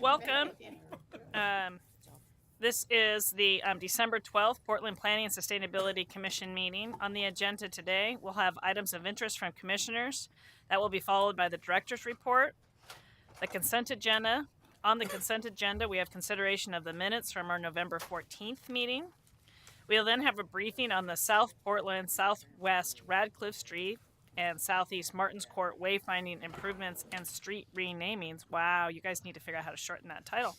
Welcome. This is the December 12th Portland Planning and Sustainability Commission meeting. On the agenda today, we'll have items of interest from commissioners. That will be followed by the director's report, the consent agenda. On the consent agenda, we have consideration of the minutes from our November 14th meeting. We'll then have a briefing on the South Portland, Southwest Radcliffe Street, and Southeast Martins Court wayfinding improvements and street renamings. Wow, you guys need to figure out how to shorten that title.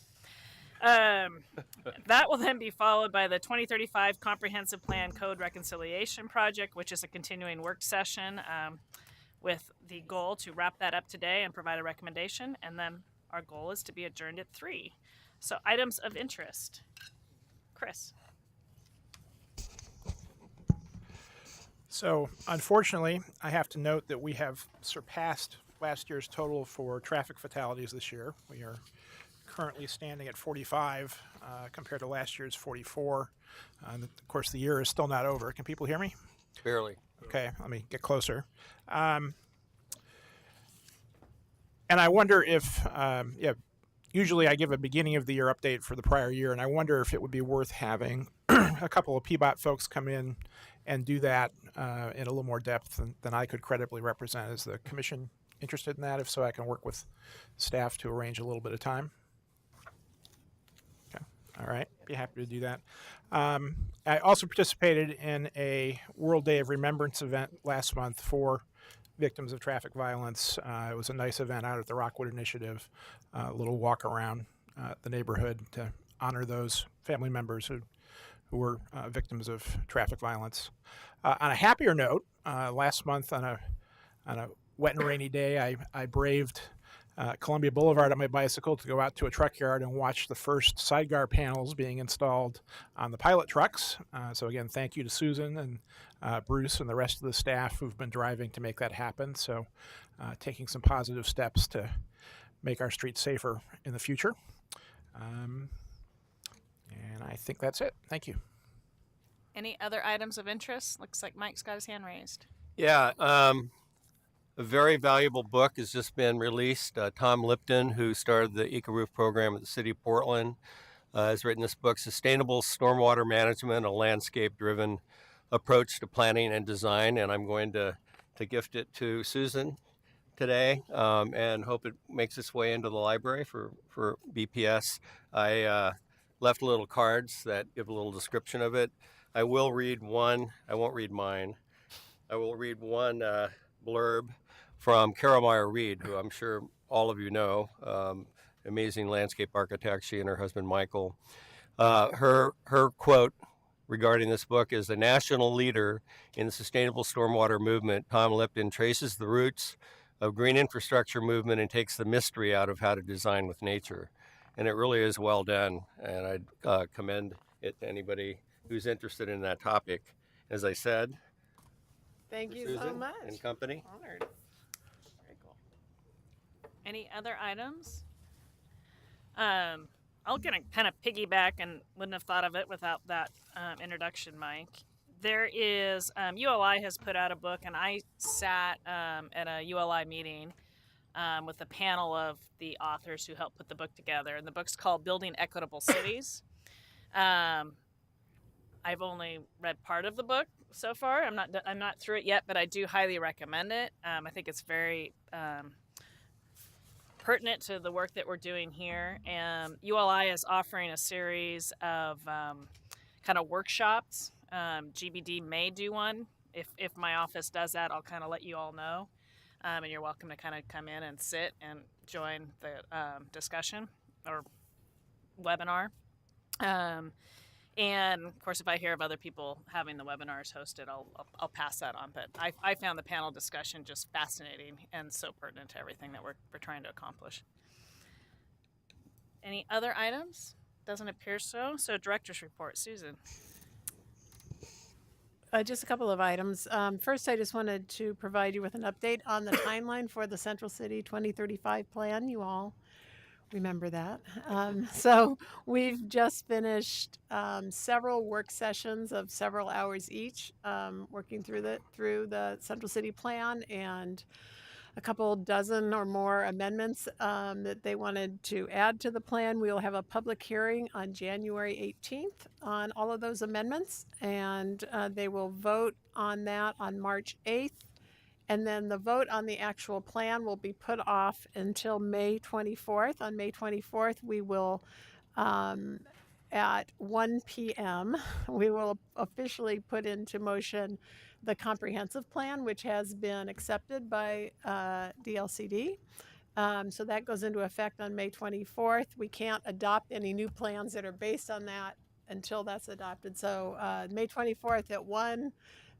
That will then be followed by the 2035 Comprehensive Plan Code Reconciliation Project, which is a continuing work session with the goal to wrap that up today and provide a recommendation. And then our goal is to be adjourned at 3. So items of interest. Chris. So unfortunately, I have to note that we have surpassed last year's total for traffic fatalities this year. We are currently standing at 45 compared to last year's 44. And of course, the year is still not over. Can people hear me? Barely. Okay, let me get closer. And I wonder if, usually I give a beginning of the year update for the prior year, and I wonder if it would be worth having a couple of PBOT folks come in and do that in a little more depth than I could credibly represent. Is the commission interested in that? If so, I can work with staff to arrange a little bit of time. Okay, all right, be happy to do that. I also participated in a World Day of Remembrance event last month for victims of traffic violence. It was a nice event out at the Rockwood Initiative, a little walk around the neighborhood to honor those family members who were victims of traffic violence. On a happier note, last month on a wet and rainy day, I braved Columbia Boulevard on my bicycle to go out to a truck yard and watch the first sidecar panels being installed on the pilot trucks. So again, thank you to Susan and Bruce and the rest of the staff who've been driving to make that happen. So taking some positive steps to make our streets safer in the future. And I think that's it. Thank you. Any other items of interest? Looks like Mike's got his hand raised. Yeah, a very valuable book has just been released. Tom Lipton, who started the EcoRoof program at the City of Portland, has written this book, Sustainable Stormwater Management, a Landscape-Driven Approach to Planning and Design. And I'm going to gift it to Susan today and hope it makes its way into the library for BPS. I left little cards that give a little description of it. I will read one. I won't read mine. I will read one blurb from Carol Meyer Reed, who I'm sure all of you know, amazing landscape architect, she and her husband Michael. Her quote regarding this book is, "The national leader in the sustainable stormwater movement, Tom Lipton, traces the roots of green infrastructure movement and takes the mystery out of how to design with nature." And it really is well done, and I'd commend it to anybody who's interested in that topic. As I said, thank you Susan so much. and company. Honored. Very cool. Any other items? I'll kind of piggyback and wouldn't have thought of it without that introduction, Mike. There is, ULI has put out a book, and I sat at a ULI meeting with a panel of the authors who helped put the book together. And the book's called Building Equitable Cities. I've only read part of the book so far. I'm not through it yet, but I do highly recommend it. I think it's very pertinent to the work that we're doing here. And ULI is offering a series of kind of workshops. GBD may do one. If my office does that, I'll kind of let you all know. And you're welcome to kind of come in and sit and join the discussion or webinar. And of course, if I hear of other people having the webinars hosted, I'll pass that on. But I found the panel discussion just fascinating and so pertinent to everything that we're trying to accomplish. Any other items? Doesn't appear so. So director's report, Susan. Just a couple of items. First, I just wanted to provide you with an update on the timeline for the Central City 2035 plan. You all remember that. So we've just finished several work sessions of several hours each, working through the Central City plan, and a couple dozen or more amendments that they wanted to add to the plan. We will have a public hearing on January 18th on all of those amendments, and they will vote on that on March 8th. And then the vote on the actual plan will be put off until May 24th. On May 24th, we will, at 1 p.m., we will officially put into motion the comprehensive plan, which has been accepted by DLCD. So that goes into effect on May 24th. We can't adopt any new plans that are based on that until that's adopted. So May 24th at 1,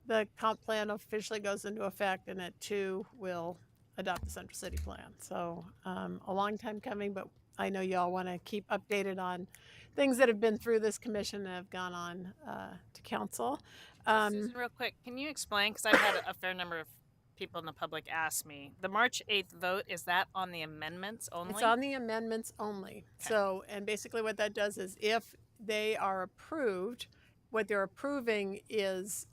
the comp plan officially goes into effect, and at 2, we'll adopt the Central City plan. So a long time coming, but I know y'all want to keep updated on things that have been through this commission and have gone on to council. Susan, real quick, can you explain? Because I've had a fair number of people in the public ask me. The March 8th vote, is that on the amendments only? It's on the amendments only. Okay. So, and basically what that does is if they are approved, what they're approving is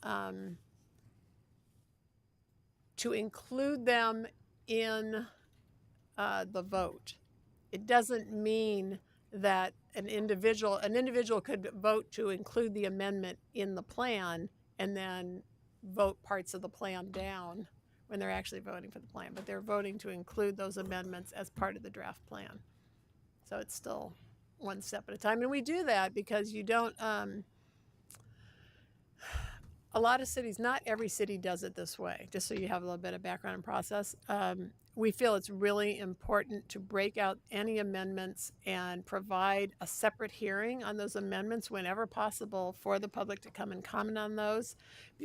to include them in the vote. It doesn't mean that an individual could vote to include the amendment in the plan and then vote parts of the plan down when they're actually voting for the plan, but they're voting to include those amendments as part of the draft plan. So it's still one step at a time. And we do that because you don't, a lot of cities, not every city does it this way, just so you have a little bit of background and process. We feel it's really important to break out any amendments and provide a separate hearing on those amendments whenever possible for the public to come and comment on those.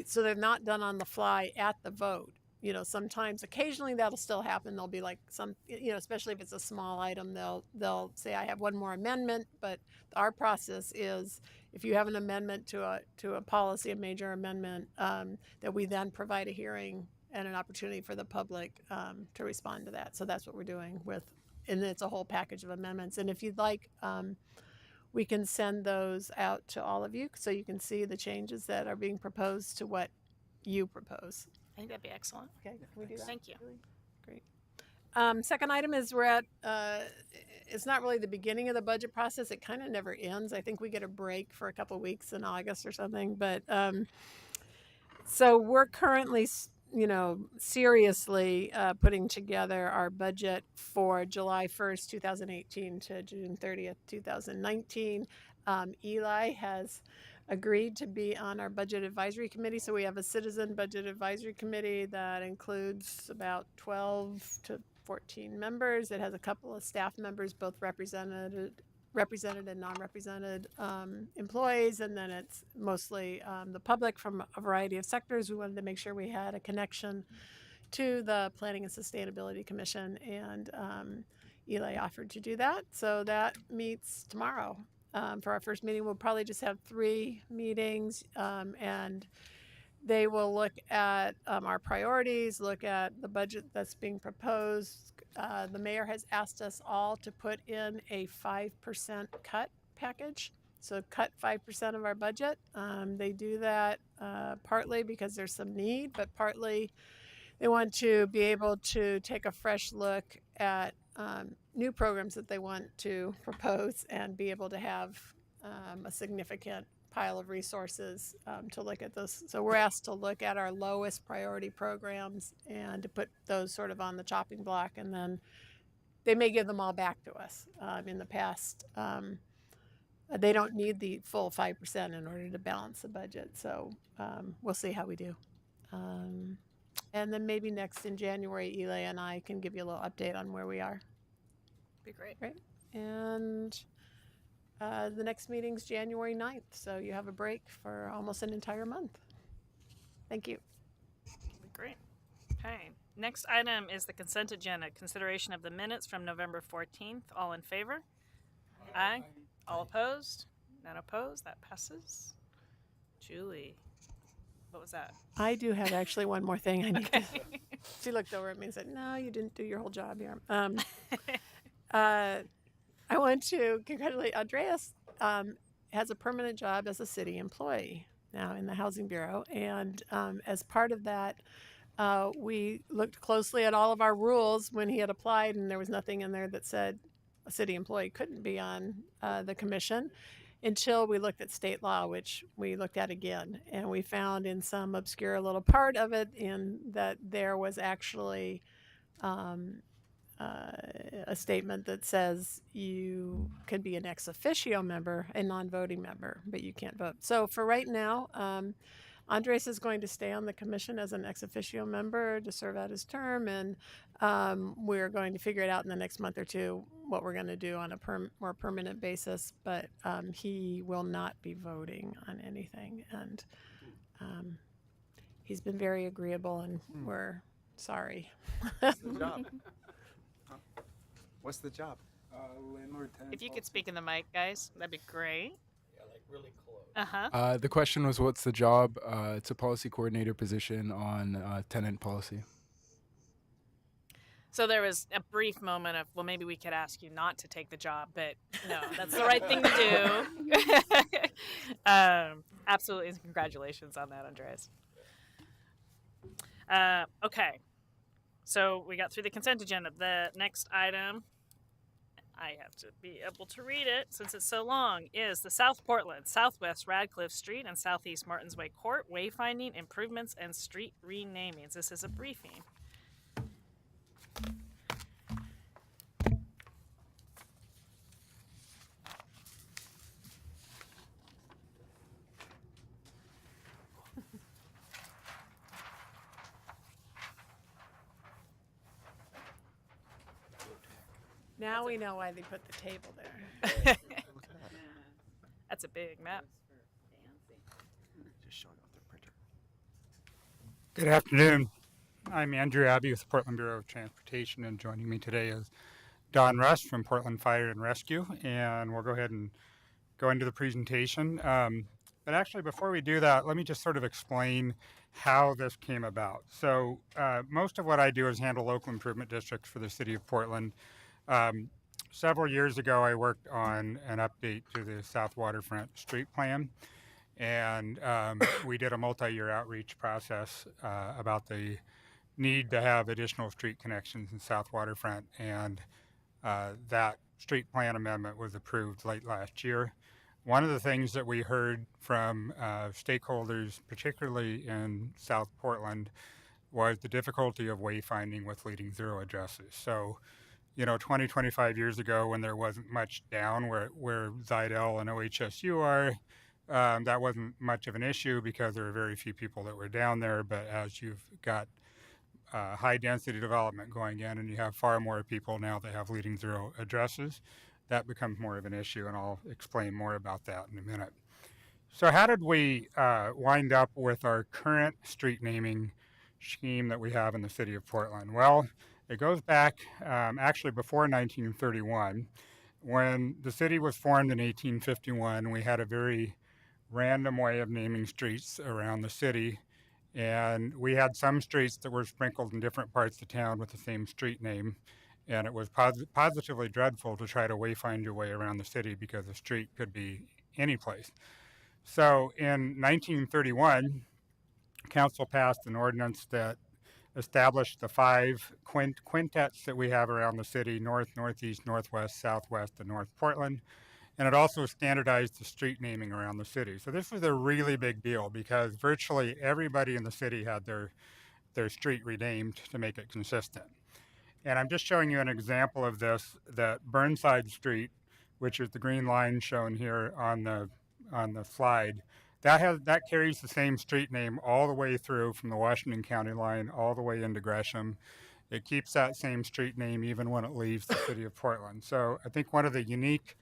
So they're not done on the fly at the vote. You know, sometimes, occasionally that'll still happen. There'll be like some, you know, especially if it's a small item, they'll say, I have one more amendment. But our process is, if you have an amendment to a policy, a major amendment, that we then provide a hearing and an opportunity for the public to respond to that. So that's what we're doing with, and it's a whole package of amendments. And if you'd like, we can send those out to all of you so you can see the changes that are being proposed to what you propose. I think that'd be excellent. Okay, can we do that? Thank you. Great. Second item is we're at, it's not really the beginning of the budget process. It kind of never ends. I think we get a break for a couple of weeks in August or something. But so we're currently, you know, seriously putting together our budget for July 1st, 2018 to June 30th, 2019. Eli has agreed to be on our budget advisory committee. So we have a citizen budget advisory committee that includes about 12 to 14 members. It has a couple of staff members, both represented and non-represented employees, and then it's mostly the public from a variety of sectors. We wanted to make sure we had a connection to the Planning and Sustainability Commission, and Eli offered to do that. So that meets tomorrow. For our first meeting, we'll probably just have 3 meetings, and they will look at our priorities, look at the budget that's being proposed. The mayor has asked us all to put in a 5% cut package, so cut 5% of our budget. They do that partly because there's some need, but partly they want to be able to take a fresh look at new programs that they want to propose and be able to have a significant pile of resources to look at this. So we're asked to look at our lowest priority programs and to put those sort of on the chopping block, and then they may give them all back to us. In the past, they don't need the full 5% in order to balance the budget. So we'll see how we do. And then maybe next in January, Eli and I can give you a little update on where we are. Be great. Right. And the next meeting's January 9th, so you have a break for almost an entire month. Thank you. Be great. Okay. Next item is the consent agenda. Consideration of the minutes from November 14th. All in favor? Aye. All opposed? None opposed. That passes. Julie, what was that? I do have actually one more thing I need to. She looked over at me and said, "No, you didn't do your whole job here." I want to congratulate Andreas. Has a permanent job as a city employee now in the Housing Bureau, and as part of that, we looked closely at all of our rules when he had applied, and there was nothing in there that said a city employee couldn't be on the commission until we looked at state law, which we looked at again. And we found in some obscure little part of it in that there was actually a statement that says you could be an ex officio member, a non-voting member, but you can't vote. So for right now, Andres is going to stay on the commission as an ex officio member to serve out his term, and we're going to figure it out in the next month or two what we're going to do on a more permanent basis. But he will not be voting on anything, and he's been very agreeable, and we're sorry. What's the job? What's the job? Landlord tenant. If you could speak in the mic, guys, that'd be great. Yeah, like really close. Uh-huh. The question was, what's the job? It's a policy coordinator position on tenant policy. So there was a brief moment of, well, maybe we could ask you not to take the job, but no, that's the right thing to do. Absolutely, and congratulations on that, Andres. Okay, so we got through the consent agenda. The next item, I have to be able to read it since it's so long, is the South Portland, Southwest Radcliffe Street, and Southeast Martins Way Court wayfinding improvements and street renamings. This is a briefing. Now we know why they put the table there. That's a big map. Just showing off their printer. Good afternoon. I'm Andrew Abbey with the Portland Bureau of Transportation, and joining me today is Don Russ from Portland Fire and Rescue, and we'll go ahead and go into the presentation. But actually, before we do that, let me just sort of explain how this came about. So most of what I do is handle local improvement districts for the city of Portland. Several years ago, I worked on an update to the South Waterfront Street Plan, and we did a multi-year outreach process about the need to have additional street connections in South Waterfront, and that street plan amendment was approved late last year. One of the things that we heard from stakeholders, particularly in South Portland, was the difficulty of wayfinding with LeadingZero addresses. So, 20, 25 years ago, when there wasn't much down where Zidell and OHSU are, that wasn't much of an issue because there were very few people that were down there. But as you've got high density development going in and you have far more people now that have LeadingZero addresses, that becomes more of an issue, and I'll explain more about that in a minute. So how did we wind up with our current street naming scheme that we have in the city of Portland? Well, it goes back actually before 1931. When the city was formed in 1851, we had a very random way of naming streets around the city, and we had some streets that were sprinkled in different parts of town with the same street name, and it was positively dreadful to try to wayfind your way around the city because a street could be any place. So in 1931, council passed an ordinance that established the 5 quintets that we have around the city: north, northeast, northwest, southwest, and North Portland. And it also standardized the street naming around the city. So this was a really big deal because virtually everybody in the city had their street renamed to make it consistent. And I'm just showing you an example of this, that Burnside Street, which is the green line shown here on the slide, that carries the same street name all the way through from the Washington County line all the way into Gresham. It keeps that same street name even when it leaves the city of Portland. So I think one of the unique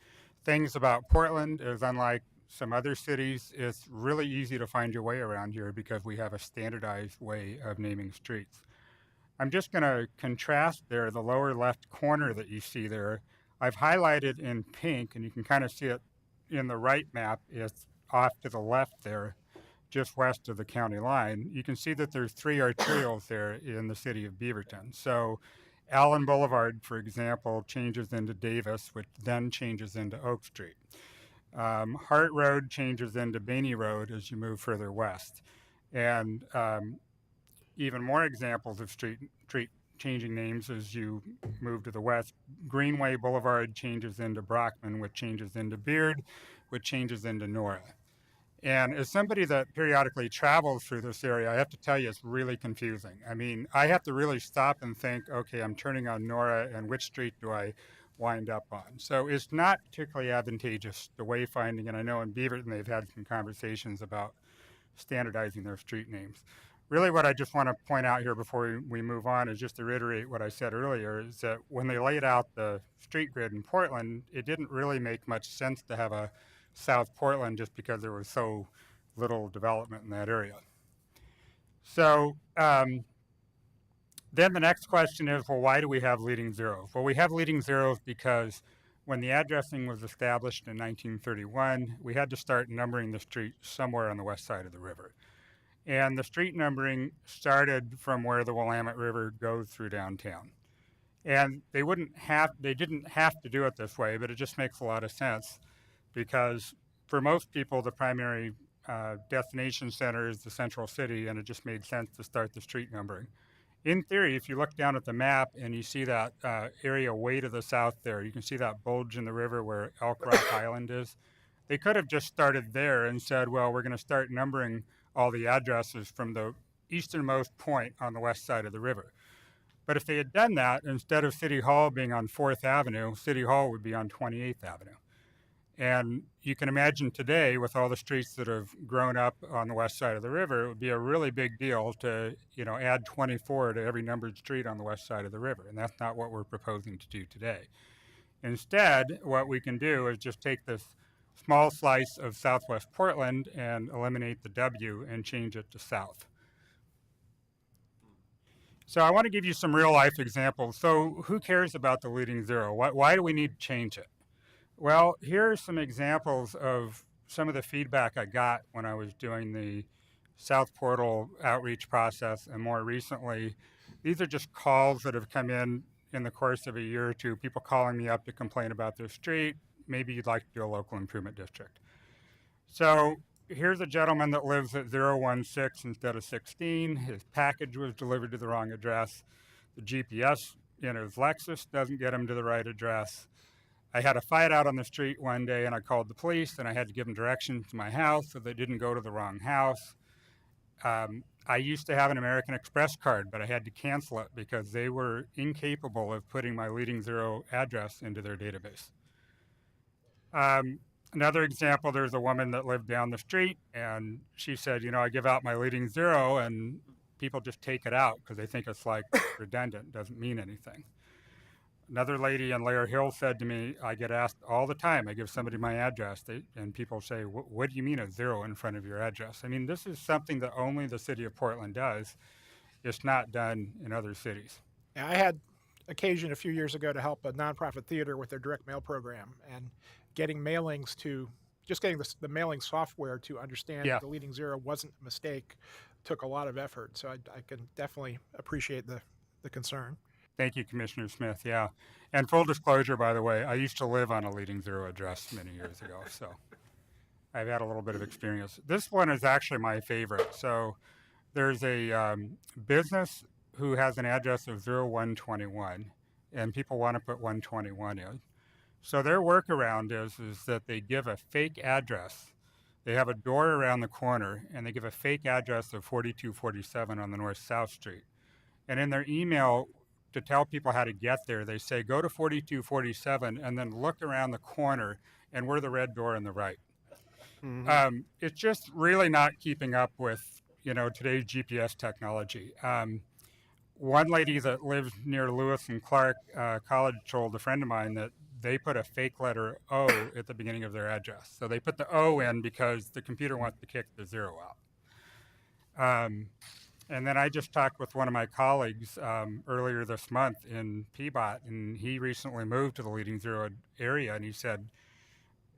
things about Portland is, unlike some other cities, it's really easy to find your way around here because we have a standardized way of naming streets. I'm just going to contrast there the lower left corner that you see there. I've highlighted in pink, and you can kind of see it in the right map. It's off to the left there, just west of the county line. You can see that there's 3 arterials there in the city of Beaverton. So Allen Boulevard, for example, changes into Davis, which then changes into Oak Street. Hart Road changes into Bainey Road as you move further west. And even more examples of street changing names as you move to the west. Greenway Boulevard changes into Brockman, which changes into Beard, which changes into Nora. And as somebody that periodically travels through this area, I have to tell you, it's really confusing. I mean, I have to really stop and think, okay, I'm turning on Nora, and which street do I wind up on? So it's not particularly advantageous, the wayfinding, and I know in Beaverton they've had some conversations about standardizing their street names. Really what I just want to point out here before we move on is just to reiterate what I said earlier, is that when they laid out the street grid in Portland, it didn't really make much sense to have a South Portland just because there was so little development in that area. So then the next question is, well, why do we have LeadingZero? Well, we have LeadingZero because when the addressing was established in 1931, we had to start numbering the streets somewhere on the west side of the river. And the street numbering started from where the Willamette River goes through downtown. And they didn't have to do it this way, but it just makes a lot of sense because for most people, the primary destination center is the central city, and it just made sense to start the street numbering. In theory, if you look down at the map and you see that area way to the south there, you can see that bulge in the river where Elk Rock Island is. They could have just started there and said, well, we're going to start numbering all the addresses from the easternmost point on the west side of the river. But if they had done that, instead of City Hall being on 4th Avenue, City Hall would be on 28th Avenue. And you can imagine today, with all the streets that have grown up on the west side of the river, it would be a really big deal to, add 24 to every numbered street on the west side of the river. And that's not what we're proposing to do today. Instead, what we can do is just take this small slice of southwest Portland and eliminate the W and change it to south. So I want to give you some real life examples. So who cares about the LeadingZero? Why do we need to change it? Well, here are some examples of some of the feedback I got when I was doing the South Portal outreach process, and more recently, these are just calls that have come in the course of a year or two, people calling me up to complain about their street. Maybe you'd like to do a local improvement district. So here's a gentleman that lives at 016 instead of 16. His package was delivered to the wrong address. The GPS in his Lexus doesn't get him to the right address. I had a fight out on the street one day, and I called the police, and I had to give them directions to my house so they didn't go to the wrong house. I used to have an American Express card, but I had to cancel it because they were incapable of putting my LeadingZero address into their database. Another example, there's a woman that lived down the street, and she said, I give out my LeadingZero, and people just take it out because they think it's like redundant, doesn't mean anything. Another lady in Lair Hill said to me, I get asked all the time, I give somebody my address, and people say, what do you mean a zero in front of your address? I mean, this is something that only the city of Portland does. It's not done in other cities. Yeah, I had occasion a few years ago to help a nonprofit theater with their direct mail program, and getting mailings to, just getting the mailing software to understand that the LeadingZero wasn't a mistake took a lot of effort. So I can definitely appreciate the concern. Thank you, Commissioner Smith. Yeah. And full disclosure, by the way, I used to live on a LeadingZero address many years ago, so I've had a little bit of experience. This one is actually my favorite. So there's a business who has an address of 0121, and people want to put 121 in. So their workaround is that they give a fake address. They have a door around the corner, and they give a fake address of 4247 on the North-South Street. And in their email, to tell people how to get there, they say, go to 4247 and then look around the corner, and we're the red door on the right. Mm-hmm. It's just really not keeping up with, today's GPS technology. One lady that lives near Lewis and Clark College told a friend of mine that they put a fake letter O at the beginning of their address. So they put the O in because the computer wants to kick the zero out. And then I just talked with one of my colleagues earlier this month in Peabot, and he recently moved to the LeadingZero area, and he said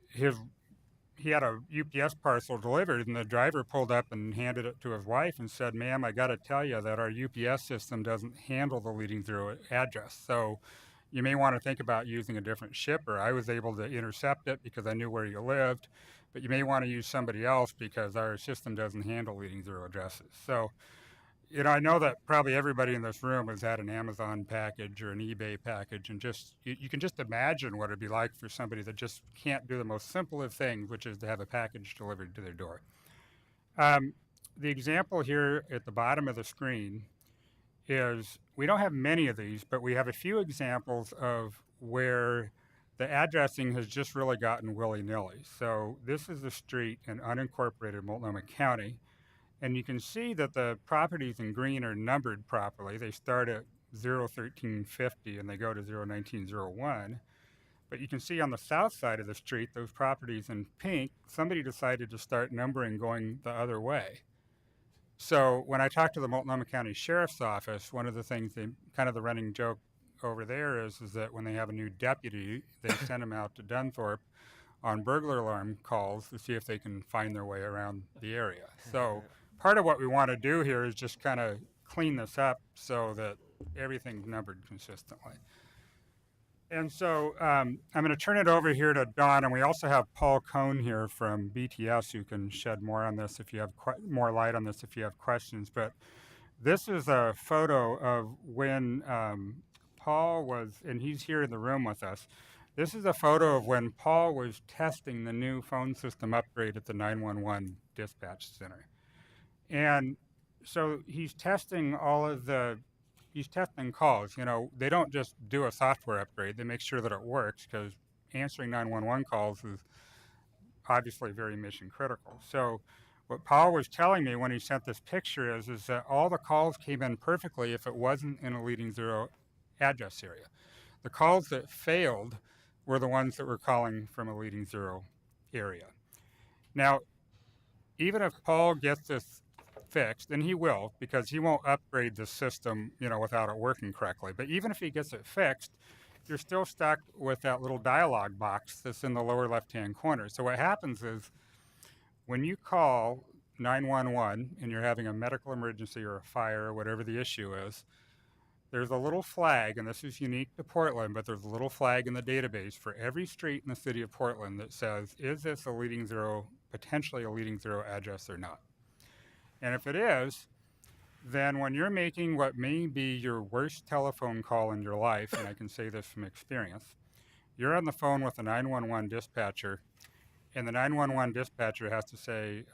he had a UPS parcel delivered, and the driver pulled up and handed it to his wife and said, ma'am, I got to tell you that our UPS system doesn't handle the LeadingZero address. So you may want to think about using a different shipper. I was able to intercept it because I knew where you lived, but you may want to use somebody else because our system doesn't handle LeadingZero addresses. So I know that probably everybody in this room has had an Amazon package or an eBay package, and just you can just imagine what it'd be like for somebody that just can't do the most simple of things, which is to have a package delivered to their door. The example here at the bottom of the screen is we don't have many of these, but we have a few examples of where the addressing has just really gotten willy-nilly. So this is a street in unincorporated Multnomah County, and you can see that the properties in green are numbered properly. They start at 01350 and they go to 01901. But you can see on the south side of the street, those properties in pink, somebody decided to start numbering going the other way. So when I talked to the Multnomah County Sheriff's Office, one of the things kind of the running joke over there is that when they have a new deputy, they send him out to Dunthorpe on burglar alarm calls to see if they can find their way around the area. So part of what we want to do here is just kind of clean this up so that everything's numbered consistently. And so I'm going to turn it over here to Don, and we also have Paul Cohn here from BTS who can shed more on this if you have more light on this if you have questions. But this is a photo of when Paul was, and he's here in the room with us. This is a photo of when Paul was testing the new phone system upgrade at the 911 dispatch center. And so he's testing he's testing calls. They don't just do a software upgrade. They make sure that it works because answering 911 calls is obviously very mission critical. So what Paul was telling me when he sent this picture is that all the calls came in perfectly if it wasn't in a LeadingZero address area. The calls that failed were the ones that were calling from a LeadingZero area. Now, even if Paul gets this fixed, and he will, because he won't upgrade the system, without it working correctly. But even if he gets it fixed, you're still stuck with that little dialog box that's in the lower left-hand corner. So what happens is when you call 911 and you're having a medical emergency or a fire or whatever the issue is, there's a little flag, and this is unique to Portland, but there's a little flag in the database for every street in the city of Portland that says, is this potentially a LeadingZero address or not? And if it is, then when you're making what may be your worst telephone call in your life, and I can say this from experience, you're on the phone with a 911 dispatcher, and the 911 dispatcher has to say,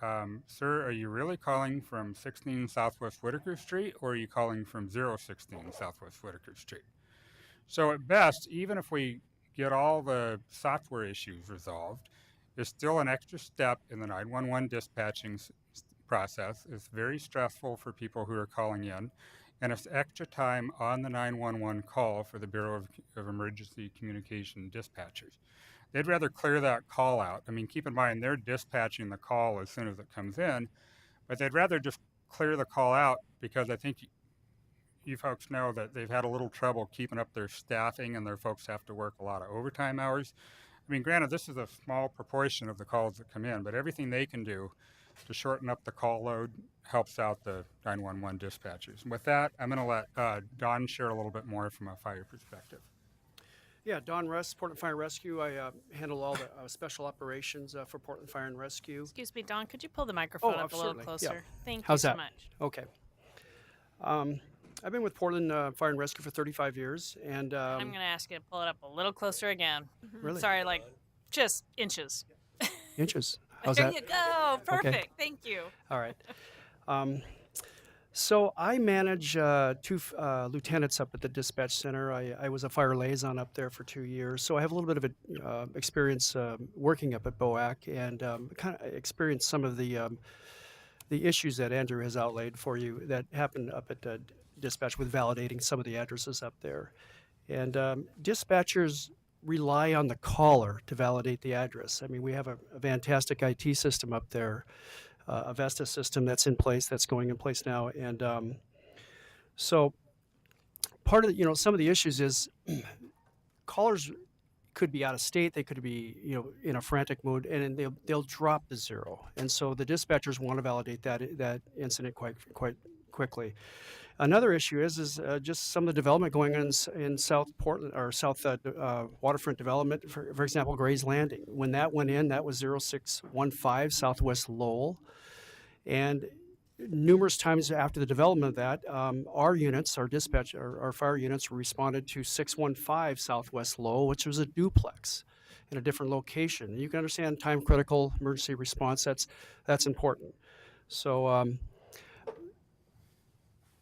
sir, are you really calling from 16 Southwest Whitaker Street, or are you calling from 016 Southwest Whitaker Street? So at best, even if we get all the software issues resolved, there's still an extra step in the 911 dispatching process. Is very stressful for people who are calling in, and it's extra time on the 911 call for the Bureau of Emergency Communication dispatchers. They'd rather clear that call out. I mean, keep in mind, they're dispatching the call as soon as it comes in, but they'd rather just clear the call out because I think you folks know that they've had a little trouble keeping up their staffing, and their folks have to work a lot of overtime hours. I mean, granted, this is a small proportion of the calls that come in, but everything they can do to shorten up the call load helps out the 911 dispatchers. And with that, I'm going to let Don share a little bit more from a fire perspective. Yeah, Don Russ, Portland Fire and Rescue. I handle all the special operations for Portland Fire and Rescue. Excuse me, Don, could you pull the microphone up a little certainly. closer? Yeah. Thank How's you so that? much. Okay. I've been with Portland Fire and Rescue for 35 years, and I'm going to ask you to pull it up a little closer again. really Sorry, like just inches. inches. How's There that? you go. Perfect. Thank you. All right. So I manage two lieutenants up at the dispatch center. I was a fire liaison up there for 2 years, so I have a little bit of experience working up at BOAC, and kind of experienced some of the issues that Andrew has outlaid for you that happened up at dispatch with validating some of the addresses up there. And dispatchers rely on the caller to validate the address. I mean, we have a fantastic IT system up there, a Vesta system that's in place, that's going in place now. And so part of some of the issues is callers could be out of state, they could be in a frantic mood, and they'll drop the zero. And so the dispatchers want to validate that incident quite quickly. Another issue is just some of the development going on in South Portland or South waterfront development. For example, Gray's Landing. When that went in, that was 0615 Southwest Lowell, and numerous times after the development of that, our units, our dispatch, our fire units responded to 615 Southwest Low, which was a duplex in a different location. You can understand time critical emergency response. That's important. So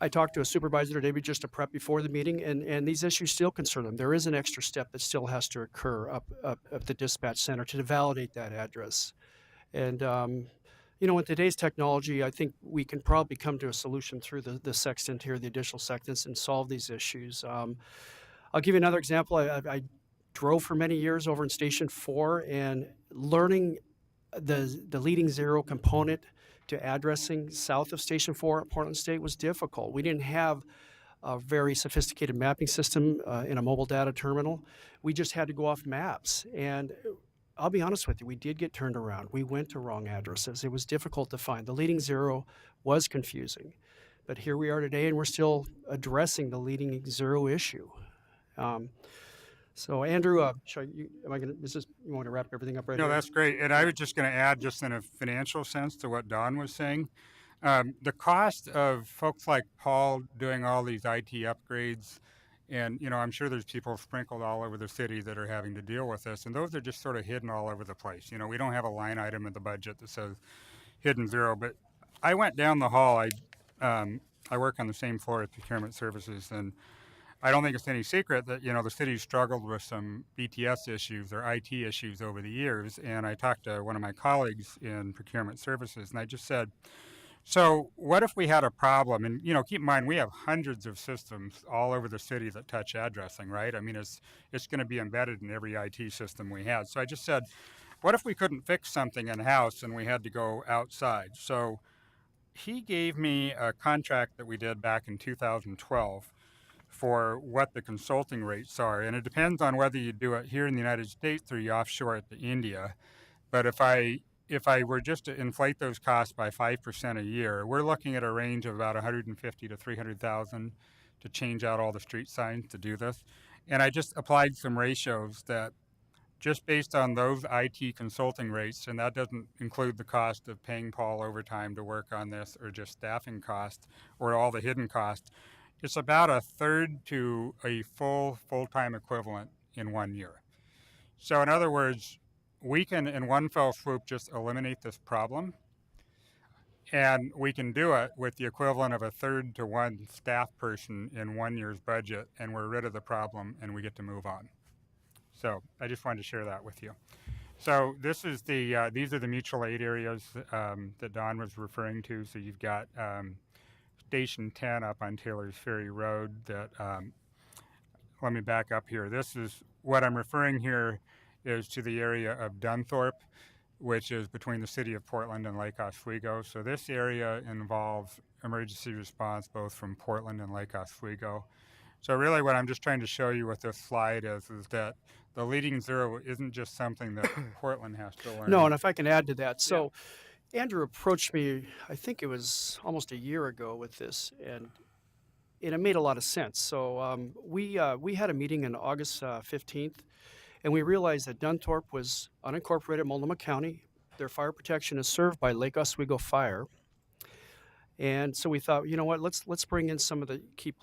I talked to a supervisor today just to prep before the meeting, and these issues still concern them. There is an extra step that still has to occur up at the dispatch center to validate that address. And you know, with today's technology, I think we can probably come to a solution through the sextant here, the additional sextants, and solve these issues. I'll give you another example. I drove for many years over in Station 4, and learning the LeadingZero component to addressing south of Station 4 at Portland State was difficult. We didn't have a very sophisticated mapping system in a mobile data terminal. We just had to go off maps. And I'll be honest with you, we did get turned around. We went to wrong addresses. It was difficult to find. The LeadingZero was confusing. But here we are today, and we're still addressing the LeadingZero issue. So Andrew, am I going to, you want to wrap everything up right No, here? that's great. And I was just going to add, just in a financial sense, to what Don was saying. The cost of folks like Paul doing all these IT upgrades, and you know, I'm sure there's people sprinkled all over the city that are having to deal with this, and those are just sort of hidden all over the place. You know, we don't have a line item in the budget that says hidden zero. But I went down the hall. I work on the same floor as procurement services, and I don't think it's any secret that, you know, the city's struggled with some BTS issues or IT issues over the years. And I talked to one of my colleagues in procurement services, and I just said, so what if we had a problem? And, you know, keep in mind, we have hundreds of systems all over the city that touch addressing, right? I mean, it's going to be embedded in every IT system we have. So I just said, what if we couldn't fix something in-house and we had to go outside? So he gave me a contract that we did back in 2012 for what the consulting rates are. And it depends on whether you do it here in the United States or you offshore it to India. But if I were just to inflate those costs by 5% a year, we're looking at a range of about 150 to 300,000 to change out all the street signs to do this. And I just applied some ratios that just based on those IT consulting rates, and that doesn't include the cost of paying Paul overtime to work on this or just staffing cost or all the hidden costs, it's about a third to a full-time equivalent in 1 year. So in other words, we can in one fell swoop just eliminate this problem, and we can do it with the equivalent of a third to one staff person in 1 year's budget, and we're rid of the problem and we get to move on. So I just wanted to share that with you. So this is the these are the mutual aid areas that Don was referring to. So you've got Station 10 up on Taylor's Ferry Road that, let me back up here. This is, what I'm referring here is to the area of Dunthorpe, which is between the city of Portland and Lake Oswego. So this area involves emergency response both from Portland and Lake Oswego. So really what I'm just trying to show you with this slide is that the LeadingZero isn't just something that Portland has to learn. No, and if I can add to that. So Andrew approached me, I think it was almost a year ago with this, and it made a lot of sense. So we had a meeting on August 15th, and we realized that Dunthorpe was unincorporated Multnomah County. Their fire protection is served by Lake Oswego Fire. And so we thought, you know what, let's bring in some of the key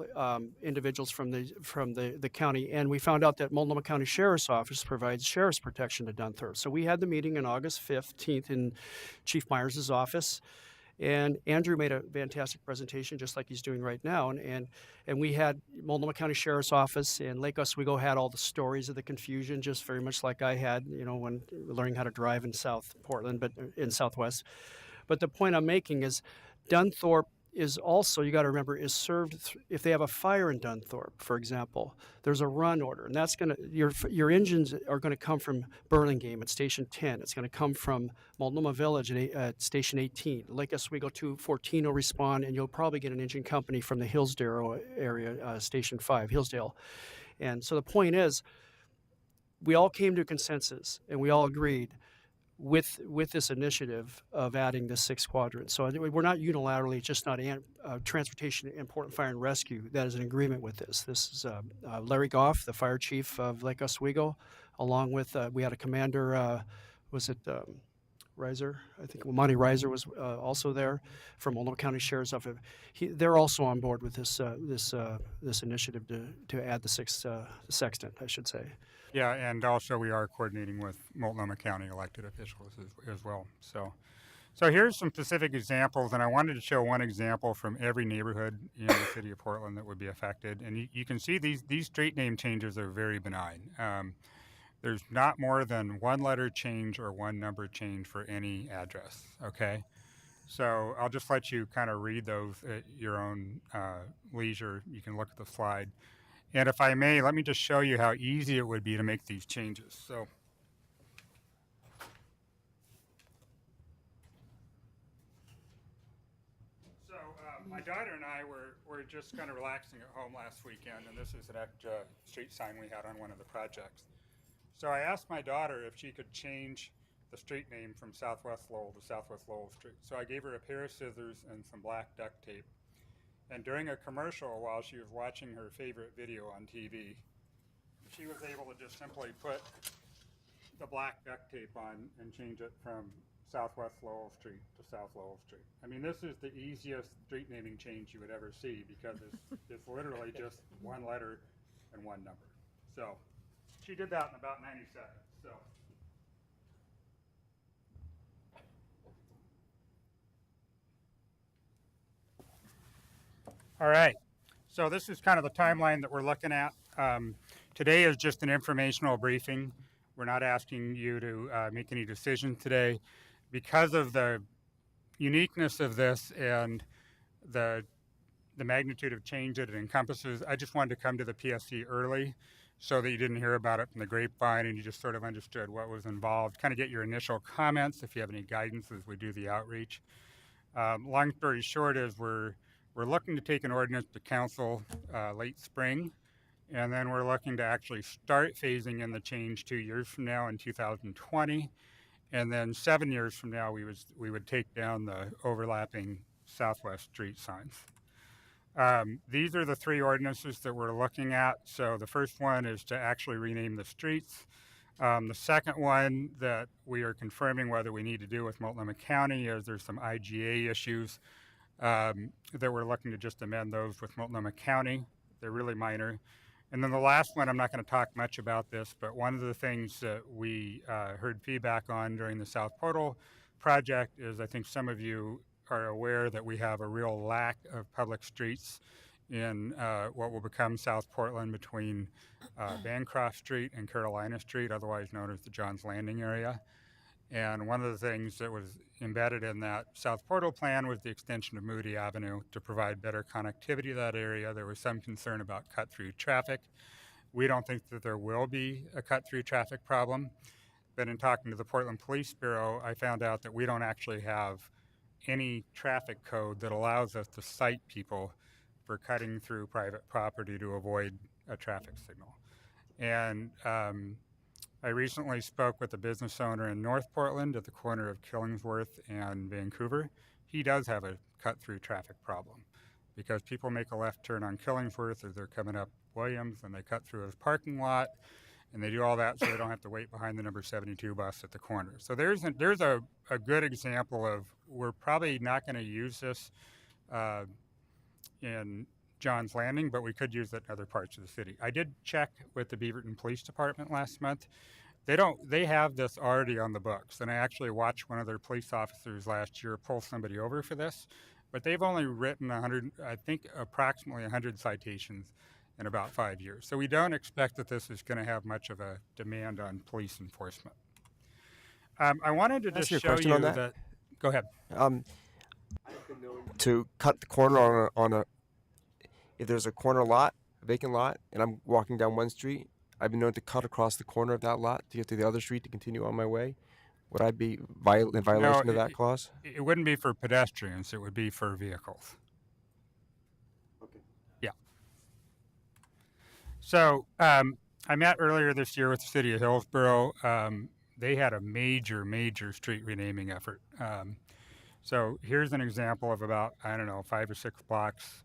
individuals from the county. And we found out that Multnomah County Sheriff's Office provides sheriff's protection to Dunthorpe. So we had the meeting on August 15th in Chief Myers' office. And Andrew made a fantastic presentation, just like he's doing right now. And we had Multnomah County Sheriff's Office and Lake Oswego had all the stories of the confusion, just very much like I had, you know, when learning how to drive in South Portland, but in Southwest. But the point I'm making is Dunthorpe is also, you got to remember, is served if they have a fire in Dunthorpe, for example, there's a run order, and that's going to, your engines are going to come from Burlingame at Station 10. It's going to come from Multnomah Village at Station 18. Lake Oswego 214 will respond, and you'll probably get an engine company from the Hillsdale area, Station 5, Hillsdale. And so the point is, we all came to a consensus, and we all agreed with this initiative of adding the 6 quadrants. So we're not unilaterally, it's just not transportation, important fire and rescue that is in agreement with this. This is Larry Goff, the fire chief of Lake Oswego, along with, we had a commander, Reiser. I think Monty Reiser was also there from Multnomah County Sheriff's Office. They're also on board with this initiative to add the sextant, I should say. Yeah, and also we are coordinating with Multnomah County elected officials as well. So here's some specific examples, and I wanted to show one example from every neighborhood in the city of Portland that would be affected. And you can see these street name changes are very benign. There's not more than one letter change or one number change for any address, okay? So I'll just let you kind of read those at your own leisure. You can look at the slide. And if I may, let me just show you how easy it would be to make these changes. So my daughter and I were just kind of relaxing at home last weekend, and this is an extra street sign we had on one of the projects. So I asked my daughter if she could change the street name from Southwest Lowell to Southwest Lowell Street. So I gave her a pair of scissors and some black duct tape. And during a commercial, while she was watching her favorite video on TV, she was able to just simply put the black duct tape on and change it from Southwest Lowell Street to South Lowell Street. I mean, this is the easiest street naming change you would ever see because it's literally just one letter and one number. So she did that in about 90 seconds. So. All right. So this is kind of the timeline that we're looking at. Today is just an informational briefing. We're not asking you to make any decisions today. Because of the uniqueness of this and the magnitude of change that it encompasses, I just wanted to come to the PSC early so that you didn't hear about it from the grapevine and you just sort of understood what was involved. Kind of get your initial comments if you have any guidance as we do the outreach. Long story short is we're looking to take an ordinance to council late spring, and then we're looking to actually start phasing in the change 2 years from now in 2020. And then 7 years from now, we would take down the overlapping Southwest Street signs. These are the three ordinances that we're looking at. So the first one is to actually rename the streets. The second one that we are confirming whether we need to do with Multnomah County is there's some IGA issues that we're looking to just amend those with Multnomah County. They're really minor. And then the last one, I'm not going to talk much about this, but one of the things that we heard feedback on during the South Portal project is I think some of you are aware that we have a real lack of public streets in what will become South Portland between Bancroft Street and Carolina Street, otherwise known as the Johns Landing area. And one of the things that was embedded in that South Portal plan was the extension of Moody Avenue to provide better connectivity to that area. There was some concern about cut-through traffic. We don't think that there will be a cut-through traffic problem. But in talking to the Portland Police Bureau, I found out that we don't actually have any traffic code that allows us to cite people for cutting through private property to avoid a traffic signal. And I recently spoke with a business owner in North Portland at the corner of Killingsworth and Vancouver. He does have a cut-through traffic problem because people make a left turn on Killingsworth as they're coming up Williams and they cut through his parking lot and they do all that so they don't have to wait behind the number 72 bus at the corner. So there's a good example of we're probably not going to use this in Johns Landing, but we could use it in other parts of the city. I did check with the Beaverton Police Department last month. They have this already on the books, and I actually watched one of their police officers last year pull somebody over for this, but they've only written approximately 100 citations in about 5 years. So we don't expect that this is going to have much of a demand on police enforcement. I wanted to just show you that. Go ahead. To cut the corner on a if there's a corner lot, a vacant lot, and I'm walking down one street, I've been known to cut across the corner of that lot to get to the other street to continue on my way. Would I be in violation of that clause? It wouldn't be for pedestrians. It would be for vehicles. Okay. Yeah. So I met earlier this year with the city of Hillsborough. They had a major street renaming effort. So here's an example of about, 5 or 6 blocks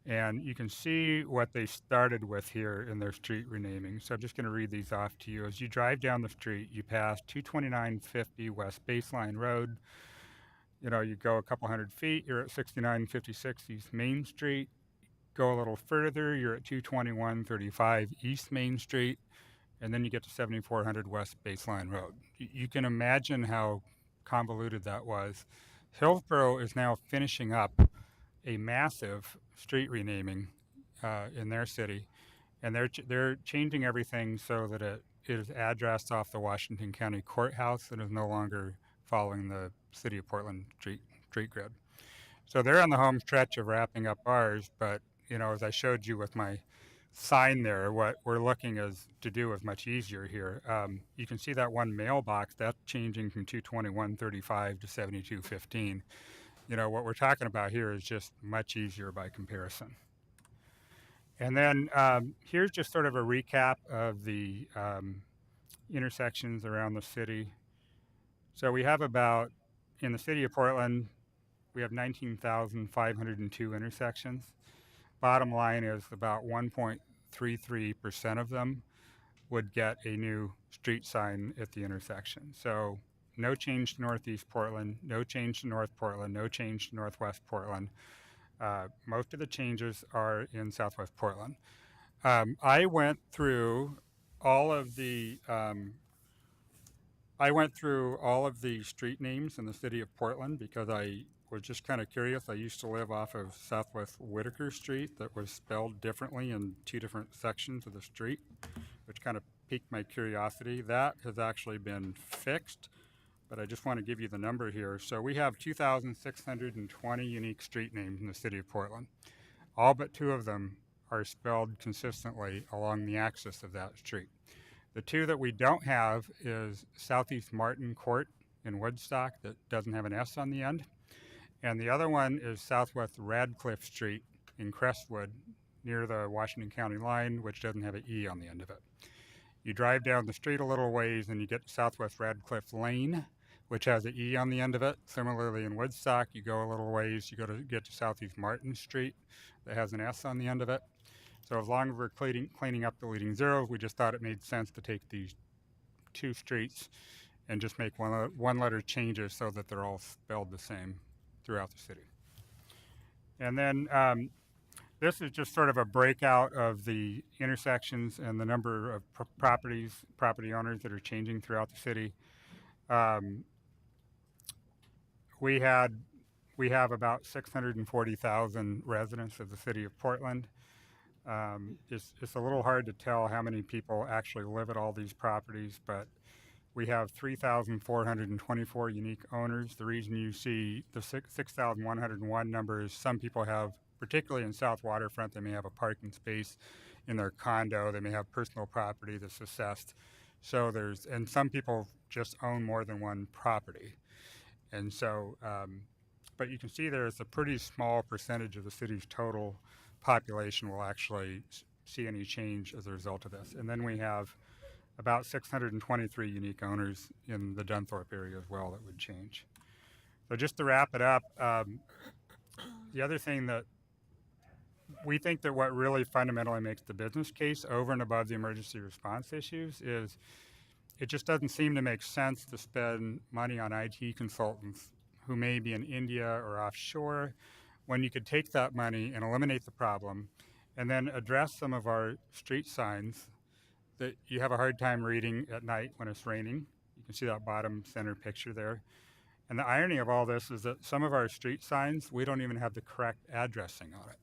And you can see what they started with here in their street renaming. So I'm just going to read these off to you. As you drive down the street, you pass 22950 West Baseline Road. You know, you go a couple hundred feet, you're at 6956 East Main Street. Go a little further, you're at 22135 East Main Street. And then you get to 7400 West Baseline Road. You can imagine how convoluted that was. Hillsborough is now finishing up a massive street renaming in their city, and they're changing everything so that it is addressed off the Washington County Courthouse and is no longer following the City of Portland street grid. So they're on the home stretch of wrapping up ours, but you know, as I showed you with my sign there, what we're looking to do is much easier here. You can see that one mailbox, that's changing from 22135 to 7215. You know, what we're talking about here is just much easier by comparison. And then here's just sort of a recap of the intersections around the city. So we have about, in the city of Portland, we have 19,502 intersections. Bottom line is about 1.33% of them would get a new street sign at the intersection. So no change to Northeast Portland, no change to North Portland, no change to Northwest Portland. Most of the changes are in Southwest Portland. I went through all of the street names in the city of Portland because I was just kind of curious. I used to live off of Southwest Whitaker Street that was spelled differently in two different sections of the street, which kind of piqued my curiosity. That has actually been fixed, but I just want to give you the number here. So we have 2,620 unique street names in the city of Portland. All but 2 of them are spelled consistently along the axis of that street. The 2 that we don't have is Southeast Martin Court in Woodstock that doesn't have an S on the end. And the other one is Southwest Radcliffe Street in Crestwood near the Washington County line, which doesn't have an E on the end of it. You drive down the street a little ways and you get to Southwest Radcliffe Lane, which has an E on the end of it. Similarly in Woodstock, you go a little ways, you get to Southeast Martin Street that has an S on the end of it. So as long as we're cleaning up the LeadingZero, we just thought it made sense to take these 2 streets and just make one letter changes so that they're all spelled the same throughout the city. And then this is just sort of a breakout of the intersections and the number of property owners that are changing throughout the city. We have about 640,000 residents of the city of Portland. It's a little hard to tell how many people actually live at all these properties, but we have 3,424 unique owners. The reason you see the 6,101 number is some people have, particularly in South Waterfront, they may have a parking space in their condo. They may have personal property that's assessed. So and some people just own more than one property. And so, but you can see there's a pretty small percentage of the city's total population will actually see any change as a result of this. And then we have about 623 unique owners in the Dunthorpe area as well that would change. So just to wrap it up, the other thing that we think that what really fundamentally makes the business case over and above the emergency response issues is it just doesn't seem to make sense to spend money on IT consultants who may be in India or offshore when you could take that money and eliminate the problem and then address some of our street signs that you have a hard time reading at night when it's raining. You can see that bottom center picture there. And the irony of all this is that some of our street signs, we don't even have the correct addressing on it.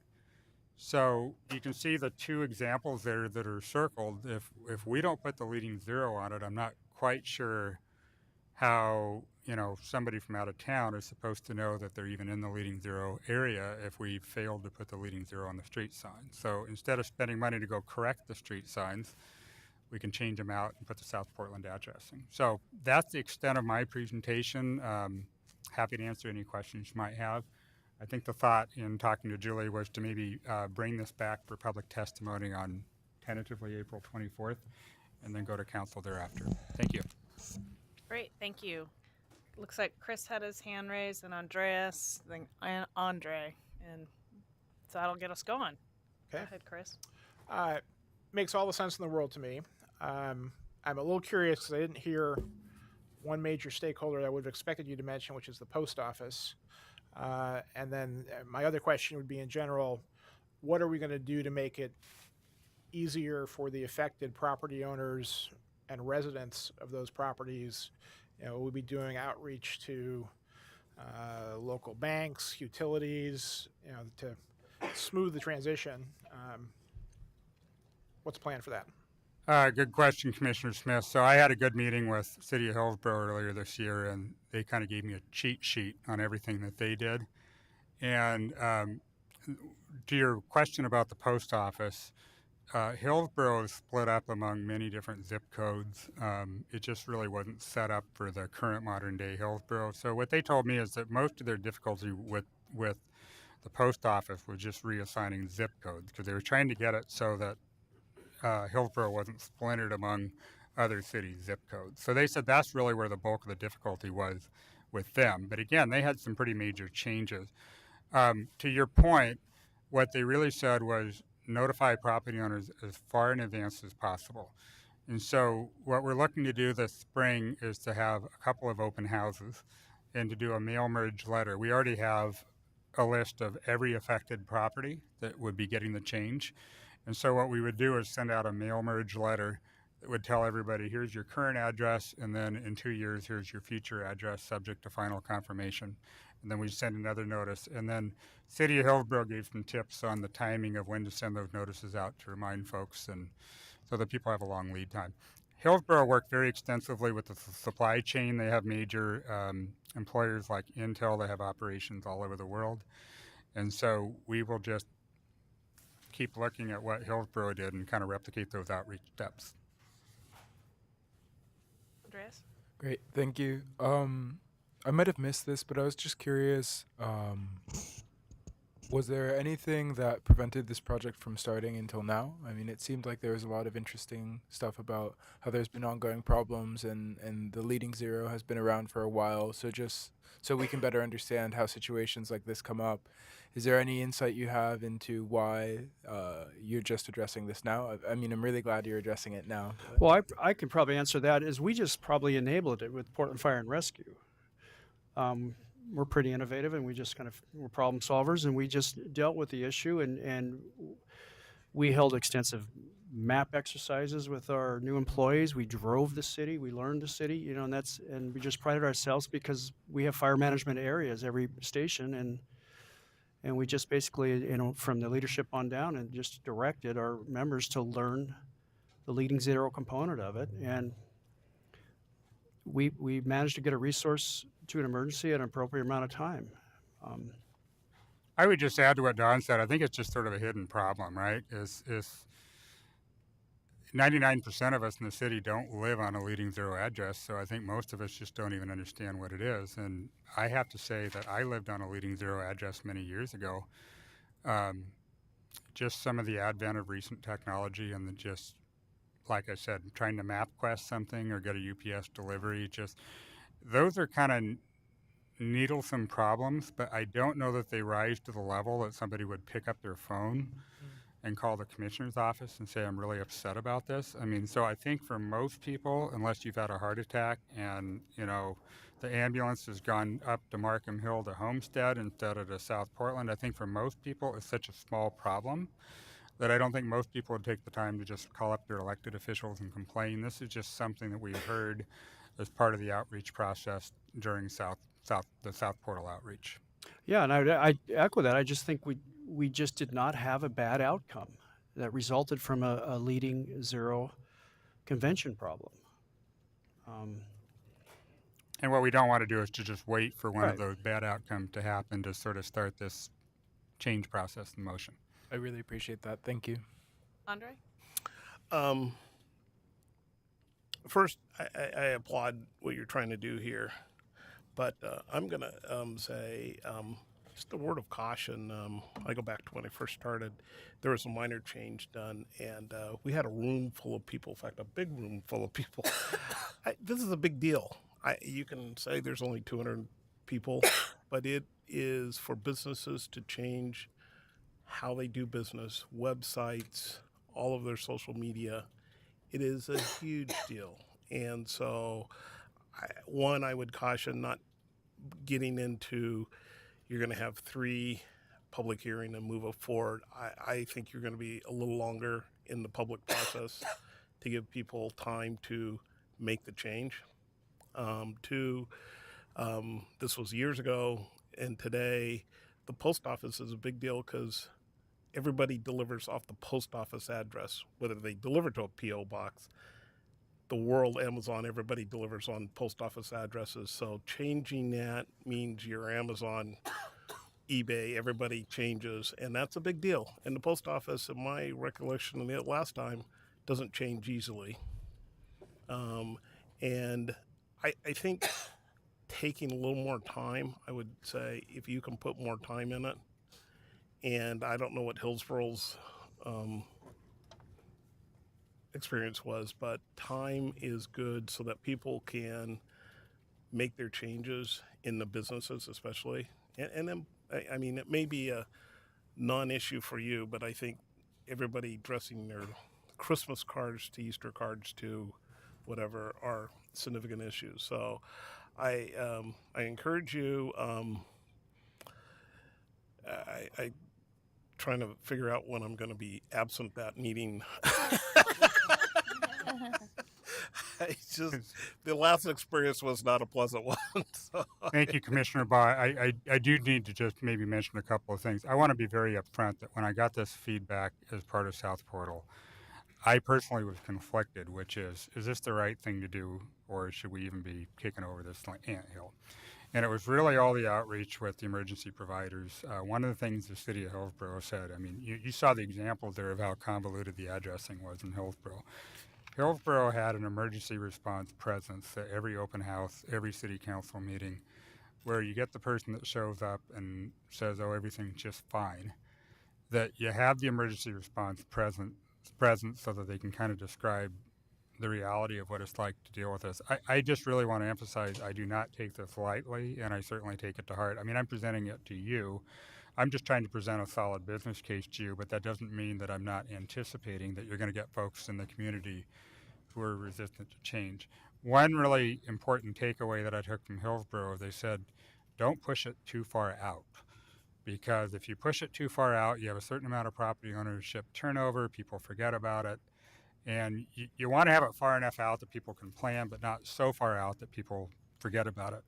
So you can see the 2 examples there that are circled. If we don't put the LeadingZero on it, I'm not quite sure how, you know, somebody from out of town is supposed to know that they're even in the LeadingZero area if we failed to put the LeadingZero on the street sign. So instead of spending money to go correct the street signs, we can change them out and put the South Portland addressing. So that's the extent of my presentation. Happy to answer any questions you might have. I think the thought in talking to Julie was to maybe bring this back for public testimony on tentatively April 24th and then go to council thereafter. Thank you. Great, thank you. Looks like Chris had his hand raised and Andreas, then Andre. And that'll get us going. Go Okay. ahead, Chris. Makes all the sense in the world to me. I'm a little curious because I didn't hear one major stakeholder that I would have expected you to mention, which is the post office. And then my other question would be, in general, what are we going to do to make it easier for the affected property owners and residents of those properties? We'll be doing outreach to local banks, utilities, to smooth the transition. What's the plan for that? Good question, Commissioner Smith. So I had a good meeting with City of Hillsborough earlier this year, and they kind of gave me a cheat sheet on everything that they did. And to your question about the post office, Hillsborough is split up among many different zip codes. It just really wasn't set up for the current modern day Hillsborough. So what they told me is that most of their difficulty with the post office was just reassigning zip codes, because they were trying to get it so that Hillsborough wasn't splintered among other cities' zip codes. So they said that's really where the bulk of the difficulty was with them. But again, they had some pretty major changes. To your point, what they really said was notify property owners as far in advance as possible. And so what we're looking to do this spring is to have a couple of open houses and to do a mail merge letter. We already have a list of every affected property that would be getting the change. And so what we would do is send out a mail merge letter that would tell everybody, here's your current address, and then in 2 years, here's your future address subject to final confirmation. And then we send another notice. And then City of Hillsborough gave some tips on the timing of when to send those notices out to remind folks, and so that people have a long lead time. Hillsborough worked very extensively with the supply chain. They have major employers like Intel. They have operations all over the world. And so we will just keep looking at what Hillsborough did and kind of replicate those outreach steps. Andreas? Great, thank you. I might have missed this, but I was just curious. Was there anything that prevented this project from starting until now? I mean, it seemed like there was a lot of interesting stuff about how there's been ongoing problems, and the LeadingZero has been around for a while. So just so we can better understand how situations like this come up, is there any insight you have into why you're just addressing this now? I mean, I'm really glad you're addressing it now. Well, I can probably answer that. Is we just probably enabled it with Portland Fire and Rescue. We're pretty innovative, and we're problem solvers, and we just dealt with the issue, and we held extensive map exercises with our new employees. We drove the city, we learned the city, and we just prided ourselves because we have fire management areas every station, and we just basically, from the leadership on down, and just directed our members to learn the LeadingZero component of it, and we managed to get a resource to an emergency at an appropriate amount of time. I would just add to what Don said. I think it's just sort of a hidden problem, right? Is 99% of us in the city don't live on a LeadingZero address, so I think most of us just don't even understand what it is. And I have to say that I lived on a LeadingZero address many years ago. Just some of the advent of recent technology and just, like I said, trying to map quest something or get a UPS delivery, those are kind of needlesome problems, but I don't know that they rise to the level that somebody would pick up their phone and call the commissioner's office and say, I'm really upset about this. I mean, so I think for most people, unless you've had a heart attack and, the ambulance has gone up to Markham Hill to Homestead instead of to South Portland, I think for most people it's such a small problem that I don't think most people would take the time to just call up their elected officials and complain. This is just something that we heard as part of the outreach process during the South Portal outreach. Yeah, and I echo that. I just think we just did not have a bad outcome that resulted from a LeadingZero convention problem. And what we don't want to do is to just wait for one Right. of those bad outcomes to happen to sort of start this change process in motion. I really appreciate that. Thank you. Andre? First, I applaud what you're trying to do here, but I'm going to say just a word of caution. I go back to when I first started. There was a minor change done, and we had a room full of people. In fact, a big room full of people. This is a big deal. You can say there's only 200 people, but it is for businesses to change how they do business, websites, all of their social media. It is a huge deal. And so, I would caution not getting into you're going to have 3 public hearing and move it forward. I think you're going to be a little longer in the public process to give people time to make the change. This was years ago, and today the post office is a big deal because everybody delivers off the post office address, whether they deliver to a P.O. box. The world, Amazon, everybody delivers on post office addresses. So changing that means your Amazon, eBay, everybody changes, and that's a big deal. And the post office, in my recollection of it last time, doesn't change easily. And I think taking a little more time, I would say, if you can put more time in it, and I don't know what Hillsboro's experience was, but time is good so that people can make their changes in the businesses, especially. And then, I mean, it may be a non-issue for you, but I think everybody dressing their Christmas cards to Easter cards to whatever are significant issues. So I encourage you. I trying to figure out when I'm going to be absent that meeting. The last experience was not a pleasant one. So Thank you, Commissioner Baugh. I do need to just maybe mention a couple of things. I want to be very upfront that when I got this feedback as part of South Portal, I personally was conflicted, which is this the right thing to do, or should we even be kicking over this anthill? And it was really all the outreach with the emergency providers. One of the things the city of Hillsborough said, I mean, you saw the examples there of how convoluted the addressing was in Hillsborough. Hillsborough had an emergency response presence at every open house, every city council meeting, where you get the person that shows up and says, oh, everything's just fine, that you have the emergency response present so that they can kind of describe the reality of what it's like to deal with this. I just really want to emphasize I do not take this lightly, and I certainly take it to heart. I mean, I'm presenting it to you. I'm just trying to present a solid business case to you, but that doesn't mean that I'm not anticipating that you're going to get folks in the community who are resistant to change. One really important takeaway that I took from Hillsborough, they said, don't push it too far out. Because if you push it too far out, you have a certain amount of property ownership turnover, people forget about it. And you want to have it far enough out that people can plan, but not so far out that people forget about it.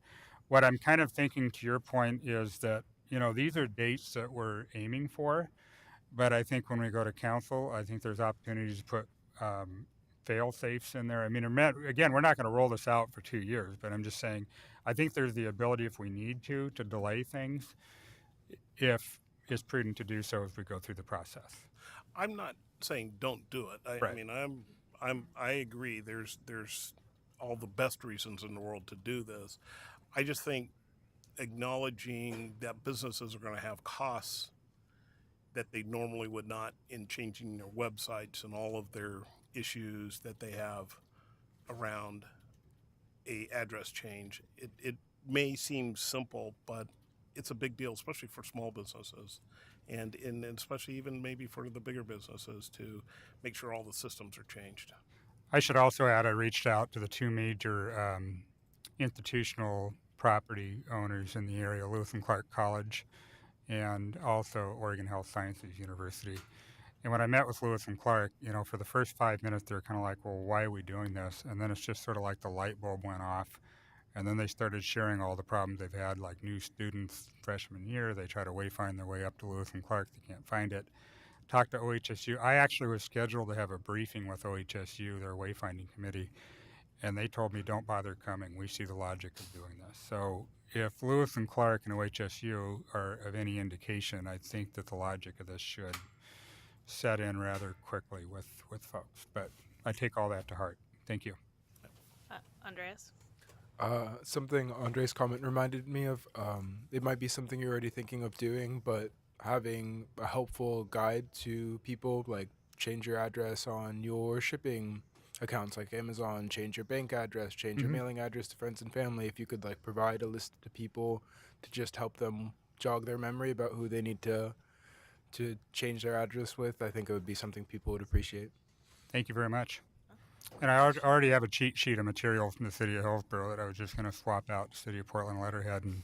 What I'm kind of thinking to your point is that, you know, these are dates that we're aiming for, but I think when we go to council, I think there's opportunities to put fail-safes in there. I mean, again, we're not going to roll this out for 2 years, but I'm just saying, I think there's the ability, if we need to delay things, if it's prudent to do so as we go through the process. I'm not saying don't do it. I Right. mean, I agree. There's all the best reasons in the world to do this. I just think acknowledging that businesses are going to have costs that they normally would not in changing their websites and all of their issues that they have around a address change. It may seem simple, but it's a big deal, especially for small businesses. And especially even maybe for the bigger businesses to make sure all the systems are changed. I should also add, I reached out to the 2 major institutional property owners in the area, Lewis and Clark College and also Oregon Health Sciences University. And when I met with Lewis and Clark, you know, for the first 5 minutes, they were kind of like, well, why are we doing this? And then it's just sort of like the light bulb went off. And then they started sharing all the problems they've had, like new students freshman year. They try to wayfind their way up to Lewis and Clark. They can't find it. Talk to OHSU. I actually was scheduled to have a briefing with OHSU, their wayfinding committee, and they told me don't bother coming. We see the logic of doing this. So if Lewis and Clark and OHSU are of any indication, I think that the logic of this should set in rather quickly with folks. But I take all that to heart. Thank you. Andreas? Something Andre's comment reminded me of, it might be something you're already thinking of doing, but having a helpful guide to people, like change your address on your shipping accounts like Amazon, change your bank address, change your mailing address to friends and family. If you could like provide a list to people to just help them jog their memory about who they need to to change their address with, I think it would be something people would appreciate. Thank you very much. And I already have a cheat sheet of material from the city of Hillsborough that I was just going to swap out to City of Portland letterhead and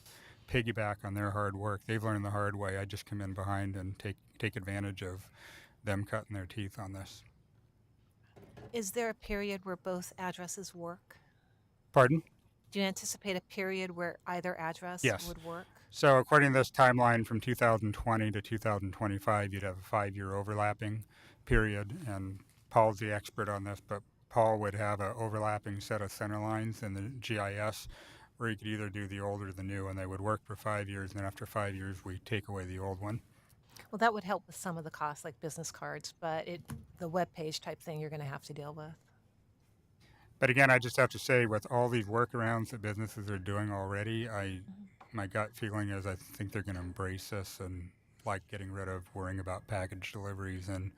piggyback on their hard work. They've learned the hard way. I just come in behind and take advantage of them cutting their teeth on this. Is there a period where both addresses work? Pardon? Do you anticipate a period where either address Yes. would work? So according to this timeline from 2020 to 2025, you'd have a 5-year overlapping period, and Paul's the expert on this, but Paul would have an overlapping set of center lines in the GIS where you could either do the old or the new, and they would work for 5 years, and then after 5 years, we take away the old one. Well, that would help with some of the costs, like business cards, but the web page type thing you're going to have to deal with. But again, I just have to say, with all these workarounds that businesses are doing already, my gut feeling is I think they're going to embrace this and like getting rid of worrying about package deliveries and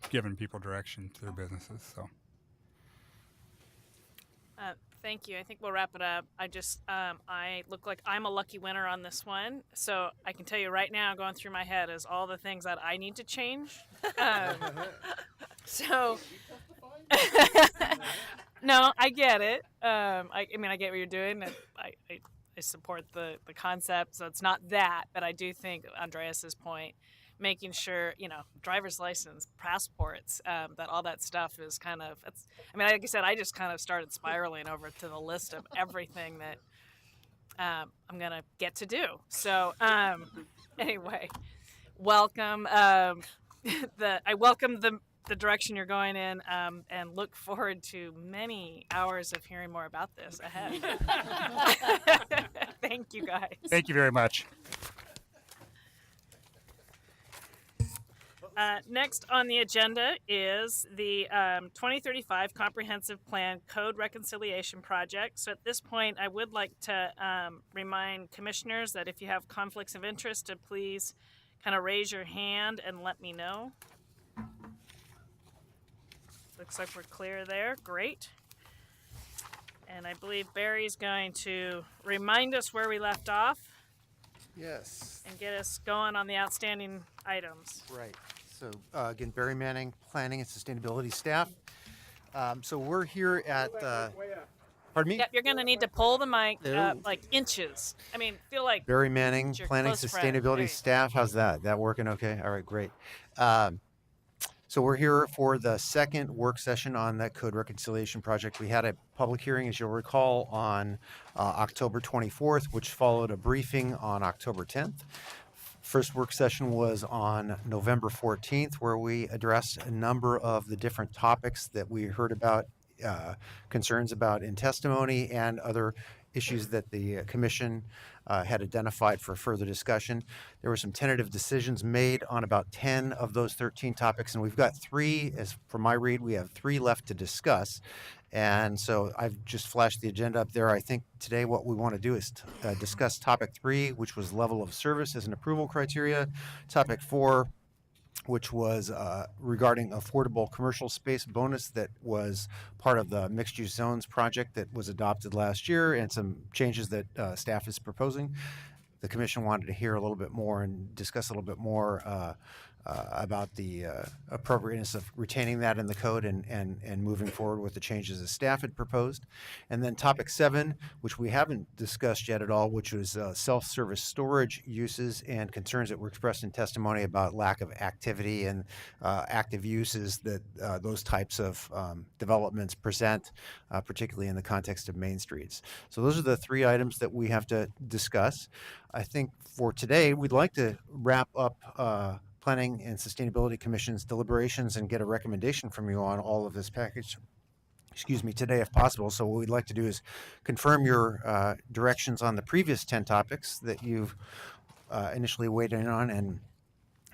giving people direction to their businesses. So. Thank you. I think we'll wrap it up. I look like I'm a lucky winner on this one. So I can tell you right now, going through my head is all the things that I need to change. So, no, I get it. I mean, I get what you're doing. And I support the concept. So it's not that, but I do think Andreas's point, making sure, driver's license, passports, that all that stuff is kind of, like I said, I just kind of started spiraling over to the list of everything that I'm going to get to do. So anyway, welcome. I welcome the direction you're going in and look forward to many hours of hearing more about this ahead. Thank you, guys. Thank you very much. Next on the agenda is the 2035 Comprehensive Plan Code Reconciliation Project. So at this point, I would like to remind commissioners that if you have conflicts of interest, to please kind of raise your hand and let me know. Looks like we're clear there. Great. And I believe Barry's going to remind us where we left off. Yes. And get us going on the outstanding items. Right. So again, Barry Manning, Planning and Sustainability staff. So we're here at. Pardon me. Yep, you're going to need to pull the mic There. up like inches. Feel like Barry Manning, it's your Planning close friend. There Sustainability you staff. How's that? That working okay? All right, great. So we're here for the second work session on that code reconciliation project. We had a public hearing, as you'll recall, on October 24th, which followed a briefing on October 10th. First work session was on November 14th, where we addressed a number of the different topics that we heard about, concerns about in testimony and other issues that the commission had identified for further discussion. There were some tentative decisions made on about 10 of those 13 topics, and we've got 3, as from my read, we have 3 left to discuss. And so I've just flashed the agenda up there. I think today what we want to do is discuss topic 3, which was level of service as an approval criteria. Topic 4, which was regarding affordable commercial space bonus that was part of the mixed use zones project that was adopted last year, and some changes that staff is proposing. The commission wanted to hear a little bit more and discuss a little bit more about the appropriateness of retaining that in the code and moving forward with the changes that staff had proposed. And then topic 7, which we haven't discussed yet at all, which was self-service storage uses and concerns that were expressed in testimony about lack of activity and active uses that those types of developments present, particularly in the context of main streets. So those are the 3 items that we have to discuss. I think for today, we'd like to wrap up Planning and Sustainability Commission's deliberations and get a recommendation from you on all of this package, today if possible. So what we'd like to do is confirm your directions on the previous 10 topics that you've initially weighed in on. And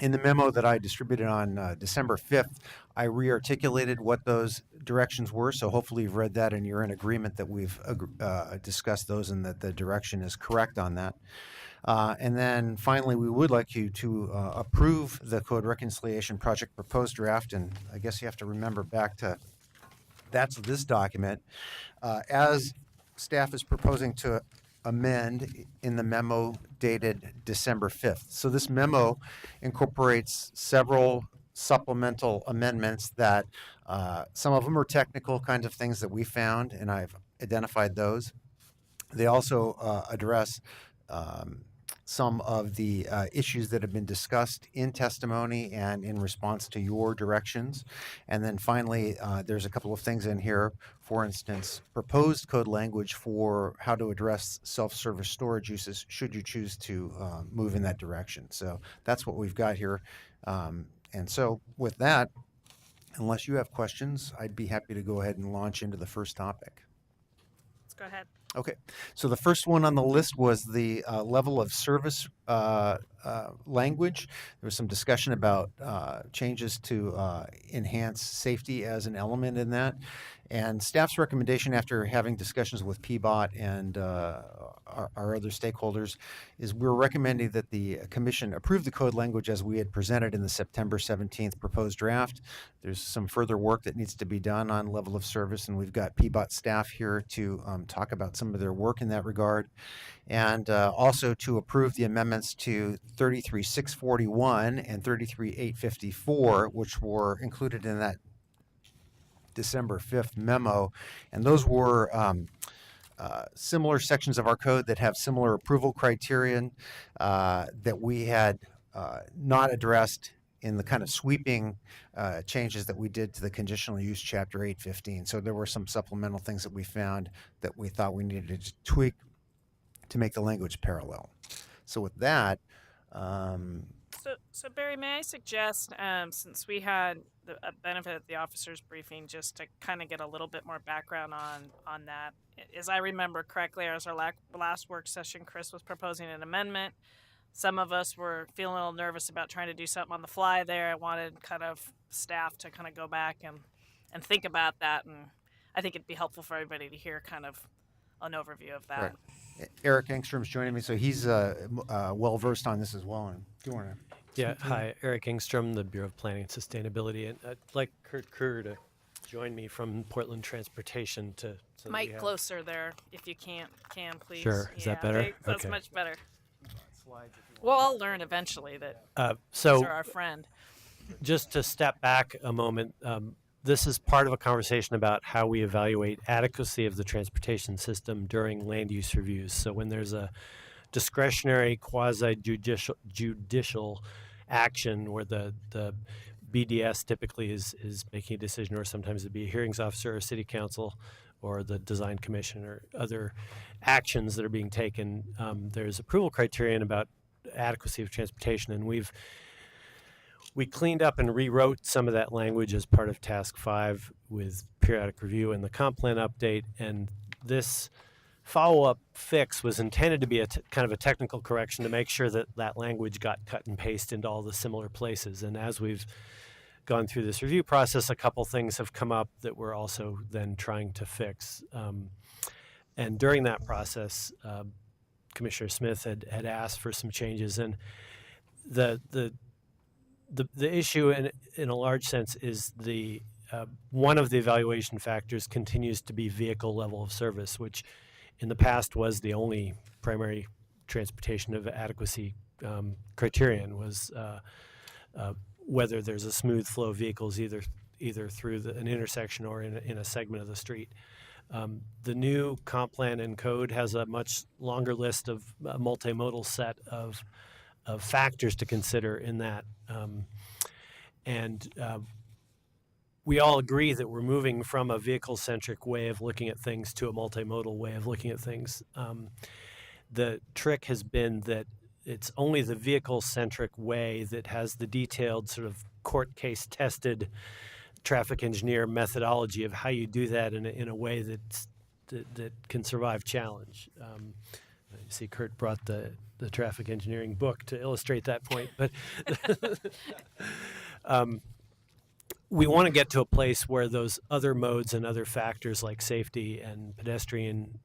in the memo that I distributed on December 5th, I re-articulated what those directions were. So hopefully you've read that and you're in agreement that we've discussed those and that the direction is correct on that. And then finally, we would like you to approve the Code Reconciliation Project proposed draft. And I guess you have to remember back to that's this document. As staff is proposing to amend in the memo dated December 5th. So this memo incorporates several supplemental amendments that some of them are technical kinds of things that we found, and I've identified those. They also address some of the issues that have been discussed in testimony and in response to your directions. And then finally, there's a couple of things in here. For instance, proposed code language for how to address self-service storage uses should you choose to move in that direction. So that's what we've got here. And so with that, unless you have questions, I'd be happy to go ahead and launch into the first topic. Let's go ahead. Okay, so the first one on the list was the level of service language. There was some discussion about changes to enhance safety as an element in that. And staff's recommendation after having discussions with PBOT and our other stakeholders is we're recommending that the commission approve the code language as we had presented in the September 17th proposed draft. There's some further work that needs to be done on level of service, and we've got PBOT staff here to talk about some of their work in that regard. And also to approve the amendments to 33.641 and 33.854, which were included in that December 5th memo. And those were similar sections of our code that have similar approval criterion that we had not addressed in the kind of sweeping changes that we did to the conditional use chapter 815. So there were some supplemental things that we found that we thought we needed to tweak to make the language parallel. So with that, So Barry, may I suggest, since we had the benefit of the officers briefing, just to kind of get a little bit more background on that. As I remember correctly, as our last work session, Chris was proposing an amendment. Some of us were feeling a little nervous about trying to do something on the fly there. I wanted kind of staff to kind of go back and think about that, and I think it'd be helpful for everybody to hear kind of an overview of that. right. Eric Engstrom's joining me, so he's well versed on this as well. And do you want to? Yeah, hi, Eric Engstrom, the Bureau of Planning and Sustainability, and I'd like Kurt Kerr to join me from Portland Transportation to. So Mic closer there, if you can please. Sure, is that better? That's Okay. much better. Well, I'll learn eventually that So you're our friend. just to step back a moment, this is part of a conversation about how we evaluate adequacy of the transportation system during land use reviews. So when there's a discretionary quasi-judicial action where the BDS typically is making a decision, or sometimes it'd be a hearings officer or city council or the design commission or other actions that are being taken, there's approval criterion about adequacy of transportation, and we cleaned up and rewrote some of that language as part of Task 5 with periodic review and the comp plan update. And this follow-up fix was intended to be kind of a technical correction to make sure that that language got cut and pasted into all the similar places. And as we've gone through this review process, a couple things have come up that we're also then trying to fix. And during that process, Commissioner Smith had asked for some changes, and the issue in a large sense is the one of the evaluation factors continues to be vehicle level of service, which in the past was the only primary transportation of adequacy criterion, was whether there's a smooth flow of vehicles either through an intersection or in a segment of the street. The new comp plan and code has a much longer list of multimodal set of factors to consider in that. We all agree that we're moving from a vehicle-centric way of looking at things to a multimodal way of looking at things. The trick has been that it's only the vehicle-centric way that has the detailed sort of court case tested traffic engineer methodology of how you do that in a way that can survive challenge. You see Kurt brought the traffic engineering book to illustrate that point, but we want to get to a place where those other modes and other factors like safety and pedestrian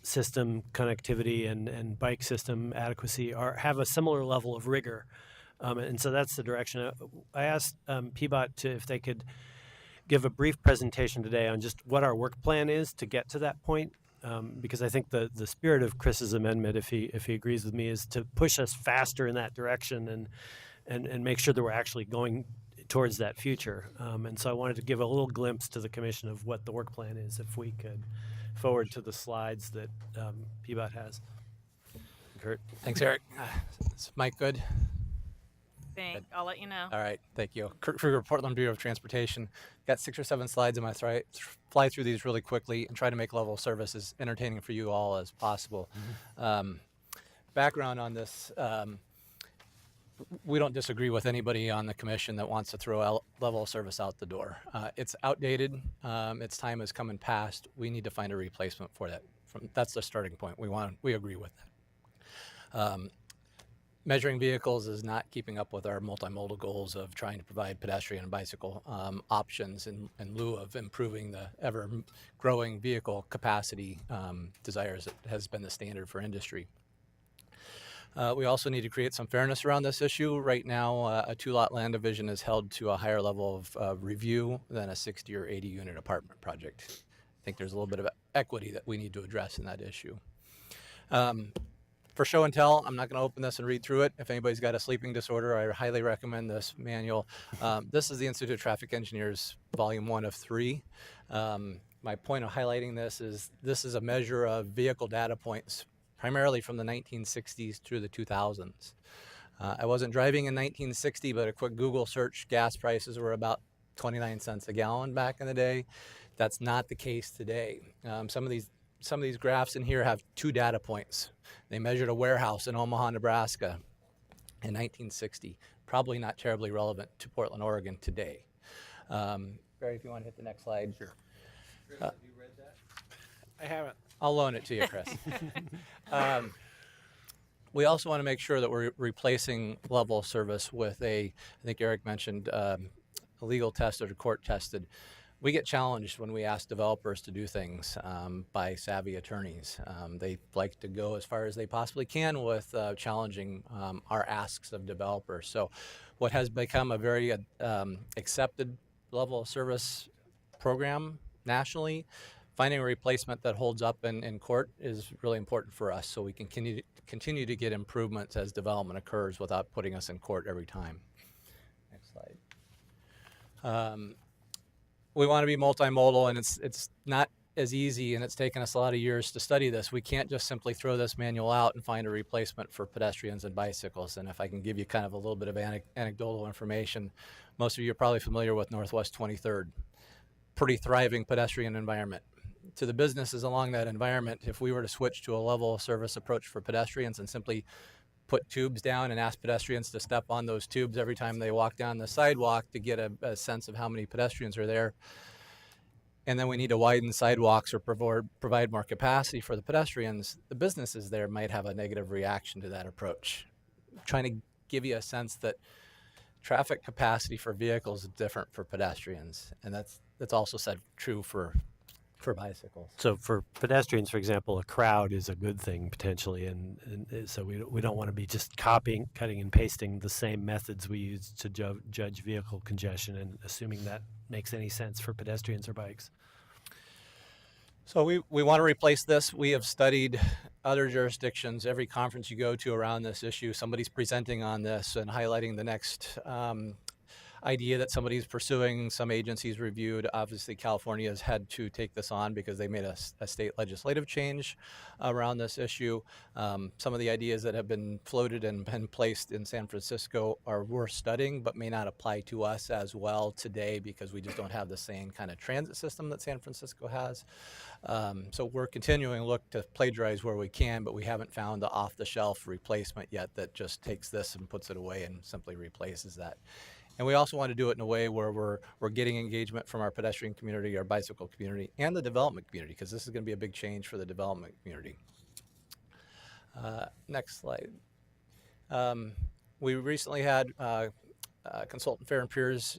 system connectivity and bike system adequacy have a similar level of rigor. And so that's the direction. I asked PBOT if they could give a brief presentation today on just what our work plan is to get to that point. because I think the spirit of Chris's amendment, if he agrees with me, is to push us faster in that direction and make sure that we're actually going towards that future. And so I wanted to give a little glimpse to the commission of what the work plan is, if we could forward to the slides that PBOT has. Kurt. Thanks, Eric. Is Mike good? I'll let you know. All right, thank you. Kurt Kruger, Portland Bureau of Transportation. Got 6 or 7 slides. I'm going to fly through these really quickly and try to make level of service as entertaining for you all as possible. Background on this, we don't disagree with anybody on the commission that wants to throw level of service out the door. It's outdated. Its time has come and passed. We need to find a replacement for that. That's the starting point. We agree with that. Measuring vehicles is not keeping up with our multimodal goals of trying to provide pedestrian and bicycle options in lieu of improving the ever-growing vehicle capacity desires that has been the standard for industry. We also need to create some fairness around this issue. Right now, a 2-lot land division is held to a higher level of review than a 60 or 80 unit apartment project. I think there's a little bit of equity that we need to address in that issue. For show and tell, I'm not going to open this and read through it. If anybody's got a sleeping disorder, I highly recommend this manual. This is the Institute of Traffic Engineers, Volume 1 of 3. My point of highlighting this is a measure of vehicle data points, primarily from the 1960s through the 2000s. I wasn't driving in 1960, but a quick Google search, gas prices were about 29 cents a gallon back in the day. That's not the case today. Some of these graphs in here have 2 data points. They measured a warehouse in Omaha, Nebraska in 1960. Probably not terribly relevant to Portland, Oregon today. Barry, if you want to hit the next slide. Sure. Chris, have you read that? I haven't. I'll loan it to you, Chris. We also want to make sure that we're replacing level of service with I think Eric mentioned, a legal tested or court tested. We get challenged when we ask developers to do things by savvy attorneys. They like to go as far as they possibly can with challenging our asks of developers. So what has become a very accepted level of service program nationally, finding a replacement that holds up in court is really important for us, so we can continue to get improvements as development occurs without putting us in court every time. Next slide. We want to be multimodal, and it's not as easy, and it's taken us a lot of years to study this. We can't just simply throw this manual out and find a replacement for pedestrians and bicycles. And if I can give you kind of a little bit of anecdotal information, most of you are probably familiar with Northwest 23rd. Pretty thriving pedestrian environment. To the businesses along that environment, if we were to switch to a level of service approach for pedestrians and simply put tubes down and ask pedestrians to step on those tubes every time they walk down the sidewalk to get a sense of how many pedestrians are there, and then we need to widen sidewalks or provide more capacity for the pedestrians, the businesses there might have a negative reaction to that approach. I'm trying to give you a sense that traffic capacity for vehicles is different for pedestrians, and that's also said true for bicycles. So for pedestrians, for example, a crowd is a good thing potentially, and so we don't want to be just cutting and pasting the same methods we use to judge vehicle congestion and assuming that makes any sense for pedestrians or bikes. So we want to replace this. We have studied other jurisdictions. Every conference you go to around this issue, somebody's presenting on this and highlighting the next idea that somebody's pursuing. Some agencies reviewed. Obviously, California has had to take this on because they made a state legislative change around this issue. Some of the ideas that have been floated and been placed in San Francisco are worth studying, but may not apply to us as well today because we just don't have the same kind of transit system that San Francisco has. So we're continuing to look to plagiarize where we can, but we haven't found the off-the-shelf replacement yet that just takes this and puts it away and simply replaces that. And we also want to do it in a way where we're getting engagement from our pedestrian community, our bicycle community, and the development community, because this is going to be a big change for the development community. Next slide. We recently had consultant Fair and Peers,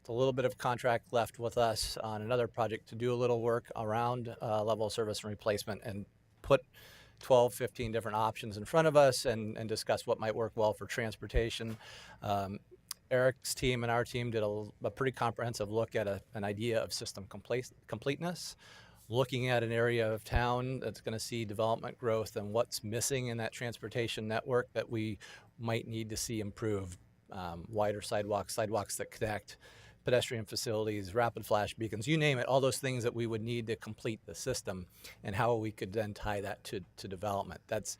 a little bit of contract left with us on another project to do a little work around level of service and replacement and put 12, 15 different options in front of us and discuss what might work well for transportation. Eric's team and our team did a pretty comprehensive look at an idea of system completeness. looking at an area of town that's going to see development growth and what's missing in that transportation network that we might need to see improved. Wider sidewalks, sidewalks that connect, pedestrian facilities, rapid flash beacons, you name it, all those things that we would need to complete the system, and how we could then tie that to development. That's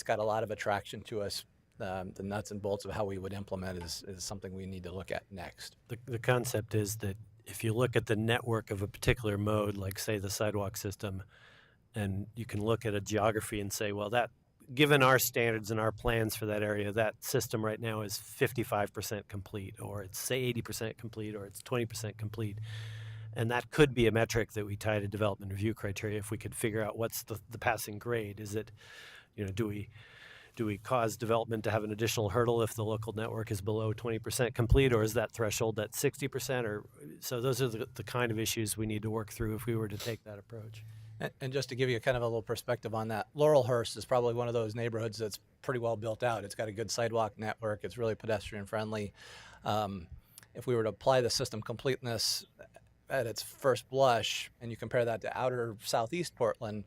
got a lot of attraction to us. The nuts and bolts of how we would implement is something we need to look at next. The concept is that if you look at the network of a particular mode, like say the sidewalk system, and you can look at a geography and say, well, that given our standards and our plans for that area, that system right now is 55% complete, or it's say 80% complete, or it's 20% complete. And that could be a metric that we tie to development review criteria if we could figure out what's the passing grade. Is it, do we cause development to have an additional hurdle if the local network is below 20% complete, or is that threshold at 60%? Or so those are the kind of issues we need to work through if we were to take that approach. And just to give you kind of a little perspective on that, Laurelhurst is probably one of those neighborhoods that's pretty well built out. It's got a good sidewalk network. It's really pedestrian friendly. If we were to apply the system completeness at its first blush, and you compare that to outer southeast Portland's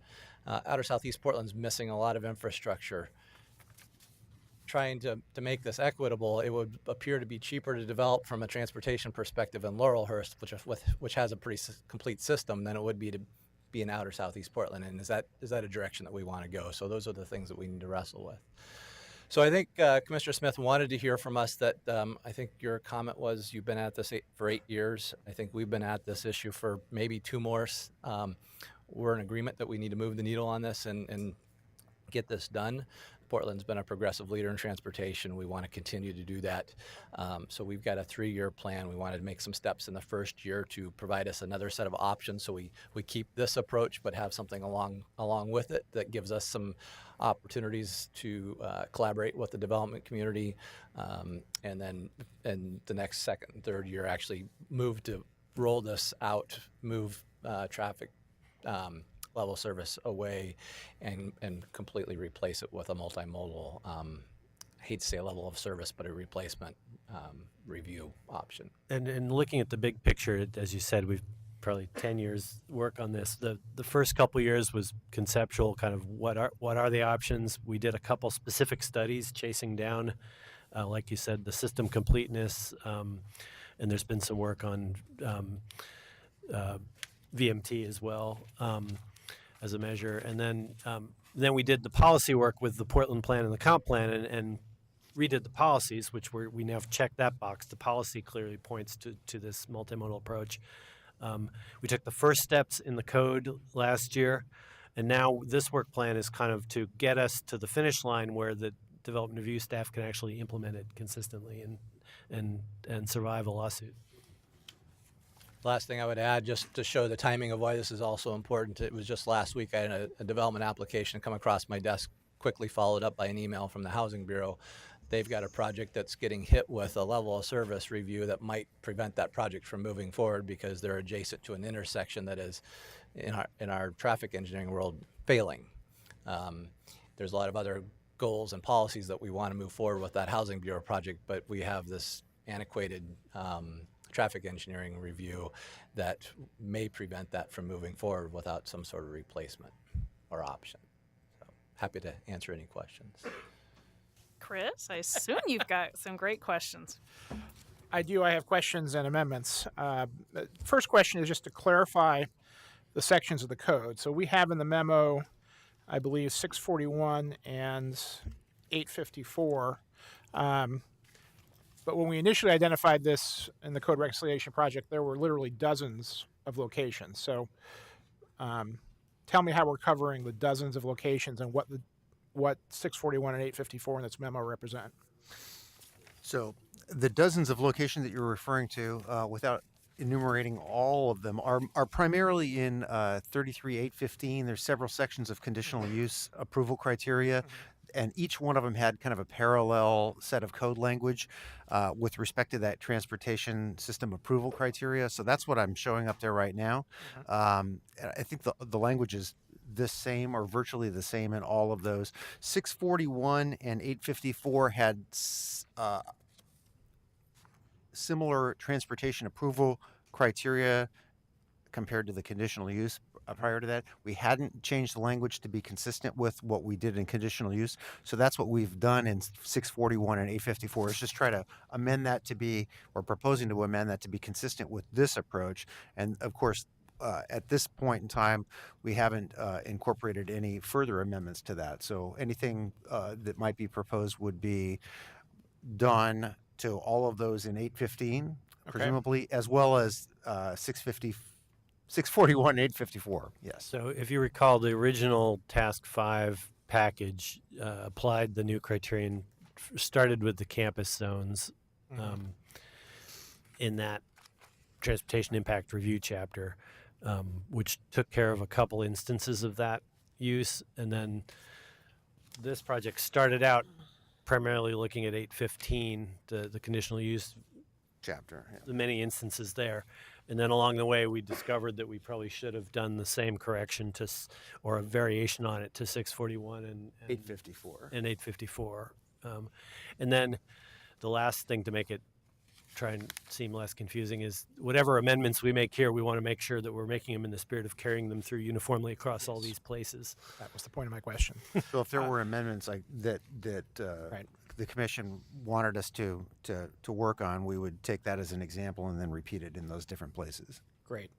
missing a lot of infrastructure. Trying to make this equitable, it would appear to be cheaper to develop from a transportation perspective in Laurelhurst, which has a pretty complete system, than it would be to be in outer southeast Portland. And is that a direction that we want to go? So those are the things that we need to wrestle with. So I think Commissioner Smith wanted to hear from us that I think your comment was you've been at this for 8 years. I think we've been at this issue for maybe 2 more. We're in agreement that we need to move the needle on this and get this done. Portland's been a progressive leader in transportation. We want to continue to do that. So we've got a 3-year plan. We wanted to make some steps in the first year to provide us another set of options. So we keep this approach, but have something along with it that gives us some opportunities to collaborate with the development community. And then in the next second and third year, actually move to roll this out, move traffic level service away and completely replace it with a multimodal, I hate to say a level of service, but a replacement review option. And looking at the big picture, as you said, we've probably 10 years work on this. The first couple years was conceptual, kind of what are the options. We did a couple specific studies chasing down, like you said, the system completeness, and there's been some work on VMT as well. As a measure, and then we did the policy work with the Portland plan and the comp plan, and redid the policies, which we now have checked that box. The policy clearly points to this multimodal approach. We took the first steps in the code last year, and now this work plan is kind of to get us to the finish line where the development review staff can actually implement it consistently and survive a lawsuit. Last thing I would add, just to show the timing of why this is also important, it was just last week I had a development application come across my desk, quickly followed up by an email from the Housing Bureau. They've got a project that's getting hit with a level of service review that might prevent that project from moving forward because they're adjacent to an intersection that is, in our traffic engineering world, failing. There's a lot of other goals and policies that we want to move forward with that Housing Bureau project, but we have this antiquated traffic engineering review that may prevent that from moving forward without some sort of replacement or option. So happy to answer any questions. Chris, I assume you've got some great questions. I do. I have questions and amendments. The first question is just to clarify the sections of the code. So we have in the memo, I believe, 641 and 854. But when we initially identified this in the Code Reconciliation Project, there were literally dozens of locations. So tell me how we're covering the dozens of locations and what 641 and 854 in this memo represent. So the dozens of locations that you're referring to, without enumerating all of them, are primarily in 33.815. There's several sections of conditional use approval criteria. And each one of them had kind of a parallel set of code language with respect to that transportation system approval criteria. So that's what I'm showing up there right now. I think the language is the same or virtually the same in all of those. 641 and 854 had similar transportation approval criteria compared to the conditional use prior to that. We hadn't changed the language to be consistent with what we did in conditional use. So that's what we've done in 641 and 854 is just try to amend that to be, or proposing to amend that to be consistent with this approach. And of course, at this point in time, we haven't incorporated any further amendments to that. So anything that might be proposed would be done to all of those in 815, presumably, as well as 641 and 854. Yes. So if you recall, the original Task 5 package applied the new criterion, started with the campus zones in that transportation impact review chapter, which took care of a couple instances of that use. And then this project started out primarily looking at 815, the conditional use chapter, the many instances there. And then along the way, we discovered that we probably should have done the same correction to, or a variation on it to 641 and 854. And 854. And then the last thing to make it try and seem less confusing is whatever amendments we make here, we want to make sure that we're making them in the spirit of carrying them through uniformly across all these places. That was the point of my question. So if there were amendments like that Right. the commission wanted us to work on, we would take that as an example and then repeat it in those different places. Great.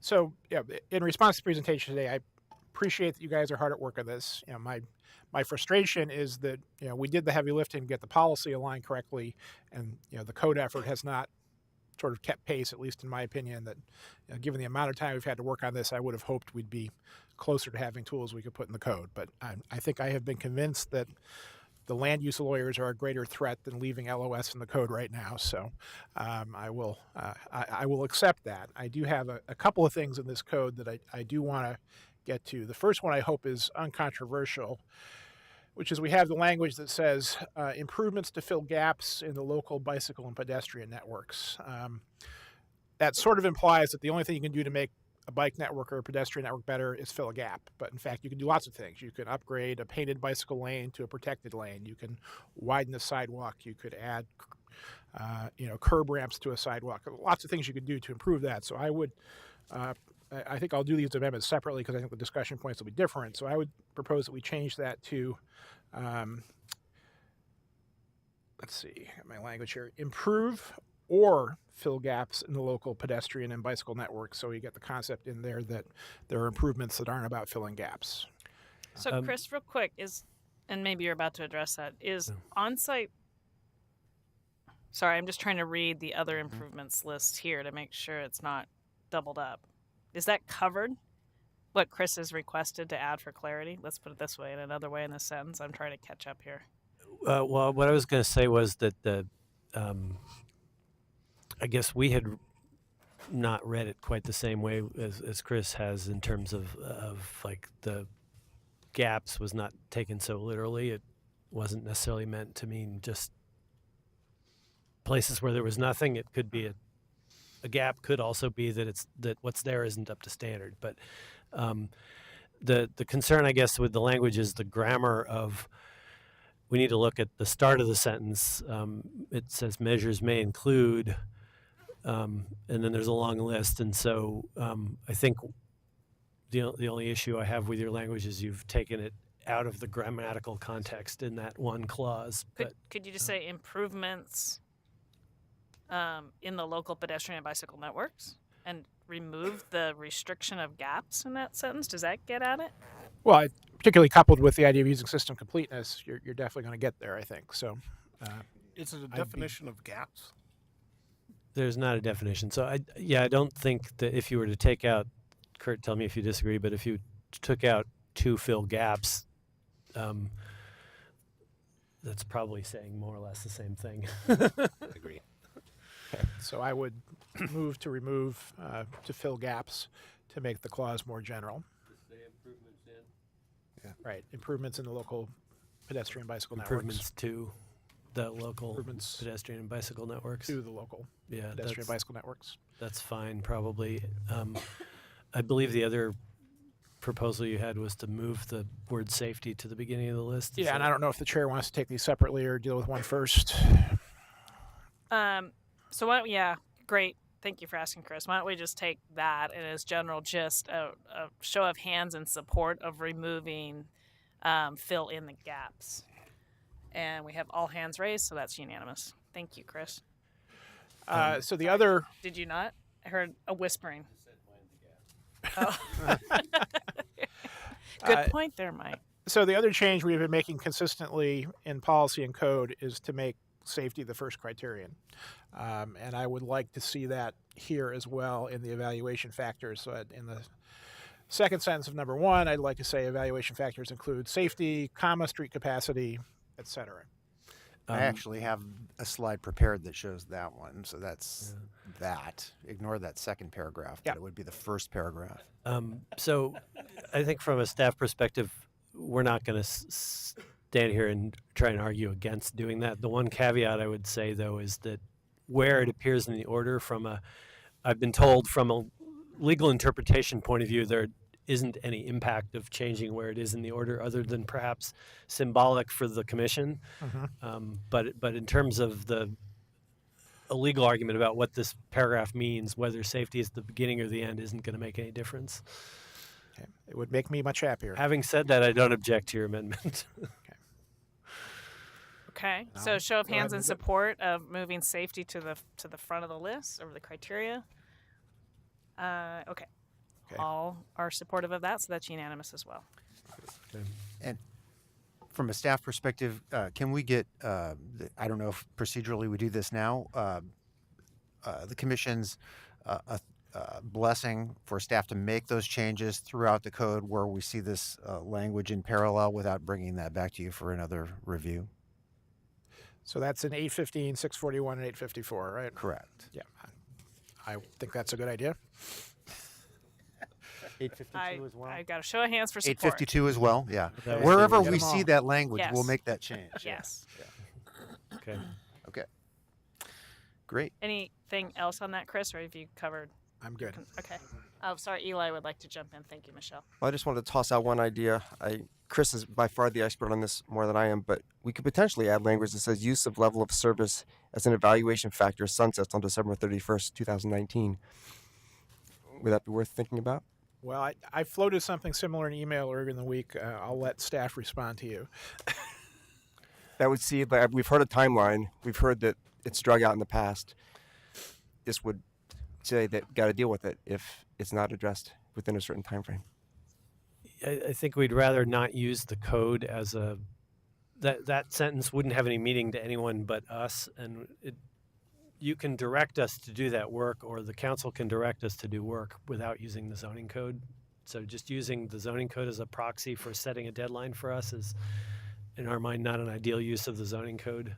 So yeah, in response to the presentation today, I appreciate that you guys are hard at work on this. You know, my frustration is that, you know, we did the heavy lifting to get the policy aligned correctly, and, you know, the code effort has not sort of kept pace, at least in my opinion. That, you know, given the amount of time we've had to work on this, I would have hoped we'd be closer to having tools we could put in the code. But I think I have been convinced that the land use lawyers are a greater threat than leaving LOS in the code right now. So I will accept that. I do have a couple of things in this code that I do want to get to. The first one I hope is uncontroversial, which is we have the language that says improvements to fill gaps in the local bicycle and pedestrian networks. That sort of implies that the only thing you can do to make a bike network or a pedestrian network better is fill a gap. But in fact, you can do lots of things. You can upgrade a painted bicycle lane to a protected lane. You can widen the sidewalk. You could add, curb ramps to a sidewalk. Lots of things you could do to improve that. So I would, I think I'll do these amendments separately because I think the discussion points will be different. So I would propose that we change that to, let's see, my language here, improve or fill gaps in the local pedestrian and bicycle network. So you get the concept in there that there are improvements that aren't about filling gaps. So Chris, real quick, and maybe you're about to address that, is on-site, sorry, I'm just trying to read the other improvements list here to make sure it's not doubled up. Is that covered, what Chris has requested to add for clarity? Let's put it this way, in another way in this sentence. I'm trying to catch up here. Well, what I was going to say was that I guess we had not read it quite the same way as Chris has in terms of like the gaps was not taken so literally. It wasn't necessarily meant to mean just places where there was nothing. It could be a gap could also be that what's there isn't up to standard. But the concern, I guess, with the language is the grammar of. We need to look at the start of the sentence. It says measures may include, and then there's a long list. And so I think the only issue I have with your language is you've taken it out of the grammatical context in that one clause. Could you just say improvements in the local pedestrian and bicycle networks and remove the restriction of gaps in that sentence? Does that get at it? Well, particularly coupled with the idea of using system completeness, you're definitely going to get there, I think. So, is it a definition of gaps? There's not a definition. So I don't think that if you were to take out, Kurt, tell me if you disagree, but if you took out to fill gaps, that's probably saying more or less the same thing. Agree. Okay. So I would move to remove to fill gaps to make the clause more general. Yeah. Right. Improvements in the local pedestrian bicycle improvements networks. To the local pedestrian and bicycle networks. To the local pedestrian bicycle networks. That's fine, probably. I believe the other proposal you had was to move the word safety to the beginning of the list. Yeah, and I don't know if the chair wants to take these separately or deal with one first. So great. Thank you for asking, Chris. Why don't we just take that and as general just a show of hands in support of removing fill in the gaps. And we have all hands raised, so that's unanimous. Thank you, Chris. So the other, Did you not? I heard a whispering. Oh. Good point there, Mike. so the other change we've been making consistently in policy and code is to make safety the first criterion. And I would like to see that here as well in the evaluation factors. So in the second sentence of number 1, I'd like to say evaluation factors include safety, street capacity, etc. I actually have a slide prepared that shows that one, so that's that. Ignore that second paragraph, but it would be the first paragraph. So I think from a staff perspective, we're not going to stand here and try and argue against doing that. The one caveat I would say, though, is that where it appears in the order I've been told from a legal interpretation point of view, there isn't any impact of changing where it is in the order other than perhaps symbolic for the commission. But in terms of a legal argument about what this paragraph means, whether safety is the beginning or the end isn't going to make any difference. Okay. It would make me much happier. Having said that, I don't object to your amendment. Okay. So show of hands in support of moving safety to the front of the list or the criteria. Okay. All are supportive of that, so that's unanimous as well. And from a staff perspective, can we get, I don't know if procedurally we do this now, the commission's blessing for staff to make those changes throughout the code where we see this language in parallel without bringing that back to you for another review? So that's in 815, 641, and 854, right? Correct. Yeah. I think that's a good idea. 852 as well? I got a show of hands for support. 852 as well, yeah. That Wherever get we them all. see that language, Yes. we'll make that change. Yes. Okay. Okay. Great. Anything else on that, Chris, or have you covered? I'm good. Okay. Oh, sorry, Eli would like to jump in. Thank you, Michelle. Well, I just wanted to toss out one idea. Chris is by far the expert on this more than I am, but we could potentially add language that says use of level of service as an evaluation factor sunsets on December 31st, 2019. Would that be worth thinking about? Well, I floated something similar in email earlier in the week. I'll let staff respond to you. That would see, like, we've heard a timeline. We've heard that it's drug out in the past. This would say that got to deal with it if it's not addressed within a certain time frame. I think we'd rather not use the code as that sentence wouldn't have any meaning to anyone but us, and you can direct us to do that work, or the council can direct us to do work without using the zoning code. So just using the zoning code as a proxy for setting a deadline for us is, in our mind, not an ideal use of the zoning code.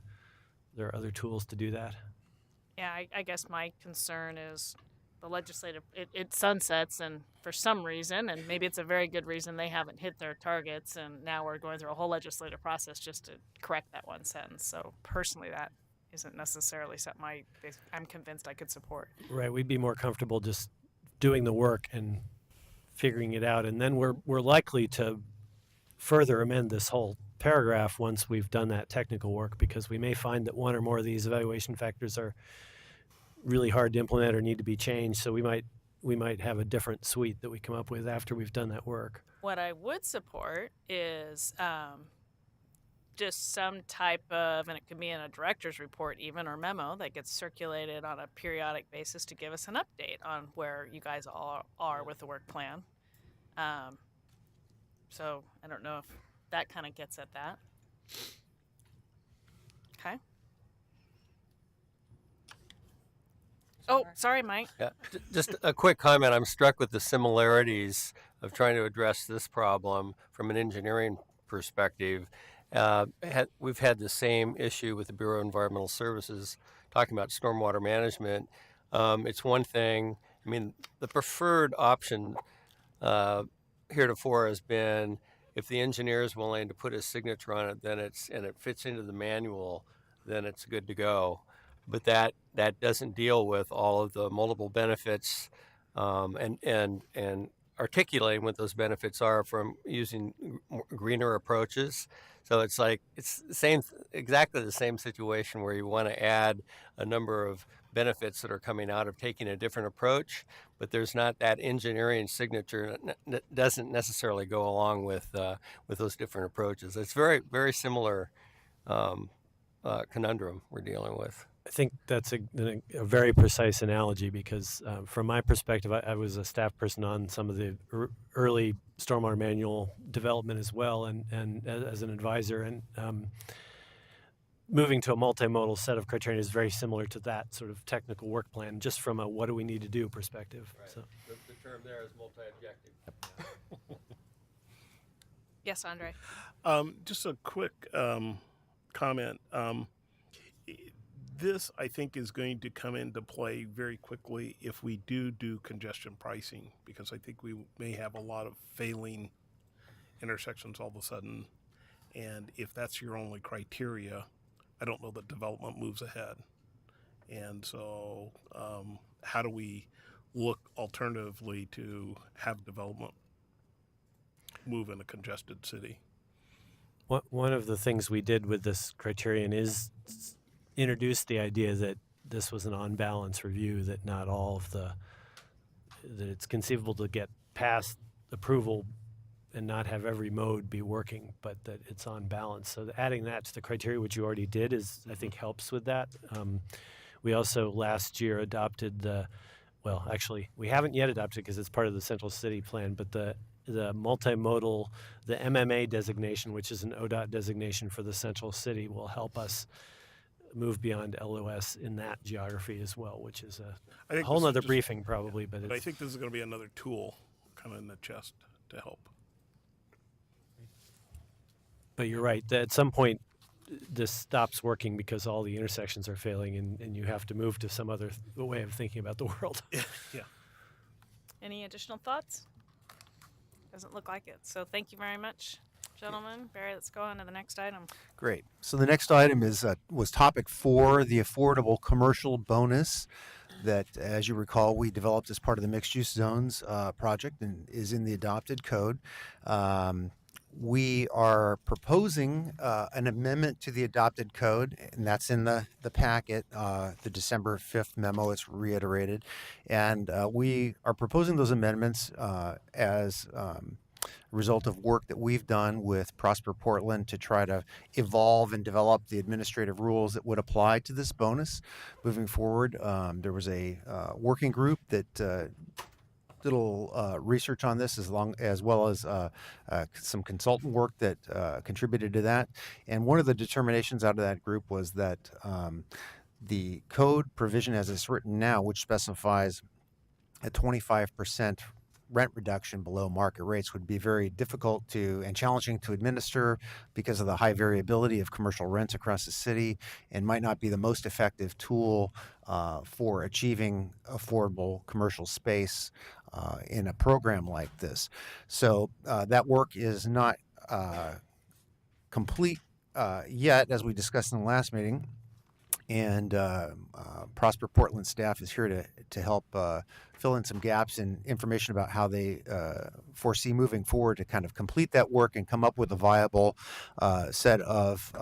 There are other tools to do that. Yeah, I guess my concern is the legislative, it sunsets, and for some reason, and maybe it's a very good reason, they haven't hit their targets, and now we're going through a whole legislative process just to correct that one sentence. So personally, that isn't necessarily something I'm convinced I could support. Right, we'd be more comfortable just doing the work and figuring it out, and then we're likely to further amend this whole paragraph once we've done that technical work, because we may find that one or more of these evaluation factors are really hard to implement or need to be changed. So we might have a different suite that we come up with after we've done that work. What I would support is just some type of, and it could be in a director's report even, or memo that gets circulated on a periodic basis to give us an update on where you guys all are with the work plan. So I don't know if that kind of gets at that. Okay. Oh, sorry, Mike. Yeah, just a quick comment. I'm struck with the similarities of trying to address this problem from an engineering perspective. We've had the same issue with the Bureau of Environmental Services talking about stormwater management. It's one thing, I mean, the preferred option heretofore has been if the engineer is willing to put his signature on it, then and it fits into the manual, then it's good to go. But that doesn't deal with all of the multiple benefits and articulating what those benefits are from using greener approaches. So it's exactly the same situation where you want to add a number of benefits that are coming out of taking a different approach, but there's not that engineering signature that doesn't necessarily go along with those different approaches. It's very similar conundrum we're dealing with. I think that's a very precise analogy because from my perspective, I was a staff person on some of the early stormwater manual development as well, and as an advisor, and moving to a multimodal set of criteria is very similar to that sort of technical work plan, just from a what do we need to do perspective. Right. So. The term there is multi-objective. Yes, Andre. Just a quick comment. This, I think, is going to come into play very quickly if we do congestion pricing, because I think we may have a lot of failing intersections all of a sudden. And if that's your only criteria, I don't know that development moves ahead. And so how do we look alternatively to have development move in a congested city? One of the things we did with this criterion is introduce the idea that this was an on-balance review, that not all of that it's conceivable to get past approval and not have every mode be working, but that it's on balance. So adding that to the criteria, which you already did, I think helps with that. We also last year adopted actually we haven't yet adopted because it's part of the Central City Plan, but the multimodal, the MMA designation, which is an ODOT designation for the Central City, will help us move beyond LOS in that geography as well, which is a whole nother briefing probably. But I think this is going to be another tool kind of in the chest to help. But you're right, that at some point this stops working because all the intersections are failing and you have to move to some other way of thinking about the world. Yeah. Any additional thoughts? Doesn't look like it. So thank you very much, gentlemen. Barry, let's go on to the next item. Great. So the next item was topic 4, the affordable commercial bonus that, as you recall, we developed as part of the mixed use zones project and is in the adopted code. We are proposing an amendment to the adopted code, and that's in the packet, the December 5th memo. It's reiterated. And we are proposing those amendments as a result of work that we've done with Prosper Portland to try to evolve and develop the administrative rules that would apply to this bonus moving forward. There was a working group that little research on this, as well as some consultant work that contributed to that. And one of the determinations out of that group was that the code provision as it's written now, which specifies a 25% rent reduction below market rates, would be very difficult and challenging to administer because of the high variability of commercial rents across the city, and might not be the most effective tool for achieving affordable commercial space in a program like this. So that work is not complete yet, as we discussed in the last meeting. And Prosper Portland staff is here to help fill in some gaps in information about how they foresee moving forward to kind of complete that work and come up with a viable set of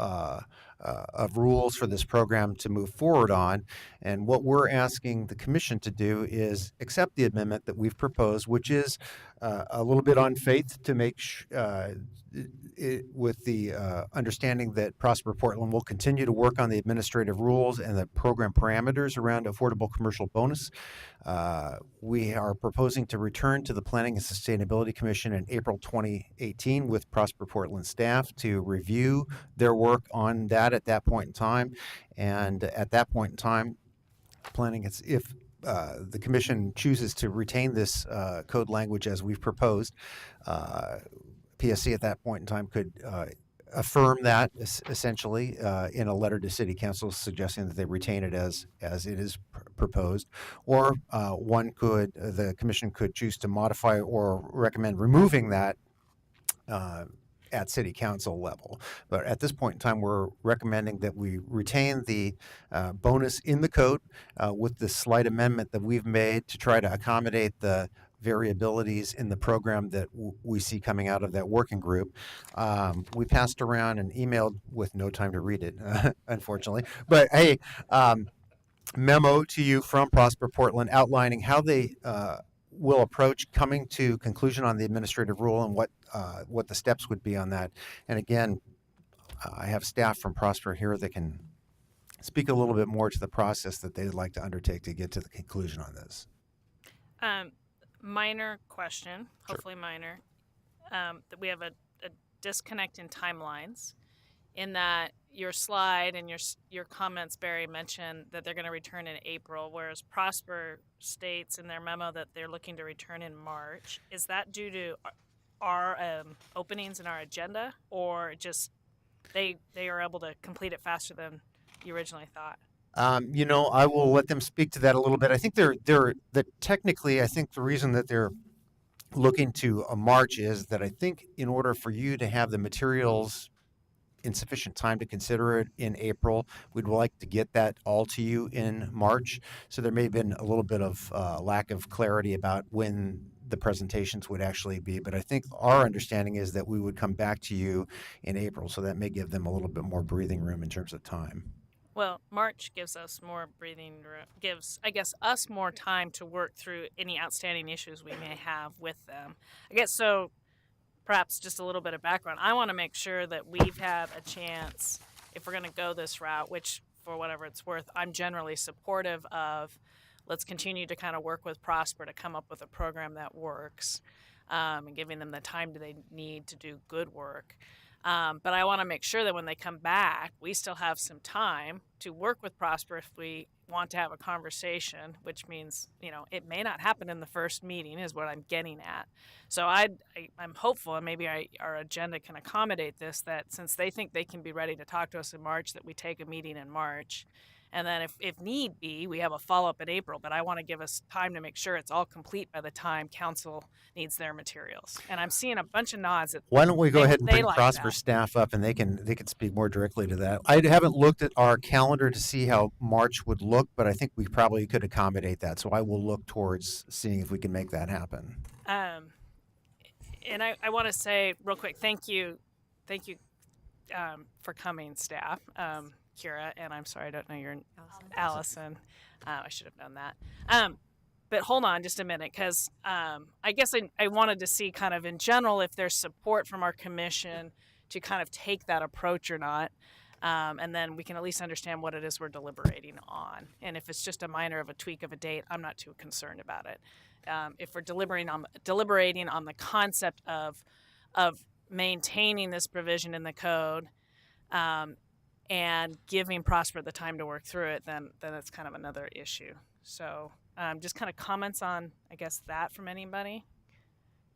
rules for this program to move forward on. And what we're asking the commission to do is accept the amendment that we've proposed, which is a little bit on faith to make with the understanding that Prosper Portland will continue to work on the administrative rules and the program parameters around affordable commercial bonus. We are proposing to return to the Planning and Sustainability Commission in April 2018 with Prosper Portland staff to review their work on that at that point in time. And at that point in time, if the commission chooses to retain this code language as we've proposed, PSC at that point in time could affirm that essentially in a letter to City Council suggesting that they retain it as it is proposed, or the commission could choose to modify or recommend removing that at City Council level. But at this point in time, we're recommending that we retain the bonus in the code with the slight amendment that we've made to try to accommodate the variabilities in the program that we see coming out of that working group. We passed around an email with no time to read it, unfortunately. But hey, memo to you from Prosper Portland outlining how they will approach coming to conclusion on the administrative rule and what the steps would be on that. And again, I have staff from Prosper here that can speak a little bit more to the process that they'd like to undertake to get to the conclusion on this. Minor question, hopefully minor. That we have a disconnect in timelines, in that your slide and your comments, Barry, mentioned that they're going to return in April, whereas Prosper states in their memo that they're looking to return in March. Is that due to our openings in our agenda, or just they are able to complete it faster than you originally thought? I will let them speak to that a little bit. I think technically, I think the reason that they're looking to a March is that I think in order for you to have the materials in sufficient time to consider it in April, we'd like to get that all to you in March. So there may have been a little bit of lack of clarity about when the presentations would actually be. But I think our understanding is that we would come back to you in April. So that may give them a little bit more breathing room in terms of time. Well, March gives us more breathing room, gives, I guess, us more time to work through any outstanding issues we may have with them. I guess so. Perhaps just a little bit of background. I want to make sure that we've had a chance, if we're going to go this route, which for whatever it's worth, I'm generally supportive of. Let's continue to kind of work with Prosper to come up with a program that works, and giving them the time they need to do good work. But I want to make sure that when they come back, we still have some time to work with Prosper if we want to have a conversation, which means, it may not happen in the first meeting is what I'm getting at. So I'm hopeful, and maybe our agenda can accommodate this, that since they think they can be ready to talk to us in March, that we take a meeting in March. And then if need be, we have a follow-up in April, but I want to give us time to make sure it's all complete by the time council needs their materials. And I'm seeing a bunch of nods. Why don't we go ahead and bring like Prosper staff up, and they can speak more directly to that. I haven't looked at our calendar to see how March would look, but I think we probably could accommodate that. So I will look towards seeing if we can make that happen. And I want to say real quick, thank you for coming, staff. Kira, and I'm sorry, I don't know your Allison. I should have known that. But hold on just a minute, because I guess I wanted to see kind of in general if there's support from our commission to kind of take that approach or not. And then we can at least understand what it is we're deliberating on. And if it's just a minor of a tweak of a date, I'm not too concerned about it. If we're deliberating on the concept of maintaining this provision in the code, and giving Prosper the time to work through it, then it's kind of another issue. So just kind of comments on, I guess, that from anybody?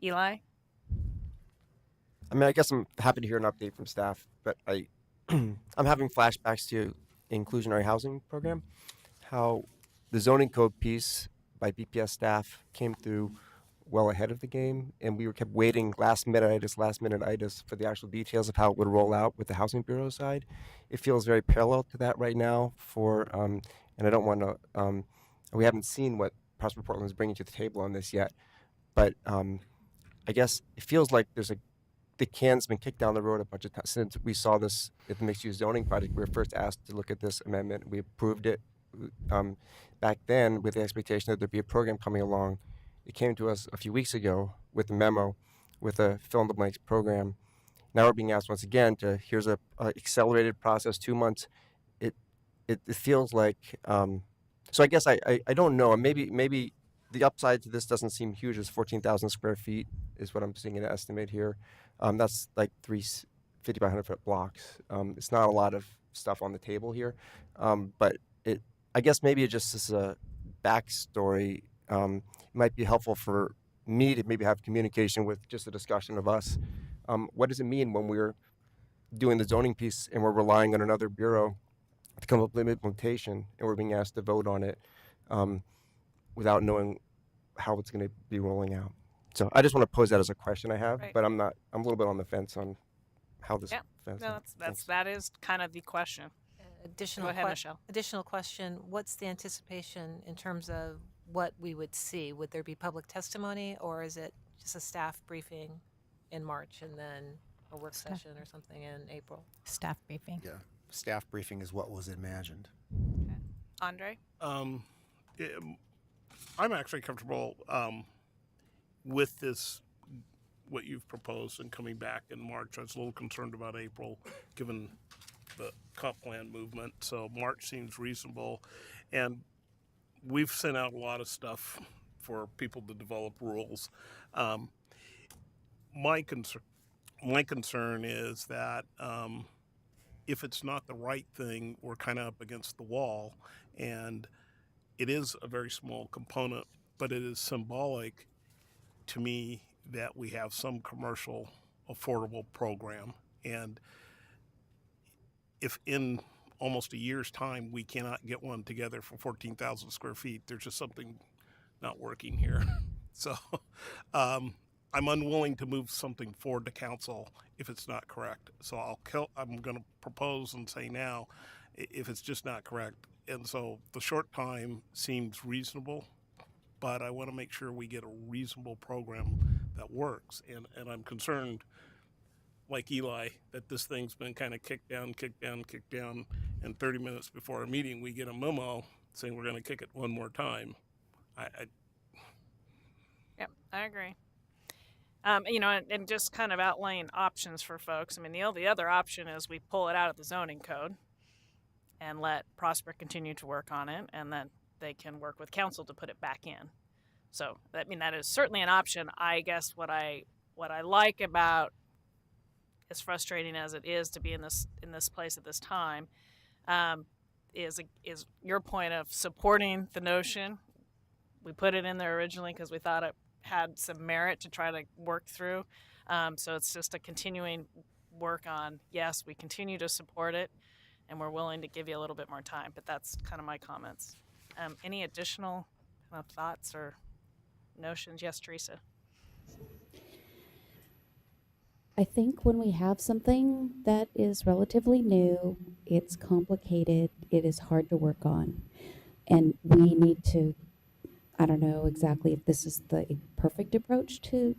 Eli? I guess I'm happy to hear an update from staff, but I'm having flashbacks to inclusionary housing program, how the zoning code piece by BPS staff came through well ahead of the game, and we kept waiting last minute itis for the actual details of how it would roll out with the housing bureau side. It feels very parallel to that right now and I don't want to we haven't seen what Prosper Portland is bringing to the table on this yet, but I guess it feels like the can's been kicked down the road a bunch of times since we saw this at the mixed-use zoning project. We were first asked to look at this amendment. We approved it back then with the expectation that there'd be a program coming along. It came to us a few weeks ago with a memo with a fill-in-the-blanks program. Now we're being asked once again here's a accelerated process, 2 months. It feels like, so I guess I don't know. Maybe the upside to this doesn't seem huge. It's 14,000 square feet is what I'm seeing an estimate here. That's like 3 50 by 100 foot blocks. It's not a lot of stuff on the table here, but I guess maybe it just is a backstory. It might be helpful for me to maybe have communication with just a discussion of us. What does it mean when we're doing the zoning piece and we're relying on another bureau to come up with implementation, and we're being asked to vote on it without knowing how it's going to be rolling out? So I just want to pose that as a question I have, but I'm a little bit on the fence on how this. That is kind of the question. Go ahead, Michelle. Additional question: what's the anticipation in terms of what we would see? Would there be public testimony, or is it just a staff briefing in March and then a work session or something in April? Staff briefing. Yeah, staff briefing is what was imagined. Okay. Andre? It, I'm actually comfortable with this, what you've proposed, and coming back in March. I was a little concerned about April, given the comp plan movement. So March seems reasonable, and we've sent out a lot of stuff for people to develop rules. My concern is that if it's not the right thing, we're kind of up against the wall, and it is a very small component, but it is symbolic to me that we have some commercial affordable program. And if in almost a year's time we cannot get one together for 14,000 square feet, there's just something not working here. So I'm unwilling to move something forward to council if it's not correct. So I'm going to propose and say now if it's just not correct. And so the short time seems reasonable, but I want to make sure we get a reasonable program that works. And I'm concerned, like Eli, that this thing's been kind of kicked down, and 30 minutes before a meeting we get a memo saying we're going to kick it one more time. Yep, I agree. And just kind of outlaying options for folks. I mean, the other option is we pull it out of the zoning code and let Prosper continue to work on it, and then they can work with council to put it back in. So, I mean, that is certainly an option. I guess what I like about, as frustrating as it is to be in this place at this time, is your point of supporting the notion. We put it in there originally because we thought it had some merit to try to work through. So it's just a continuing work on, yes, we continue to support it, and we're willing to give you a little bit more time. But that's kind of my comments. Any additional kind of thoughts or notions? Yes, Teresa. I think when we have something that is relatively new, it's complicated, it is hard to work on. And we need to, I don't know exactly if this is the perfect approach to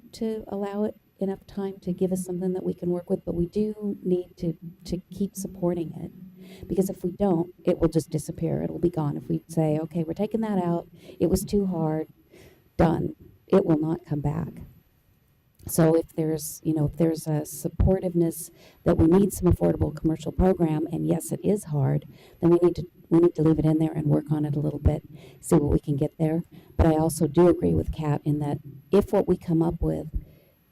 allow it enough time to give us something that we can work with, but we do need to keep supporting it. Because if we don't, it will just disappear. It'll be gone. If we say, okay, we're taking that out, it was too hard, done, it will not come back. So if there's a supportiveness that we need some affordable commercial program, and yes, it is hard, then we need to leave it in there and work on it a little bit, see what we can get there. But I also do agree with Kat in that if what we come up with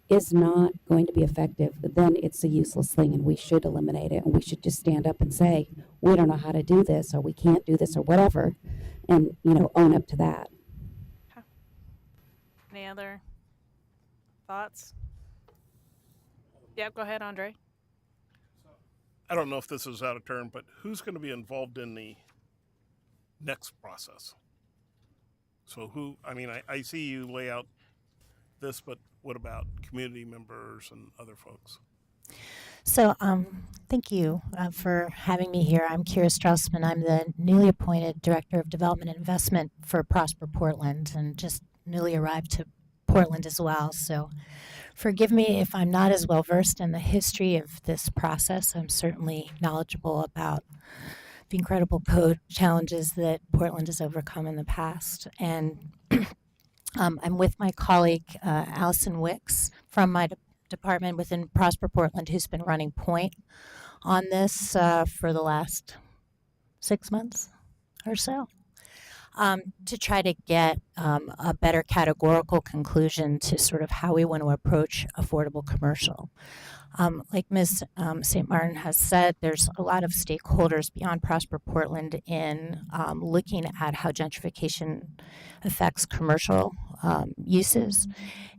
is not going to be effective, then it's a useless thing and we should eliminate it, and we should just stand up and say, we don't know how to do this, or we can't do this, or whatever, and own up to that. Okay. Any other thoughts? Yeah, go ahead, Andre. I don't know if this is out of turn, but who's going to be involved in the next process? So I see you lay out this, but what about community members and other folks? So thank you for having me here. I'm Kira Strausman. I'm the newly appointed Director of Development and Investment for Prosper Portland, and just newly arrived to Portland as well. So forgive me if I'm not as well versed in the history of this process. I'm certainly knowledgeable about the incredible code challenges that Portland has overcome in the past. And I'm with my colleague, Allison Wicks, from my department within Prosper Portland, who's been running point on this for the last 6 months or so, to try to get a better categorical conclusion to sort of how we want to approach affordable commercial. Like Ms. St. Martin has said, there's a lot of stakeholders beyond Prosper Portland in looking at how gentrification affects commercial uses.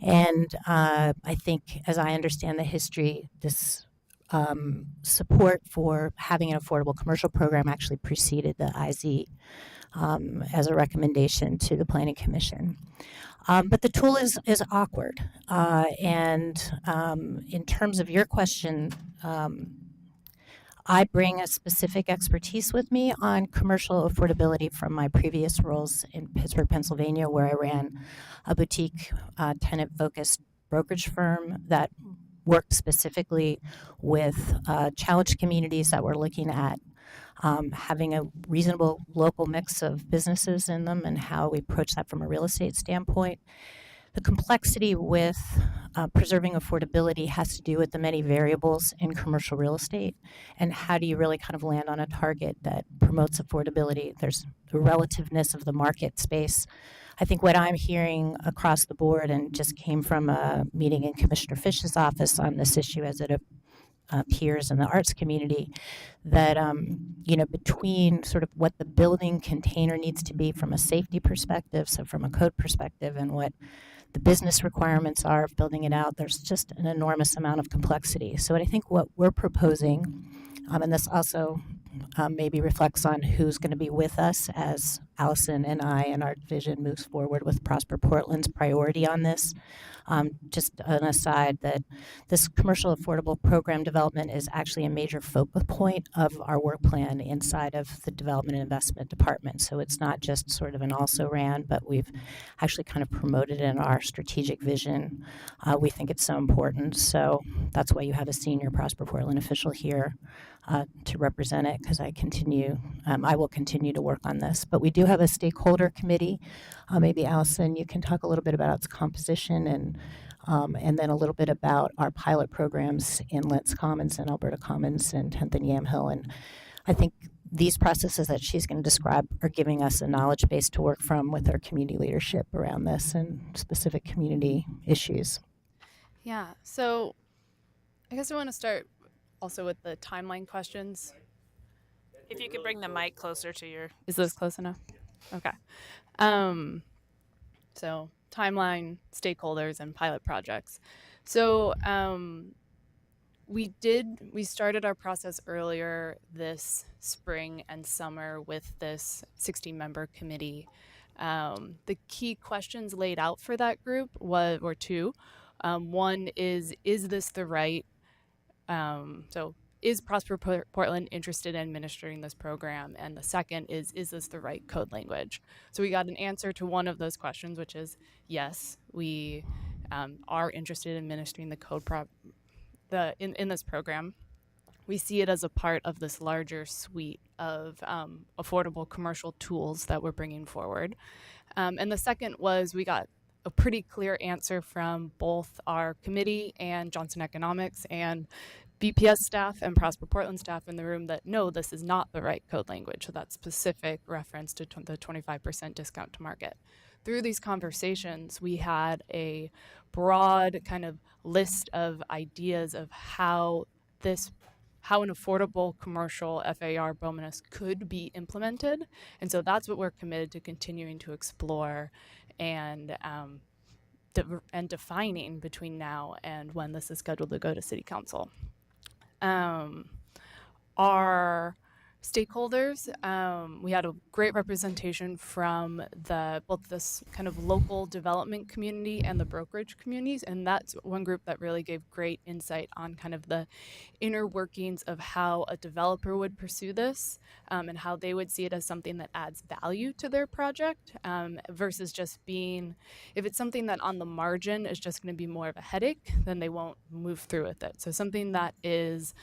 And I think, as I understand the history, this support for having an affordable commercial program actually preceded the IZ as a recommendation to the Planning Commission. But the tool is awkward. And in terms of your question, I bring a specific expertise with me on commercial affordability from my previous roles in Pittsburgh, Pennsylvania, where I ran a boutique tenant-focused brokerage firm that worked specifically with challenged communities that were looking at having a reasonable local mix of businesses in them and how we approach that from a real estate standpoint. The complexity with preserving affordability has to do with the many variables in commercial real estate, and how do you really kind of land on a target that promotes affordability. There's the relativeness of the market space. I think what I'm hearing across the board, and just came from a meeting in Commissioner Fish's office on this issue as it appears in the arts community, that between sort of what the building container needs to be from a safety perspective, so from a code perspective, and what the business requirements are of building it out, there's just an enormous amount of complexity. So I think what we're proposing, and this also maybe reflects on who's going to be with us as Allison and I and our division moves forward with Prosper Portland's priority on this. Just an aside that this commercial affordable program development is actually a major focal point of our work plan inside of the Development and Investment Department. So it's not just sort of an also-ran, but we've actually kind of promoted it in our strategic vision. We think it's so important. So that's why you have a senior Prosper Portland official here to represent it, because I will continue to work on this. But we do have a stakeholder committee. Maybe Allison, you can talk a little bit about its composition, and then a little bit about our pilot programs in Lentz Commons and Alberta Commons and 10th and Yamhill. And I think these processes that she's going to describe are giving us a knowledge base to work from with our community leadership around this and specific community issues. Yeah, so I guess I want to start also with the timeline questions. If you could bring the mic closer to your... Is this close enough? Okay. So timeline, stakeholders, and pilot projects. So we started our process earlier this spring and summer with this 16-member committee. The key questions laid out for that group were two. One is this the right... So is Prosper Portland interested in administering this program? And the second is this the right code language? So we got an answer to one of those questions, which is yes, we are interested in administering the code in this program. We see it as a part of this larger suite of affordable commercial tools that we're bringing forward. And the second was we got a pretty clear answer from both our committee and Johnson Economics and BPS staff and Prosper Portland staff in the room that no, this is not the right code language. So that specific reference to the 25% discount to market. Through these conversations, we had a broad kind of list of ideas of how an affordable commercial FAR bonus could be implemented. And so that's what we're committed to continuing to explore and defining between now and when this is scheduled to go to City Council. Our stakeholders, we had a great representation from both this kind of local development community and the brokerage communities, and that's one group that really gave great insight on kind of the inner workings of how a developer would pursue this, and how they would see it as something that adds value to their project, versus just being, if it's something that on the margin is just going to be more of a headache, then they won't move through with it. So something that is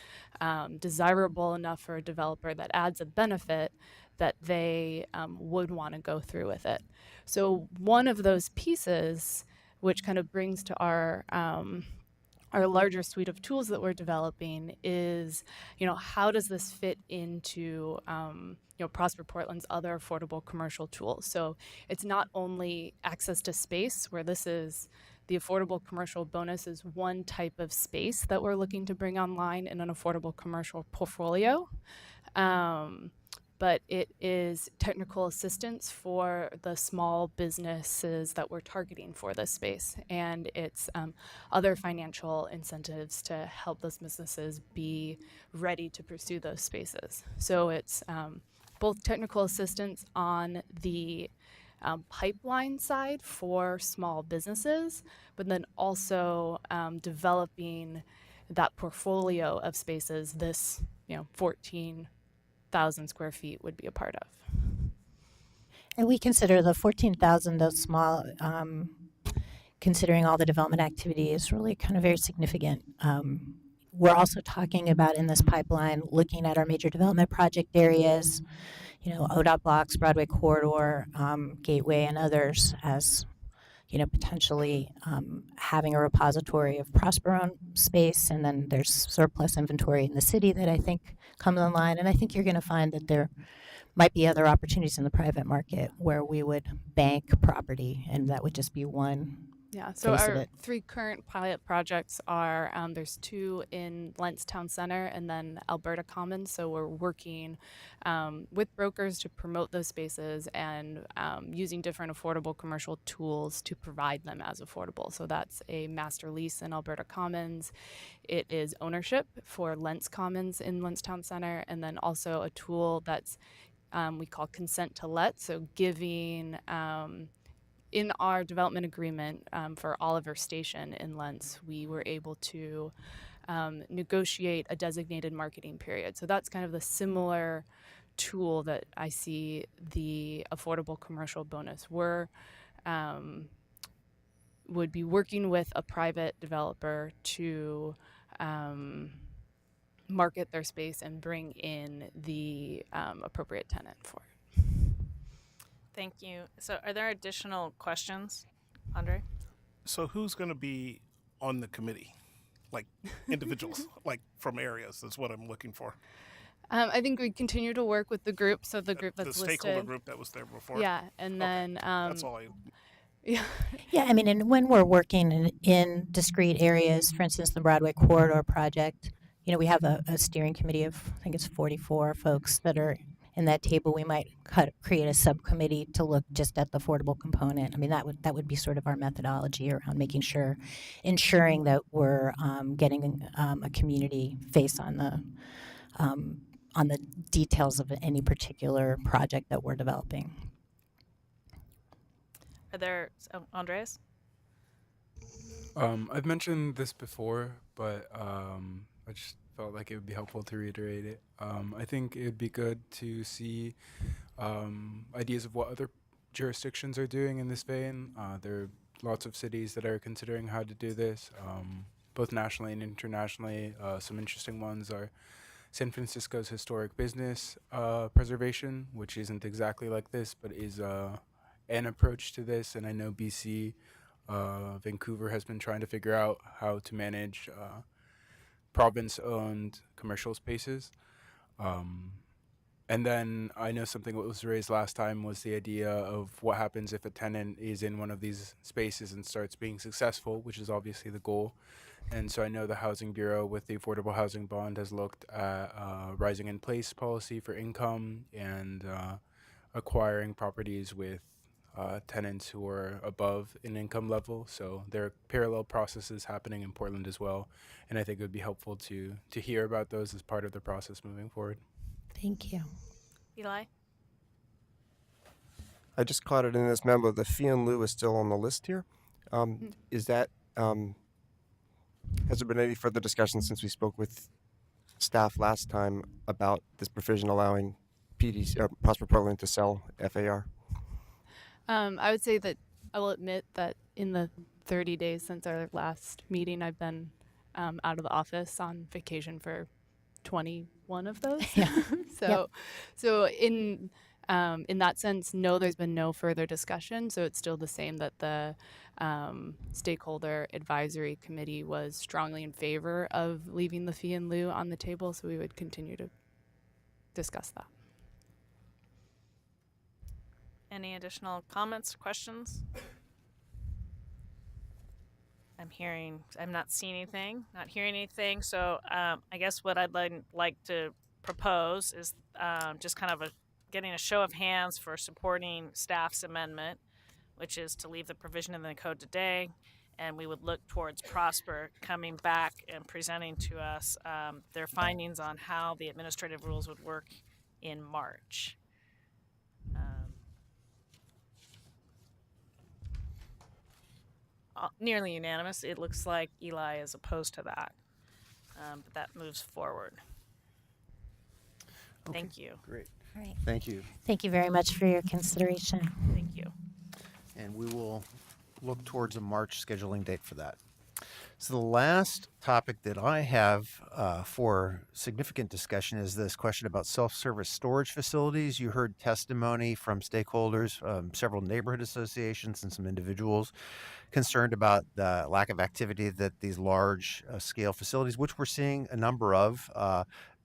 desirable enough for a developer that adds a benefit that they would want to go through with it. So one of those pieces, which kind of brings to our larger suite of tools that we're developing, is, how does this fit into Prosper Portland's other affordable commercial tools? So it's not only access to space, where this is the affordable commercial bonus is one type of space that we're looking to bring online in an affordable commercial portfolio. But it is technical assistance for the small businesses that we're targeting for this space. And it's other financial incentives to help those businesses be ready to pursue those spaces. So it's both technical assistance on the pipeline side for small businesses, but then also developing that portfolio of spaces this 14,000 square feet would be a part of. And we consider the 14,000 those small, considering all the development activity, is really kind of very significant. we're also talking about in this pipeline, looking at our major development project areas, ODOT blocks, Broadway corridor, Gateway, and others as potentially having a repository of Prosper-owned space, and then there's surplus inventory in the city that I think comes online. And I think you're going to find that there might be other opportunities in the private market where we would bank property, and that would just be one Yeah, so face of our it. 3 current pilot projects are there's 2 in Lents Town Center and then Alberta Commons. So we're working with brokers to promote those spaces and using different affordable commercial tools to provide them as affordable. So that's a master lease in Alberta Commons. It is ownership for Lents Commons in Lents Town Center, and then also a tool that's we call consent to let. So giving in our development agreement for Oliver Station in Lents, we were able to negotiate a designated marketing period. So that's kind of the similar tool that I see the affordable commercial bonus. We're would be working with a private developer to market their space and bring in the appropriate tenant for it. Thank you. So are there additional questions, Andre? So who's going to be on the committee? Like individuals, like from areas is what I'm looking for. I think we continue to work with the group, so the group that's the stakeholder listed. group that was there before. Yeah, and then That's all I. yeah. Yeah, I mean, and when we're working in discrete areas, for instance, the Broadway corridor project, we have a steering committee of, I think it's 44 folks that are in that table. We might create a subcommittee to look just at the affordable component. I mean, that would be sort of our methodology around ensuring that we're getting a community face on the details of any particular project that we're developing. Are there, Andres? I've mentioned this before, but I just felt like it would be helpful to reiterate it. I think it would be good to see ideas of what other jurisdictions are doing in this vein. There are lots of cities that are considering how to do this, both nationally and internationally. Some interesting ones are San Francisco's historic business preservation, which isn't exactly like this, but is an approach to this. And I know BC, Vancouver has been trying to figure out how to manage province-owned commercial spaces. And then I know something that was raised last time was the idea of what happens if a tenant is in one of these spaces and starts being successful, which is obviously the goal. And so I know the Housing Bureau with the Affordable Housing Bond has looked at rising in place policy for income and acquiring properties with tenants who are above an income level. So there are parallel processes happening in Portland as well. And I think it would be helpful to hear about those as part of the process moving forward. Thank you. Eli? I just caught it in this memo. The fee in lieu is still on the list here. Is that, has there been any further discussion since we spoke with staff last time about this provision allowing PDC, Prosper Portland to sell FAR? I would say that I will admit that in the 30 days since our last meeting, I've been out of the office on vacation for 21 of those. Yeah. So in that sense, no, there's been no further discussion. So it's still the same that the stakeholder advisory committee was strongly in favor of leaving the fee in lieu on the table. So we would continue to discuss that. Any additional comments, questions? I'm not seeing anything, not hearing anything. So I guess what I'd like to propose is just kind of getting a show of hands for supporting staff's amendment, which is to leave the provision in the code today. And we would look towards Prosper coming back and presenting to us their findings on how the administrative rules would work in March. Nearly unanimous. It looks like Eli is opposed to that, but that moves forward. Okay, Thank you. Great. All right. Thank you. Thank you very much for your consideration. Thank you. And we will look towards a March scheduling date for that. So the last topic that I have for significant discussion is this question about self-service storage facilities. You heard testimony from stakeholders, several neighborhood associations, and some individuals concerned about the lack of activity that these large scale facilities, which we're seeing a number of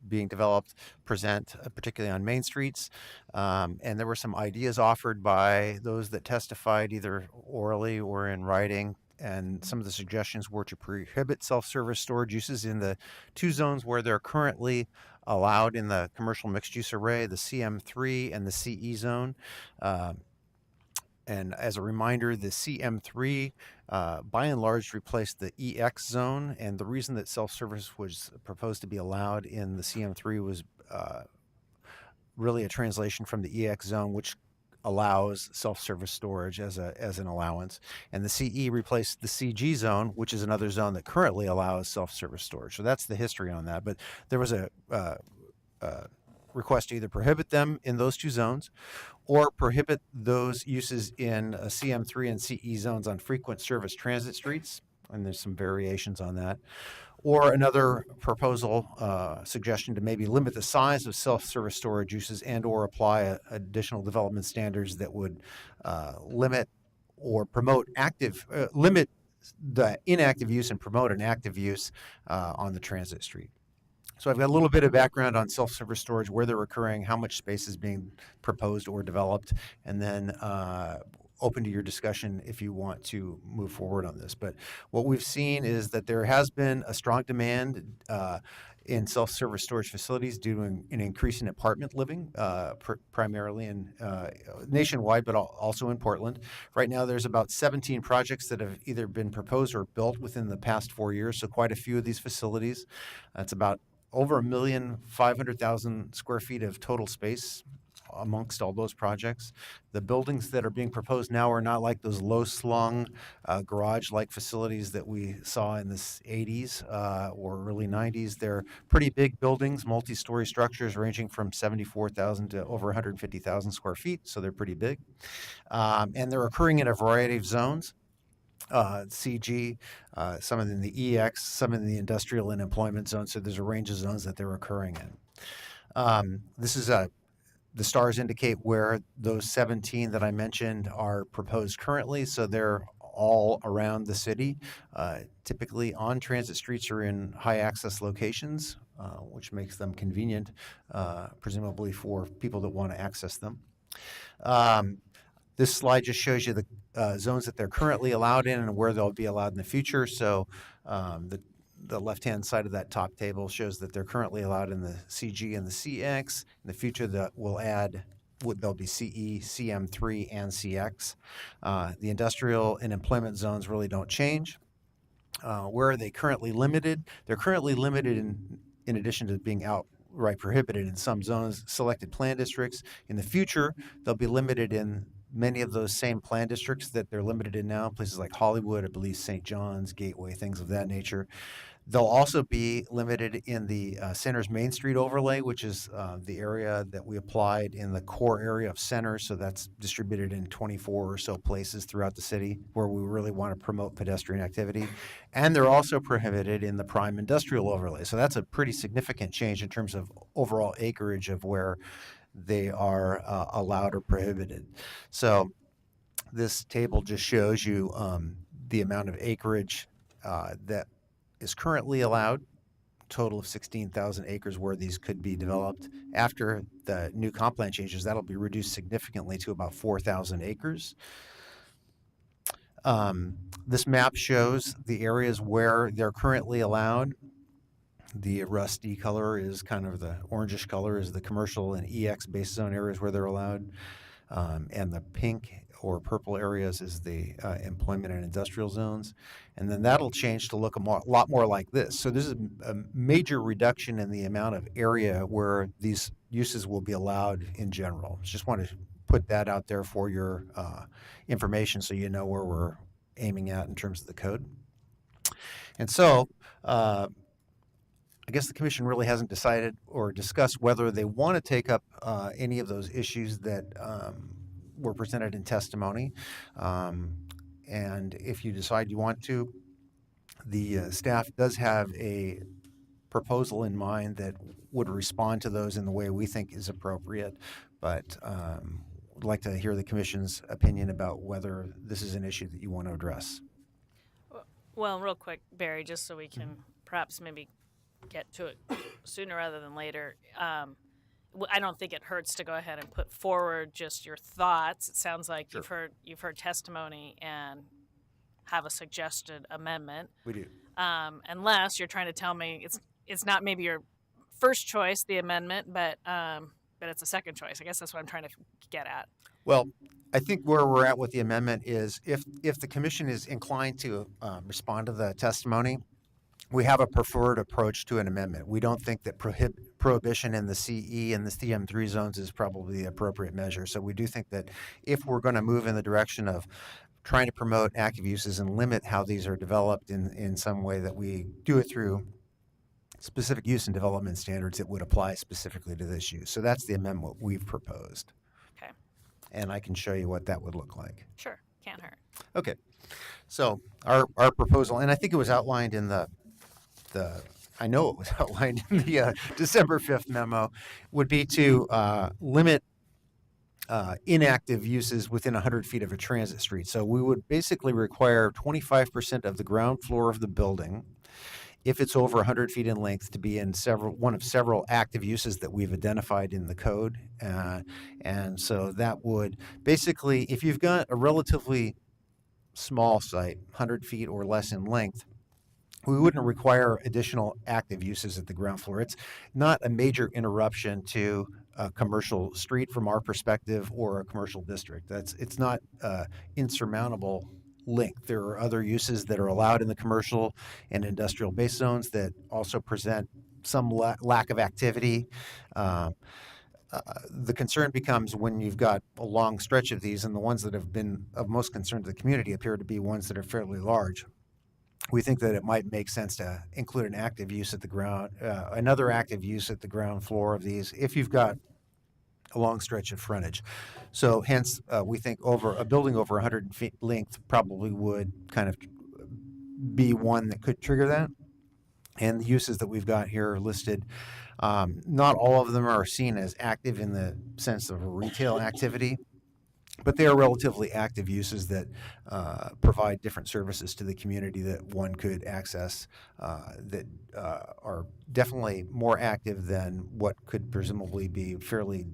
being developed, present, particularly on main streets. And there were some ideas offered by those that testified either orally or in writing. And some of the suggestions were to prohibit self-service storage uses in the two zones where they're currently allowed in the commercial mixed-use array, the CM3 and the CE zone. And as a reminder, the CM3 by and large replaced the EX zone. And the reason that self-service was proposed to be allowed in the CM3 was really a translation from the EX zone, which allows self-service storage as an allowance. And the CE replaced the CG zone, which is another zone that currently allows self-service storage. So that's the history on that. But there was a request to either prohibit them in those two zones or prohibit those uses in CM3 and CE zones on frequent service transit streets. And there's some variations on that. Or another proposal, suggestion to maybe limit the size of self-service storage uses and or apply additional development standards that would limit or promote limit the inactive use and promote an active use on the transit street. So I've got a little bit of background on self-service storage, where they're occurring, how much space is being proposed or developed, and then open to your discussion if you want to move forward on this. But what we've seen is that there has been a strong demand in self-service storage facilities due to an increase in apartment living, primarily in nationwide, but also in Portland. Right now, there's about 17 projects that have either been proposed or built within the past 4 years, so quite a few of these facilities. That's about over 1,500,000 square feet of total space amongst all those projects. The buildings that are being proposed now are not like those low-slung garage-like facilities that we saw in the 80s or early 90s. They're pretty big buildings, multi-story structures ranging from 74,000 to over 150,000 square feet, so they're pretty big. And they're occurring in a variety of zones. CG, some in the EX, some in the industrial and employment zone. So there's a range of zones that they're occurring in. This is the stars indicate where those 17 that I mentioned are proposed currently. So they're all around the city, typically on transit streets or in high access locations, which makes them convenient, presumably for people that want to access them. This slide just shows you the zones that they're currently allowed in and where they'll be allowed in the future. So the left-hand side of that top table shows that they're currently allowed in the CG and the CX. In the future, there'll be CE, CM3, and CX. The industrial and employment zones really don't change. Where are they currently limited? They're currently limited in addition to being outright prohibited in some zones, selected plan districts. In the future, they'll be limited in many of those same plan districts that they're limited in now, places like Hollywood, I believe St. John's, Gateway, things of that nature. They'll also be limited in the Center's Main Street overlay, which is the area that we applied in the core area of Center. So that's distributed in 24 or so places throughout the city where we really want to promote pedestrian activity. And they're also prohibited in the prime industrial overlay. So that's a pretty significant change in terms of overall acreage of where they are allowed or prohibited. So this table just shows you the amount of acreage that is currently allowed, total of 16,000 acres where these could be developed. After the new comp plan changes, that'll be reduced significantly to about 4,000 acres. This map shows the areas where they're currently allowed. The rusty color is kind of the orangish color is the commercial and EX base zone areas where they're allowed. And the pink or purple areas is the employment and industrial zones. And then that'll change to look a lot more like this. So this is a major reduction in the amount of area where these uses will be allowed in general. Just want to put that out there for your information so you know where we're aiming at in terms of the code. And so I guess the commission really hasn't decided or discussed whether they want to take up any of those issues that were presented in testimony. And if you decide you want to, the staff does have a proposal in mind that would respond to those in the way we think is appropriate, but would like to hear the commission's opinion about whether this is an issue that you want to address. Well, real quick, Barry, just so we can perhaps maybe get to it sooner rather than later. I don't think it hurts to go ahead and put forward just your thoughts. It sounds like you've heard testimony and have a suggested amendment. We do. Unless you're trying to tell me it's not maybe your first choice, the amendment, but it's a second choice. I guess that's what I'm trying to get at. Well, I think where we're at with the amendment is if the commission is inclined to respond to the testimony, we have a preferred approach to an amendment. We don't think that prohibition in the CE and the CM3 zones is probably the appropriate measure. So we do think that if we're going to move in the direction of trying to promote active uses and limit how these are developed in some way, that we do it through specific use and development standards that would apply specifically to this use. So that's the amendment we've proposed. Okay. And I can show you what that would look like. Sure, can't hurt. Okay. So our proposal, and I think it was outlined in I know it was outlined in the December 5th memo, would be to limit inactive uses within 100 feet of a transit street. So we would basically require 25% of the ground floor of the building, if it's over 100 feet in length, to be in one of several active uses that we've identified in the code. And so that would basically, if you've got a relatively small site, 100 feet or less in length, we wouldn't require additional active uses at the ground floor. It's not a major interruption to a commercial street from our perspective or a commercial district. It's not insurmountable link. There are other uses that are allowed in the commercial and industrial base zones that also present some lack of activity. The concern becomes when you've got a long stretch of these, and the ones that have been of most concern to the community appear to be ones that are fairly large. We think that it might make sense to include an active use at the ground, another active use at the ground floor of these if you've got a long stretch of frontage. So hence, we think a building over 100 feet length probably would kind of be one that could trigger that. And the uses that we've got here listed, not all of them are seen as active in the sense of a retail activity, but they are relatively active uses that provide different services to the community that one could access that are definitely more active than what could presumably be fairly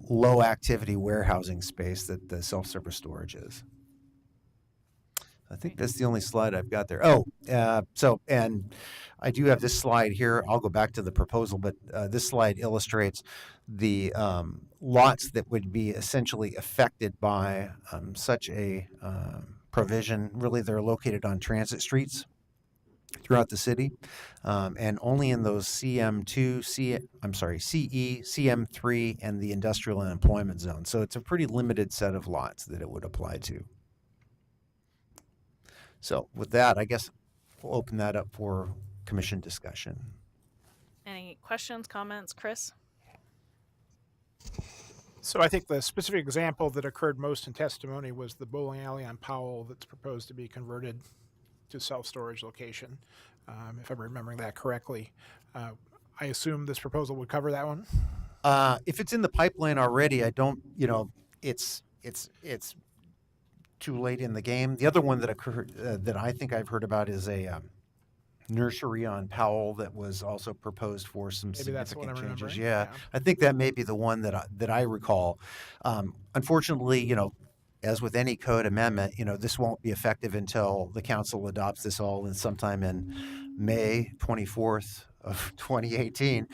low activity warehousing space that the self-service storage is. I think that's the only slide I've got there. And I do have this slide here. I'll go back to the proposal, but this slide illustrates the lots that would be essentially affected by such a provision. Really, they're located on transit streets throughout the city, and only in those CE, CM3, and the industrial and employment zone. So it's a pretty limited set of lots that it would apply to. So with that, I guess we'll open that up for commission discussion. Any questions, comments, Chris? So I think the specific example that occurred most in testimony was the bowling alley on Powell that's proposed to be converted to self-storage location, if I'm remembering that correctly. I assume this proposal would cover that one? If it's in the pipeline already, I don't, it's too late in the game. The other one that occurred that I think I've heard about is a nursery on Powell that was also proposed for some significant changes. Yeah, I think that may be the one that I recall. Unfortunately, as with any code amendment, this won't be effective until the council adopts this all in sometime in May 24th of 2018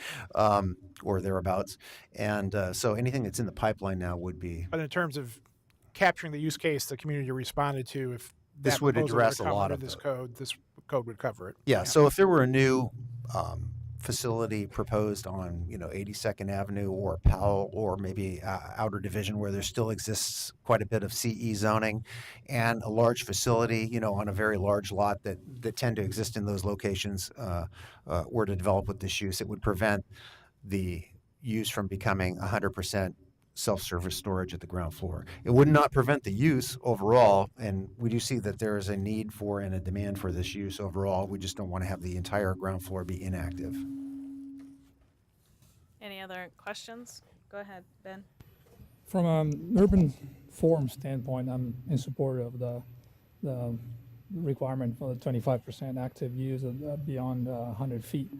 or thereabouts. And so anything that's in the pipeline now would be. But in terms of capturing the use case the community responded to, if this would address a lot of this code would cover it. Yeah. So if there were a new facility proposed on 82nd Avenue or Powell or maybe Outer Division where there still exists quite a bit of CE zoning, and a large facility on a very large lot that tend to exist in those locations were to develop with this use, it would prevent the use from becoming 100% self-service storage at the ground floor. It would not prevent the use overall, and we do see that there is a need for and a demand for this use overall. We just don't want to have the entire ground floor be inactive. Any other questions? Go ahead, Ben. From an urban forum standpoint, I'm in support of the requirement for the 25% active use beyond 100 feet.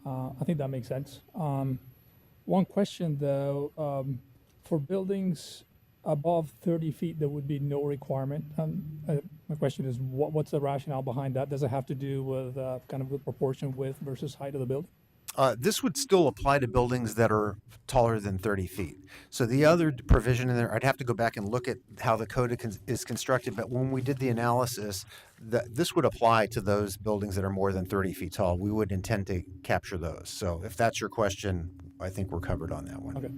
I think that makes sense. One question though, for buildings above 30 feet, there would be no requirement. My question is, what's the rationale behind that? Does it have to do with kind of the proportion width versus height of the building? This would still apply to buildings that are taller than 30 feet. So the other provision in there, I'd have to go back and look at how the code is constructed, but when we did the analysis, this would apply to those buildings that are more than 30 feet tall. We would intend to capture those. So if that's your question, I think we're covered on that one. Okay.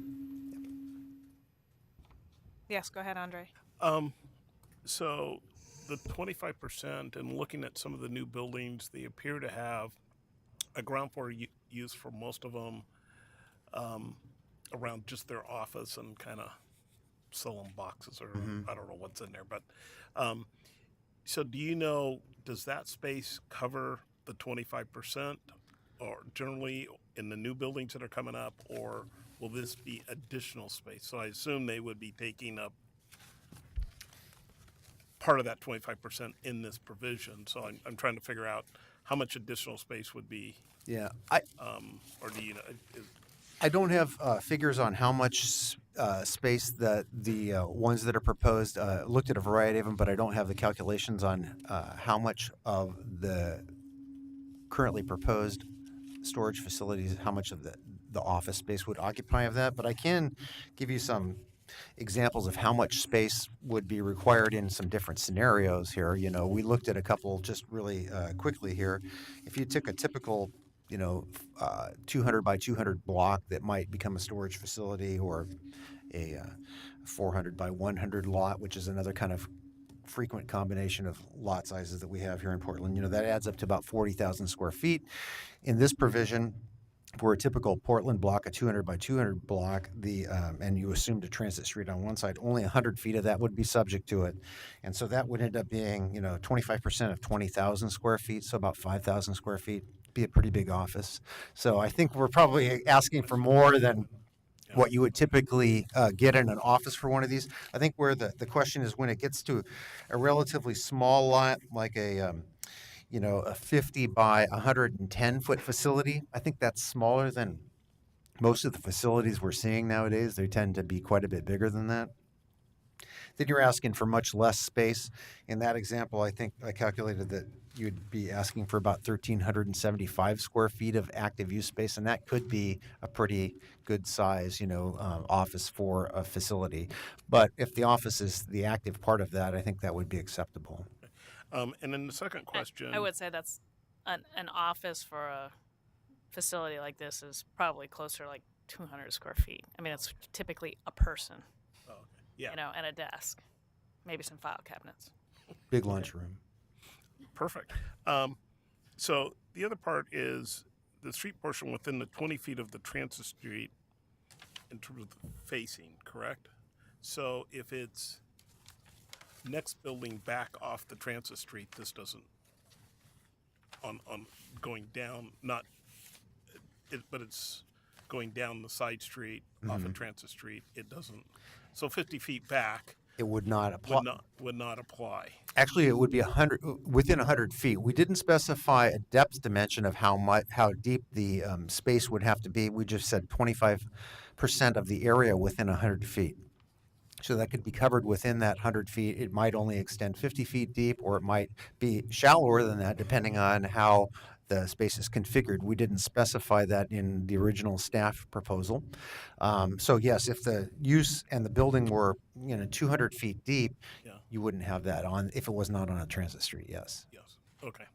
Yes, go ahead, Andre. So the 25% and looking at some of the new buildings, they appear to have a ground floor use for most of them around just their office and kind of selling boxes or I don't know what's in there. But so do you know, does that space cover the 25% or generally in the new buildings that are coming up, or will this be additional space? So I assume they would be taking up part of that 25% in this provision. So I'm trying to figure out how much additional space would be. Yeah, or do you know? I don't have figures on how much space that the ones that are proposed. Looked at a variety of them, but I don't have the calculations on how much of the currently proposed storage facilities, how much of the office space would occupy of that. But I can give you some examples of how much space would be required in some different scenarios here. You know, we looked at a couple just really quickly here. If you took a typical 200 by 200 block that might become a storage facility, or a 400 by 100 lot, which is another kind of frequent combination of lot sizes that we have here in Portland, that adds up to about 40,000 square feet. In this provision, for a typical Portland block, a 200 by 200 block, and you assumed a transit street on one side, only 100 feet of that would be subject to it. And so that would end up being, 25% of 20,000 square feet, so about 5,000 square feet. Be a pretty big office. So I think we're probably asking for more than what you would typically get in an office for one of these. I think where the question is when it gets to a relatively small lot, like a 50 by 110 foot facility, I think that's smaller than most of the facilities we're seeing nowadays. They tend to be quite a bit bigger than that. Then you're asking for much less space. In that example, I think I calculated that you'd be asking for about 1,375 square feet of active use space, and that could be a pretty good size, office for a facility. But if the office is the active part of that, I think that would be acceptable. And then the second question. I would say that's an office for a facility like this is probably closer to like 200 square feet. I mean, it's typically a person. Oh, okay. Yeah. And a desk, maybe some file cabinets. Big lunchroom. Perfect. So the other part is the street portion within the 20 feet of the transit street in terms of the facing, correct? So if it's next building back off the transit street, this doesn't, on going down, but it's going down the side street off of transit street, it doesn't. So 50 feet back, it would not apply. Would not apply. Actually, it would be within 100 feet. We didn't specify a depth dimension of how deep the space would have to be. We just said 25% of the area within 100 feet. So that could be covered within that 100 feet. It might only extend 50 feet deep, or it might be shallower than that, depending on how the space is configured. We didn't specify that in the original staff proposal. So yes, if the use and the building were 200 feet deep, you wouldn't have that on if it was not on a transit street. Yes. Yes. Okay.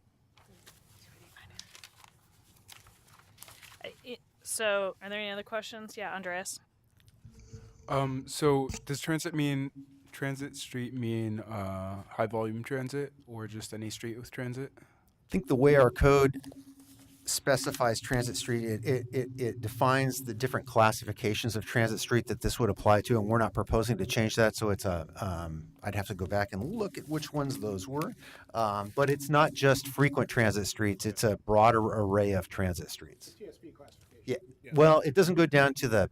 So, are there any other questions? Yeah, Andreas. So does transit street mean high volume transit, or just any street with transit? I think the way our code specifies transit street. It defines the different classifications of transit street that this would apply to, and we're not proposing to change that. So it's a, I'd have to go back and look at which ones those were. But it's not just frequent transit streets. It's a broader array of transit streets. TSV classification. Yeah. Well, it doesn't go down to the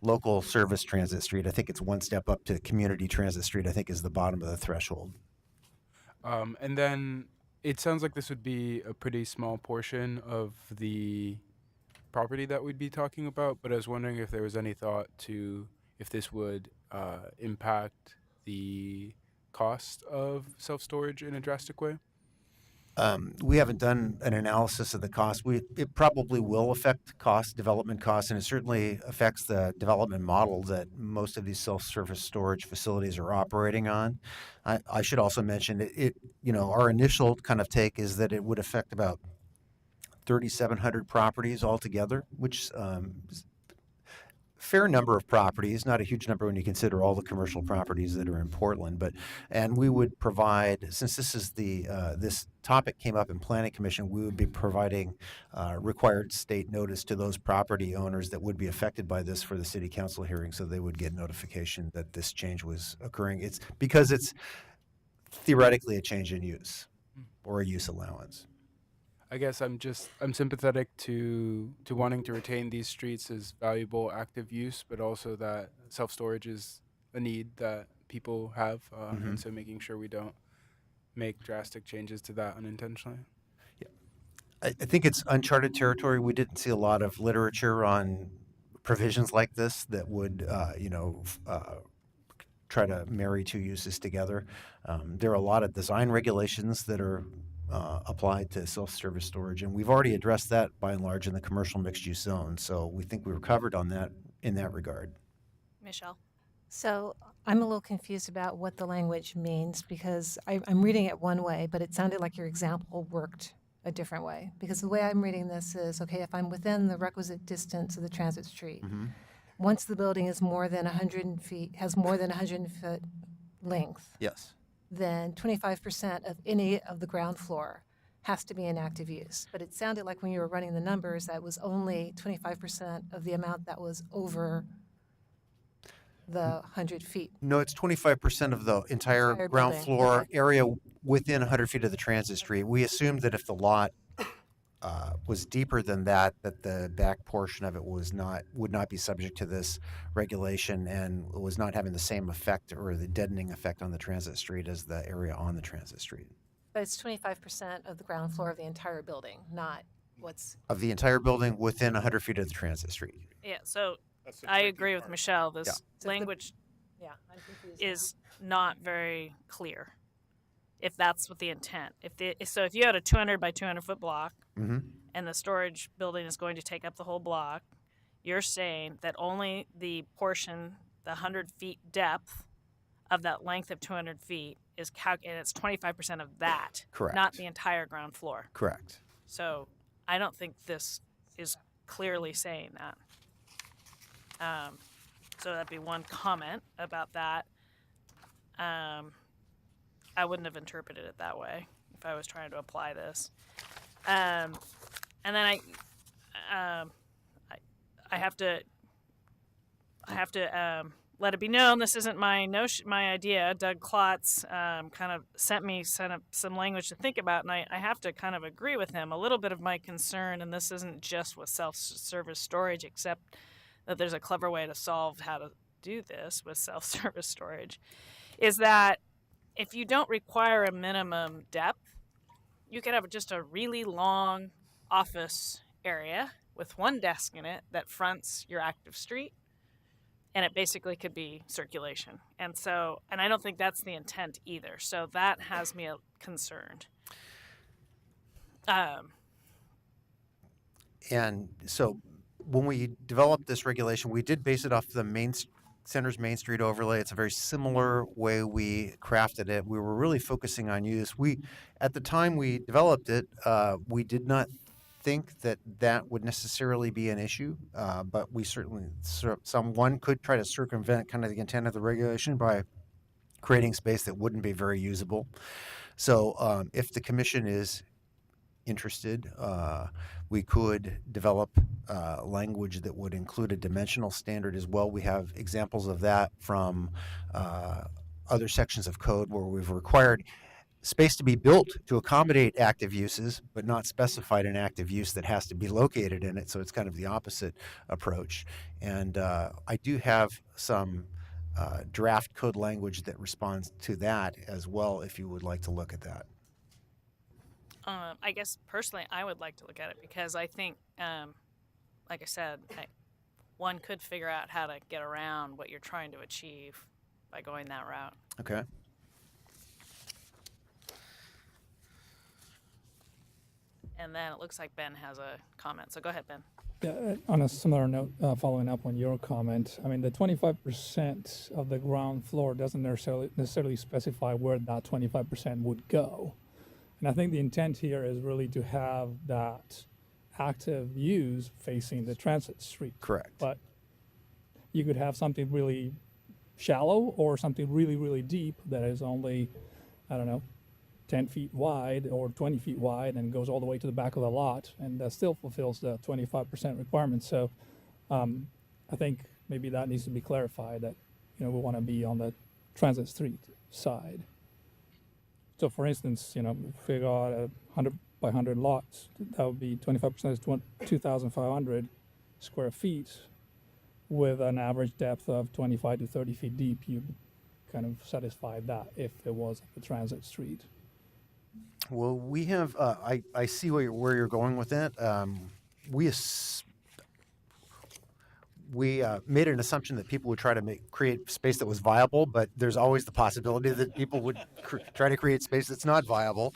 local service transit street. I think it's one step up to community transit street, I think is the bottom of the threshold. And then it sounds like this would be a pretty small portion of the property that we'd be talking about, but I was wondering if there was any thought to if this would impact the cost of self-storage in a drastic way. We haven't done an analysis of the cost. It probably will affect development costs, and it certainly affects the development model that most of these self-service storage facilities are operating on. I should also mention our initial kind of take is that it would affect about 3,700 properties altogether, which is fair number of properties, not a huge number when you consider all the commercial properties that are in Portland. And we would provide, since this is this topic came up in Planning Commission, we would be providing required state notice to those property owners that would be affected by this for the city council hearing, so they would get notification that this change was occurring. It's because it's theoretically a change in use or a use allowance. I guess I'm sympathetic to wanting to retain these streets as valuable active use, but also that self-storage is a need that people have, and so making sure we don't make drastic changes to that unintentionally. Yeah, I think it's uncharted territory. We didn't see a lot of literature on provisions like this that would, try to marry two uses together. There are a lot of design regulations that are applied to self-service storage, and we've already addressed that by and large in the commercial mixed-use zone. So we think we were covered on that in that regard. Michelle. So I'm a little confused about what the language means because I'm reading it one way, but it sounded like your example worked a different way. Because the way I'm reading this is, okay, if I'm within the requisite distance of the transit street, once the building is more than 100 feet, has more than 100 foot length, Yes. then 25% of any of the ground floor has to be in active use. But it sounded like when you were running the numbers, that was only 25% of the amount that was over the 100 feet. No, it's 25% of the entire ground building. floor area within 100 feet of the transit street. We assumed that if the lot was deeper than that the back portion of it would not be subject to this regulation and was not having the same effect or the deadening effect on the transit street as the area on the transit street. But it's 25% of the ground floor of the entire building, not what's... Of the entire building within 100 feet of the transit street. Yeah, so I agree with Michelle. This language I'm confused is not very clear. If that's what the intent. If you had a 200 by 200 foot block and the storage building is going to take up the whole block, you're saying that only the portion, the 100 feet depth of that length of 200 feet is and it's 25% of that. Correct. Not the entire ground floor. Correct. So I don't think this is clearly saying that. So that'd be one comment about that. I wouldn't have interpreted it that way if I was trying to apply this. And then I have to let it be known this isn't my idea. Doug Klotz kind of sent up some language to think about, and I have to kind of agree with him. A little bit of my concern, and this isn't just with self-service storage, except that there's a clever way to solve how to do this with self-service storage, is that if you don't require a minimum depth, you could have just a really long office area with one desk in it that fronts your active street, and it basically could be circulation. And I don't think that's the intent either. So that has me concerned. And so when we developed this regulation, we did base it off the Center's Main Street overlay. It's a very similar way we crafted it. We were really focusing on use. At the time we developed it, we did not think that would necessarily be an issue, but we certainly, someone could try to circumvent kind of the intent of the regulation by creating space that wouldn't be very usable. So if the commission is interested, we could develop language that would include a dimensional standard as well. We have examples of that from other sections of code where we've required space to be built to accommodate active uses, but not specified an active use that has to be located in it. So it's kind of the opposite approach. And I do have some draft code language that responds to that as well, if you would like to look at that. I guess personally, I would like to look at it because I think, like I said, one could figure out how to get around what you're trying to achieve by going that route. Okay. And then it looks like Ben has a comment. So go ahead, Ben. Yeah, on a similar note, following up on your comment, I mean, the 25% of the ground floor doesn't necessarily specify where that 25% would go. And I think the intent here is really to have that active use facing the transit street. Correct. But you could have something really shallow or something really, really deep that is only, I don't know, 10 feet wide or 20 feet wide and goes all the way to the back of the lot, and that still fulfills the 25% requirement. So I think maybe that needs to be clarified that, we want to be on the transit street side. So for instance, if we got a 100 by 100 lots, that would be 25% is 2,500 square feet with an average depth of 25 to 30 feet deep. You kind of satisfy that if it was a transit street. Well, we have, I see where you're going with that. We made an assumption that people would try to create space that was viable, but there's always the possibility that people would try to create space that's not viable.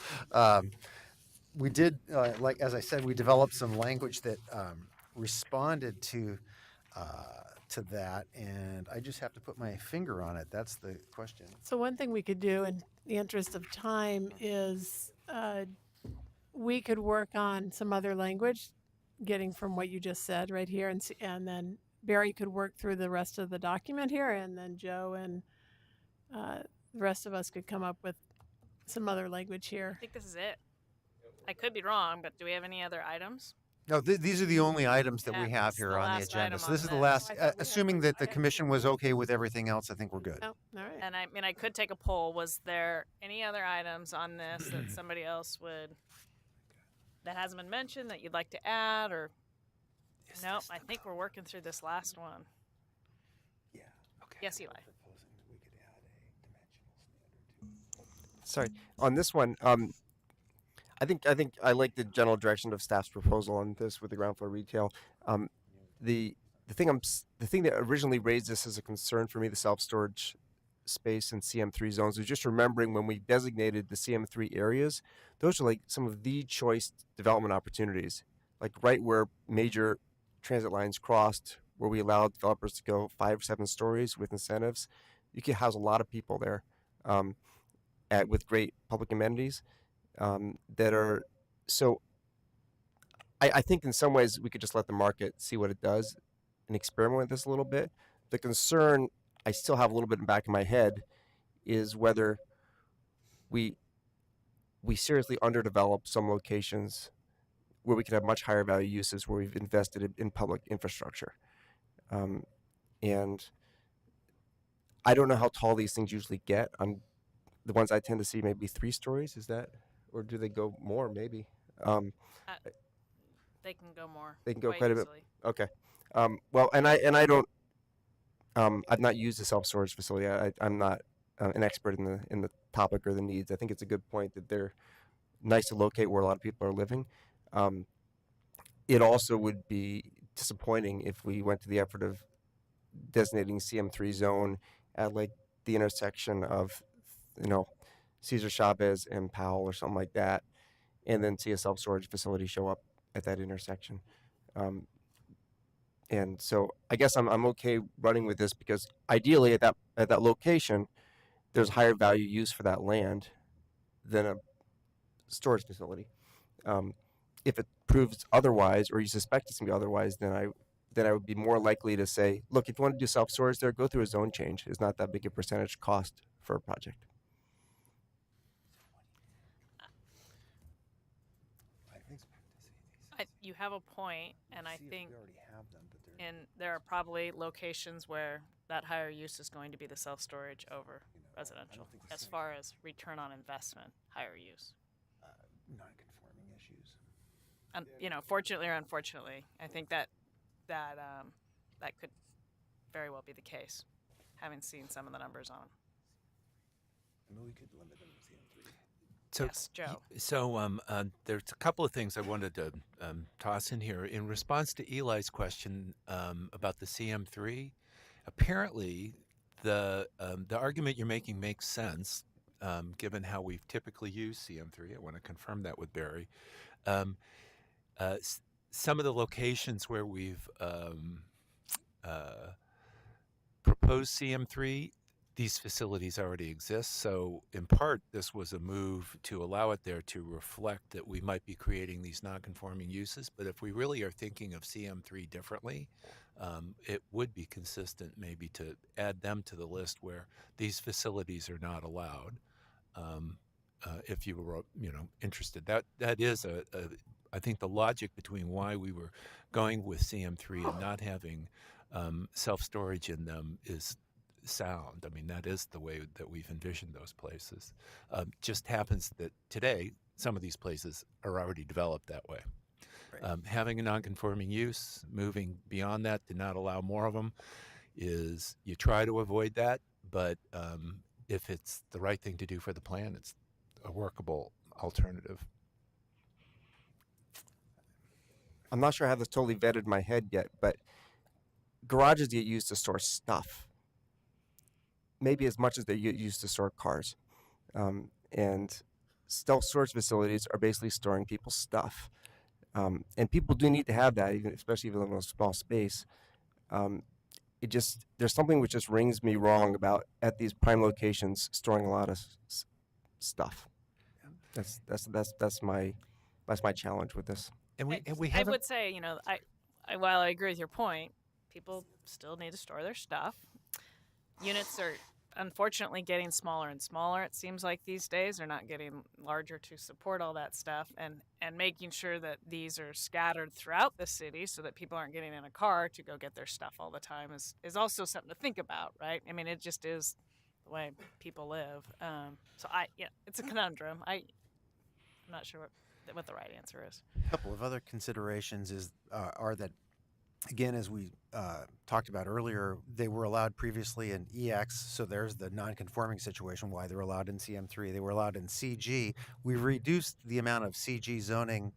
We did, like as I said, we developed some language that responded to that, and I just have to put my finger on it. That's the question. So one thing we could do in the interest of time is we could work on some other language, getting from what you just said right here, and then Barry could work through the rest of the document here, and then Joe and the rest of us could come up with some other language here. I think this is it. I could be wrong, but do we have any other items? No, these are the only items that we have here on the agenda. So this is the last, assuming that the commission was okay with everything else, I think we're good. Oh, all right. And I mean, I could take a poll. Was there any other items on this that somebody else that hasn't been mentioned that you'd like to add, or? Nope, I think we're working through this last one. Yeah. Okay. Yes, Eli. Sorry, on this one, I think I like the general direction of staff's proposal on this with the ground floor retail. The thing that originally raised this as a concern for me, the self-storage space in CM3 zones, was just remembering when we designated the CM3 areas, those are like some of the choice development opportunities, like right where major transit lines crossed, where we allowed developers to go 5 or 7 stories with incentives. You could house a lot of people there with great public amenities that are, so I think in some ways we could just let the market see what it does and experiment with this a little bit. The concern I still have a little bit in the back of my head is whether we seriously underdevelop some locations where we could have much higher value uses where we've invested in public infrastructure. And I don't know how tall these things usually get. The ones I tend to see maybe 3 stories, is that, or do they go more maybe? They can go more. They can go quite quite easily. a bit. Okay. Well, and I don't, I've not used a self-storage facility. I'm not an expert in the topic or the needs. I think it's a good point that they're nice to locate where a lot of people are living. It also would be disappointing if we went to the effort of designating CM3 zone at like the intersection of, Cesar Chavez and Powell or something like that, and then see a self-storage facility show up at that intersection. And so I guess I'm okay running with this because ideally at that location, there's higher value use for that land than a storage facility. If it proves otherwise, or you suspect it's going to be otherwise, then I would be more likely to say, look, if you want to do self-storage there, go through a zone change. It's not that big a percentage cost for a project. you have a point, and I think We already have them, but they're, there are probably locations where that higher use is going to be the self-storage over residential as far as return on investment, higher use. non-conforming issues. Fortunately or unfortunately, I think that could very well be the case, having seen some of the numbers on them. I mean, we could limit them to CM3. So, Yes, Joe. So there's a couple of things I wanted to toss in here. In response to Eli's question about the CM3, apparently the argument you're making makes sense given how we've typically used CM3. I want to confirm that with Barry. Some of the locations where we've proposed CM3, these facilities already exist. So in part, this was a move to allow it there to reflect that we might be creating these non-conforming uses. But if we really are thinking of CM3 differently, it would be consistent maybe to add them to the list where these facilities are not allowed. If you were, interested, that is I think the logic between why we were going with CM3 and not having self-storage in them is sound. I mean, that is the way that we've envisioned those places. Just happens that today, some of these places are already developed that way. Right. Having a non-conforming use, moving beyond that to not allow more of them, is you try to avoid that, but if it's the right thing to do for the plan, it's a workable alternative. I'm not sure I have this totally vetted in my head yet, but garages get used to store stuff, maybe as much as they get used to store cars. And self-storage facilities are basically storing people's stuff. And people do need to have that, especially if you live in a small space. There's something which just rings me wrong about at these prime locations storing a lot of stuff. That's my challenge with this. And we I would say, while I agree with your point, people still need to store their stuff. Units are unfortunately getting smaller and smaller. It seems like these days they're not getting larger to support all that stuff, and making sure that these are scattered throughout the city so that people aren't getting in a car to go get their stuff all the time is also something to think about, right? I mean, it just is the way people live. So it's a conundrum. I'm not sure what the right answer is. A couple of other considerations are that, again, as we talked about earlier, they were allowed previously in EX, so there's the non-conforming situation, why they're allowed in CM3. They were allowed in CG. We reduced the amount of CG zoning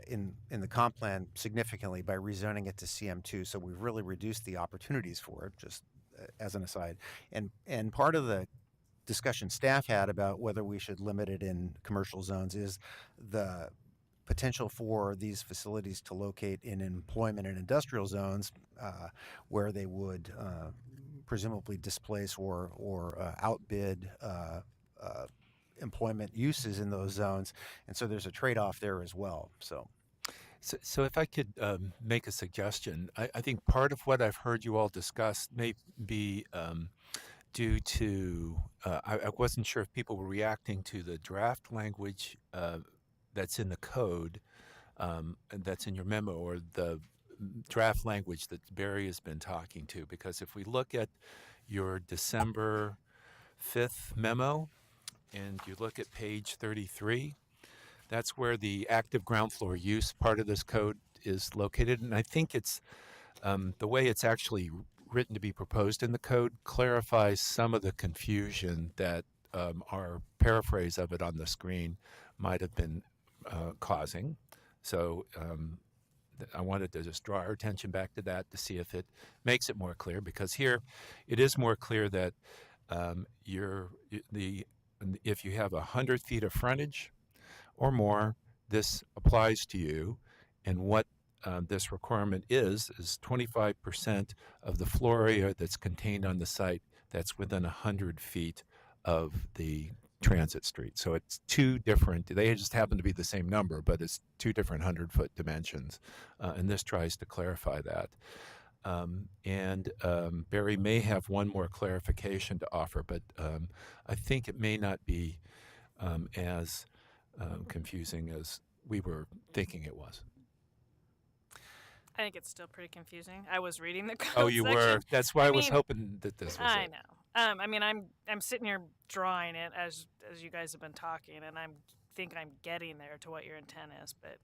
in the comp plan significantly by rezoning it to CM2, so we've really reduced the opportunities for it, just as an aside. And part of the discussion staff had about whether we should limit it in commercial zones is the potential for these facilities to locate in employment and industrial zones where they would presumably displace or outbid employment uses in those zones. And so there's a trade-off there as well. So if I could make a suggestion, I think part of what I've heard you all discuss may be due to, I wasn't sure if people were reacting to the draft language that's in the code, that's in your memo, or the draft language that Barry has been talking to. Because if we look at your December 5th memo, and you look at page 33, that's where the active ground floor use part of this code is located. And I think it's the way it's actually written to be proposed in the code clarifies some of the confusion that our paraphrase of it on the screen might have been causing. So I wanted to just draw our attention back to that to see if it makes it more clear, because here it is more clear that if you have 100 feet of frontage or more, this applies to you. And what this requirement is 25% of the floor area that's contained on the site that's within 100 feet of the transit street. So it's two different, they just happen to be the same number, but it's two different 100-foot dimensions. And this tries to clarify that. Barry may have one more clarification to offer, but I think it may not be as confusing as we were thinking it was. I think it's still pretty confusing. I was reading the code Oh, you section. were. That's why I was mean, hoping that this was I it. know. I mean, I'm sitting here drawing it as you guys have been talking, and I'm getting there to what your intent is, but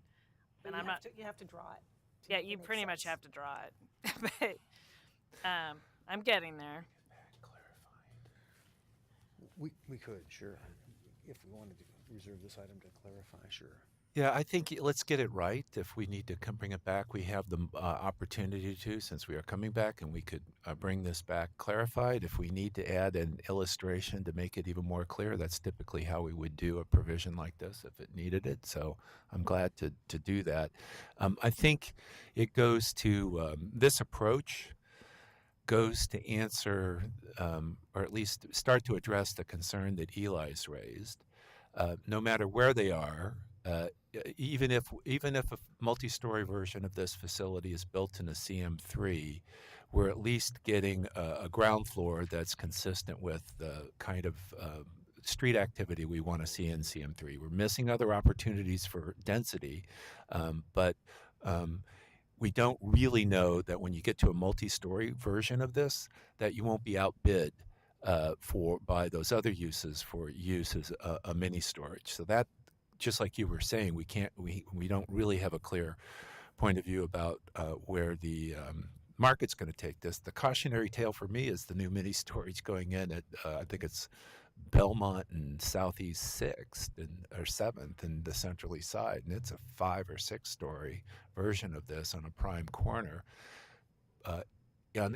I'm not. You have to draw it. Yeah, you pretty much have to draw it, but I'm getting there. We could, sure. If we wanted to reserve this item to clarify, sure. Yeah, I think let's get it right. If we need to bring it back, we have the opportunity to, since we are coming back, and we could bring this back clarified. If we need to add an illustration to make it even more clear, that's typically how we would do a provision like this if it needed it. So I'm glad to do that. I think it goes to this approach goes to answer, or at least start to address the concern that Eli's raised. No matter where they are, even if a multi-story version of this facility is built in a CM3, we're at least getting a ground floor that's consistent with the kind of street activity we want to see in CM3. We're missing other opportunities for density, but we don't really know that when you get to a multi-story version of this, that you won't be outbid by those other uses for use as a mini storage. So that, just like you were saying, we don't really have a clear point of view about where the market's going to take this. The cautionary tale for me is the new mini storage going in at I think it's Belmont and Southeast 6th or 7th and the Central East Side, and it's a 5 or 6 story version of this on a prime corner.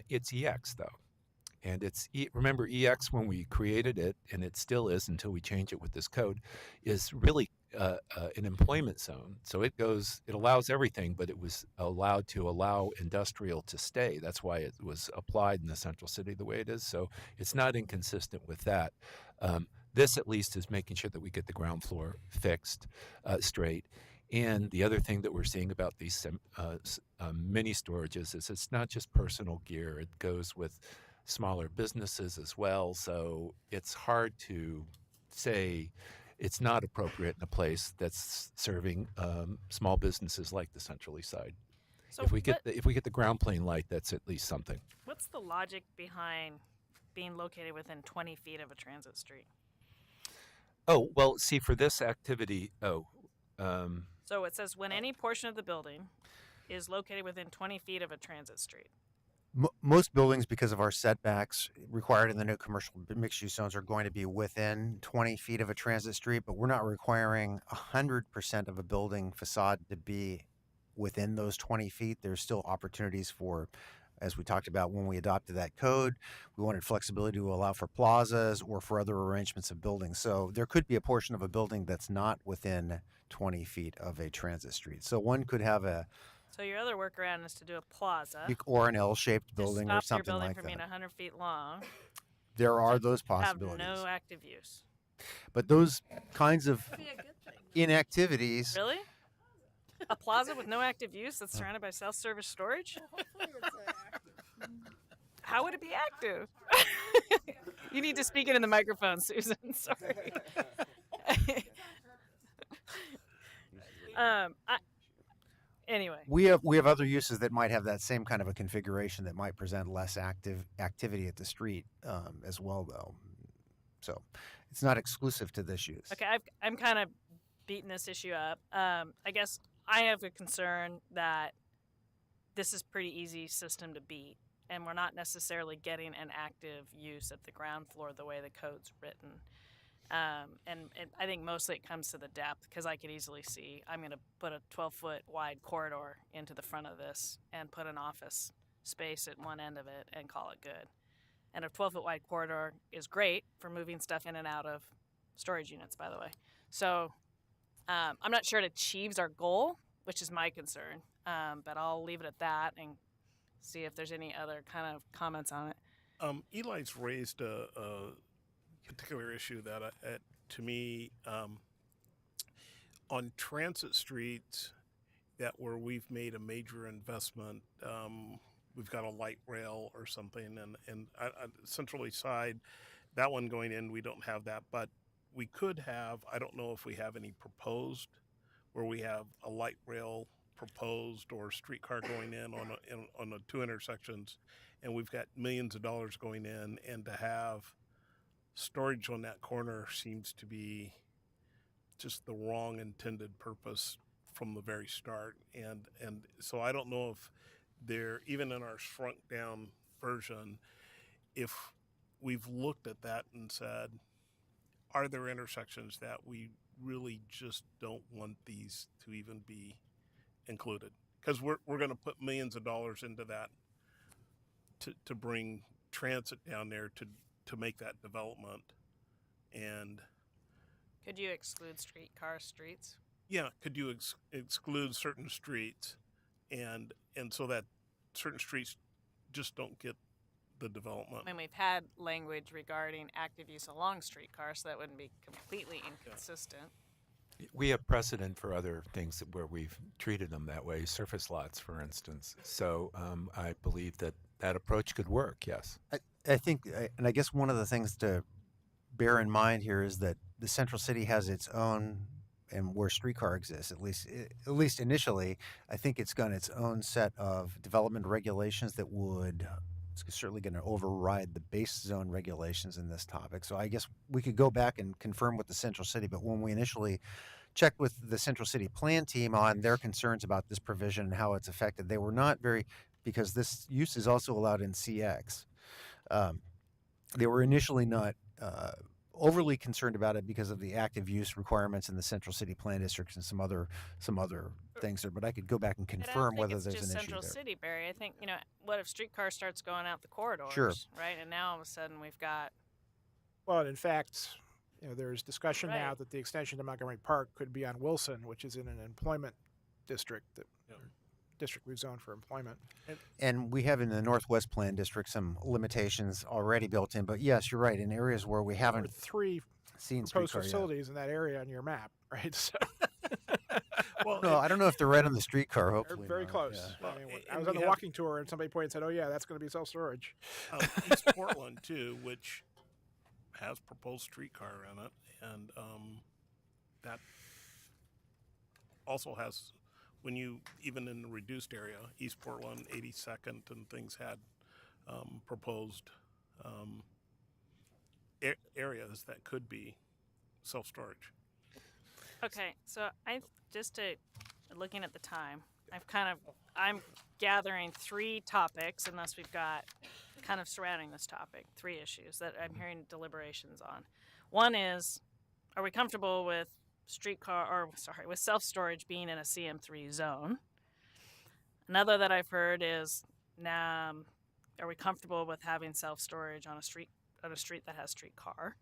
It's EX though, and remember EX when we created it, and it still is until we change it with this code, is really an employment zone. So it allows everything, but it was allowed to allow industrial to stay. That's why it was applied in the central city the way it is. So it's not inconsistent with that. This at least is making sure that we get the ground floor fixed straight. And the other thing that we're seeing about these mini storages is it's not just personal gear. It goes with smaller businesses as well. So it's hard to say it's not appropriate in a place that's serving small businesses like the Central East Side. So if we get the ground plane light, that's at least something. What's the logic behind being located within 20 feet of a transit street? Oh, well, see, for this activity, So it says when any portion of the building is located within 20 feet of a transit street. Most buildings, because of our setbacks required in the new commercial mixed-use zones, are going to be within 20 feet of a transit street, but we're not requiring 100% of a building facade to be within those 20 feet. There's still opportunities for, as we talked about when we adopted that code, we wanted flexibility to allow for plazas or for other arrangements of buildings. So there could be a portion of a building that's not within 20 feet of a transit street. So one could have So your other workaround is to do a plaza. or an L-shaped building or Stop your something building like from being that. 100 feet long. There are those Have possibilities. no active use. But those kinds of inactivities, Really? A plaza with no active use that's surrounded by self-service storage? How would it be active? You need to speak it in the microphone, Susan. Sorry. Anyway. we have other uses that might have that same kind of a configuration that might present less activity at the street as well, though. So it's not exclusive to this use. Okay, I'm kind of beating this issue up. I guess I have a concern that this is pretty easy system to beat, and we're not necessarily getting an active use at the ground floor the way the code's written. And I think mostly it comes to the depth, because I could easily see I'm going to put a 12-foot wide corridor into the front of this and put an office space at one end of it and call it good. And a 12-foot wide corridor is great for moving stuff in and out of storage units, by the way. So I'm not sure it achieves our goal, which is my concern, but I'll leave it at that and see if there's any other kind of comments on it. Eli's raised a particular issue that, to me, on transit streets that where we've made a major investment, we've got a light rail or something, and Central East Side, that one going in, we don't have that, but we could have, I don't know if we have any proposed, where we have a light rail proposed or streetcar going in on the two intersections, and we've got millions of dollars going in, and to have storage on that corner seems to be just the wrong intended purpose from the very start. And so I don't know if they're, even in our shrunk down version, if we've looked at that and said, are there intersections that we really just don't want these to even be included? Because we're going to put millions of dollars into that to bring transit down there to make that development. And Could you exclude streetcar streets? yeah, could you exclude certain streets, and so that certain streets just don't get the development? I mean, we've had language regarding active use along streetcars, so that wouldn't be completely inconsistent. We have precedent for other things where we've treated them that way, surface lots, for instance. So I believe that that approach could work, yes. I think, and I guess one of the things to bear in mind here is that the central city has its own, and where streetcar exists, at least initially, I think it's got its own set of development regulations that would, it's certainly going to override the base zone regulations in this topic. So I guess we could go back and confirm with the central city, but when we initially checked with the central city plan team on their concerns about this provision and how it's affected, they were not very, because this use is also allowed in CX. They were initially not overly concerned about it because of the active use requirements in the central city plan districts and some other things there. But I could go back and confirm whether there's an issue there. Central City, Barry. I think, what if streetcar starts going out the corridors? Sure. Right, and now all of a sudden we've got. Well, in fact, there's discussion now that the extension to Montgomery Park could be on Wilson, which is in an employment district that. District we've zoned for employment. And we have in the Northwest Plan District some limitations already built in. But yes, you're right. In areas where we haven't three seen proposed streetcar facilities in that area on your map, right? So. Well, no, I don't know if they're right on the streetcar. Hopefully, very not. close. Yeah. I mean, I was on the walking tour, and somebody pointed and said, "Oh yeah, that's going to be self-storage." East Portland too, which has proposed streetcar in it, and that also has. When you, even in the reduced area, East Portland, 82nd, and things had proposed areas that could be self-storage. Okay, so looking at the time, I'm gathering 3 topics, unless we've got kind of surrounding this topic, 3 issues that I'm hearing deliberations on. One is, are we comfortable with with self-storage being in a CM3 zone? Another that I've heard is, are we comfortable with having self-storage on a street that has streetcar?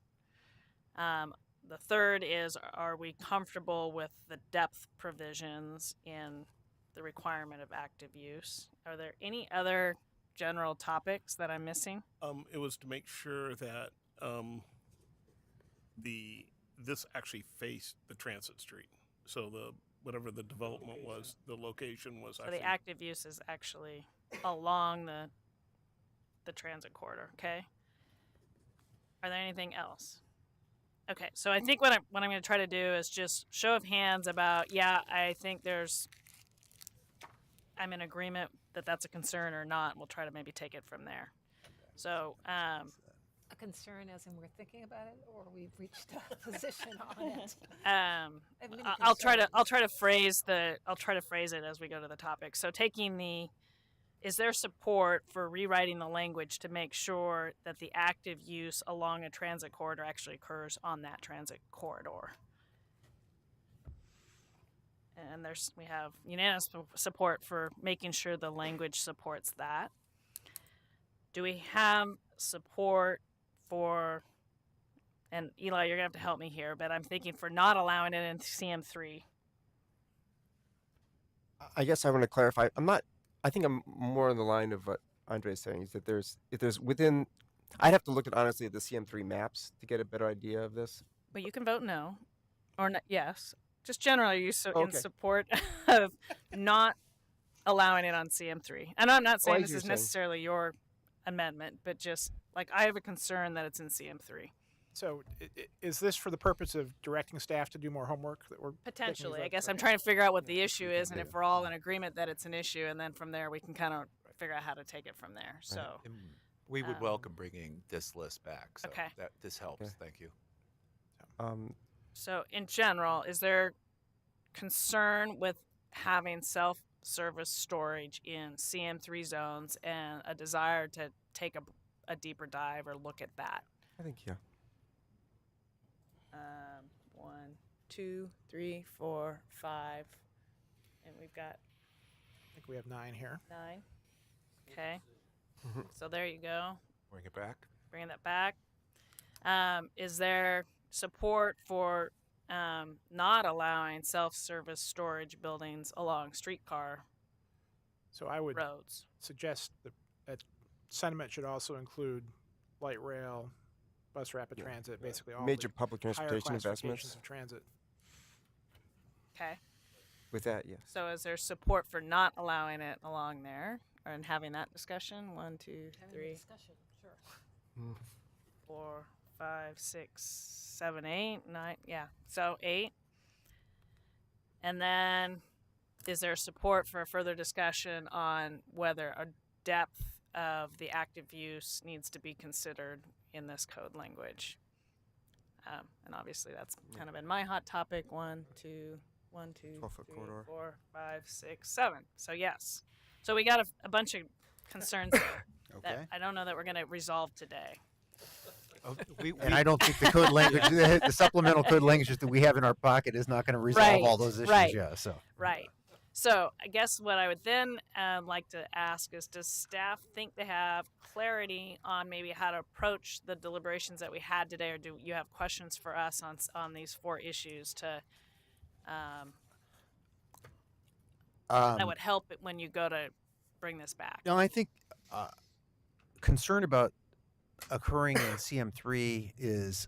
The third is, are we comfortable with the depth provisions in the requirement of active use? Are there any other general topics that I'm missing? It was to make sure that this actually faced the transit street. So whatever the development was, the location was actually. So the active use is actually along the transit corridor. Okay. Are there anything else? Okay, so I think what I'm going to try to do is just show of hands about, I think I'm in agreement that that's a concern or not. We'll try to maybe take it from there. So, A concern as in we're thinking about it, or we've reached a position on it? I'll try to phrase it as we go to the topic. So is there support for rewriting the language to make sure that the active use along a transit corridor actually occurs on that transit corridor? And we have unanimous support for making sure the language supports that. Do we have support for, and Eli, you're going to have to help me here, but I'm thinking for not allowing it in CM3? I guess I want to clarify. I think I'm more on the line of what Andre's saying, is that if there's within, I'd have to look honestly at the CM3 maps to get a better idea of this. But you can vote no or yes. Just generally, in Okay. support of not allowing it on CM3. And I'm not saying I this see what is you're saying. necessarily your amendment, but just like I have a concern that it's in CM3. So is this for the purpose of directing staff to do more homework that we're picking these Potentially, I up? guess So- I'm trying to figure out what the issue is, and if we're all in agreement that it's an issue, and then from there we can kind of figure out how to take it from there. So, And we would welcome bringing this list back. So okay. that this helps. Okay. Thank you. So in general, is there concern with having self-service storage in CM3 zones and a desire to take a deeper dive or look at that? I think, yeah. 1, 2, 3, 4, 5, and we've got I think we have 9 here. 9. Okay. So there you go. Bring it back. Bringing that back. Is there support for not allowing self-service storage buildings along streetcar So I would roads? suggest that sentiment should also include light rail, bus rapid transit, basically all Major the public higher transportation classifications investments. of transit. Okay. With that, yes. So is there support for not allowing it along there and having that discussion? 1, 2, 3, Discussion, sure. 4, 5, 6, 7, 8, 9. Yeah. So 8. And then is there support for a further discussion on whether a depth of the active use needs to be considered in this code language? And obviously that's kind of been my hot topic. 1, 2, 1, 2, 12-foot 3, corridor. 4, 5, 6, 7. So yes. So we got a bunch of concerns there Okay. that I don't know that we're going to resolve today. Oh, And I don't think the code language, the supplemental code language that we have in our pocket is not going to resolve all those issues. Right. Yeah. So. Right. So I guess what I would then like to ask is, does staff think they have clarity on maybe how to approach the deliberations that we had today, or do you have questions for us on these 4 issues to that would help it when you go to bring this back? No, I think concern about occurring in CM3 is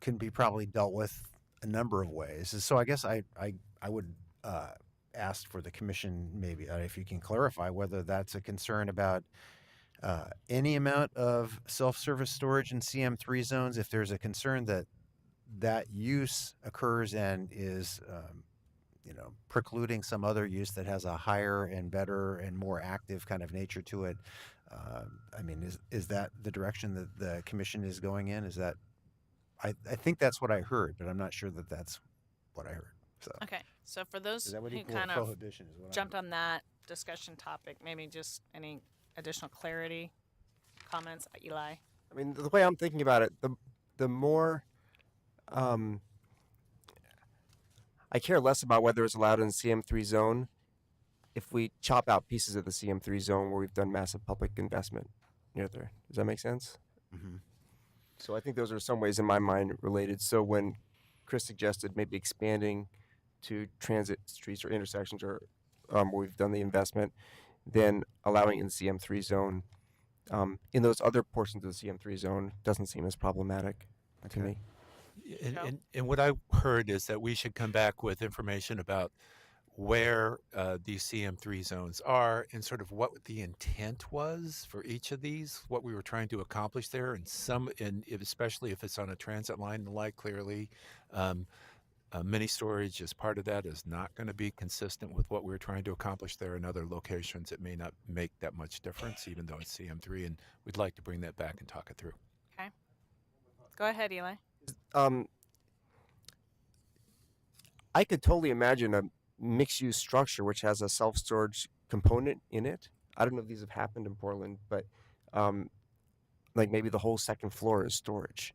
can be probably dealt with a number of ways. So I guess I would ask for the commission maybe if you can clarify whether that's a concern about any amount of self-service storage in CM3 zones. If there's a concern that that use occurs and is precluding some other use that has a higher and better and more active kind of nature to it. I mean, is that the direction that the commission is going in? Is that, I think that's what I heard, but I'm not sure that that's what I heard. So Okay, so for those that would who equal kind of prohibition is what I jumped on that discussion topic, maybe just any additional clarity, comments, Eli? I mean, the way I'm thinking about it, the more I care less about whether it's allowed in the CM3 zone if we chop out pieces of the CM3 zone where we've done massive public investment near there. Does that make sense? Mm-hmm. So I think those are some ways in my mind related. So when Chris suggested maybe expanding to transit streets or intersections or where we've done the investment, then allowing in the CM3 zone in those other portions of the CM3 zone doesn't seem as problematic to me. And what I heard is that we should come back with information about where these CM3 zones are and sort of what the intent was for each of these, what we were trying to accomplish there, and especially if it's on a transit line and the like. Clearly, mini storage as part of that is not going to be consistent with what we're trying to accomplish there. In other locations, it may not make that much difference, even though it's CM3, and we'd like to bring that back and talk it through. Okay. Go ahead, Eli. I could totally imagine a mixed-use structure which has a self-storage component in it. I don't know if these have happened in Portland, but like maybe the whole second floor is storage.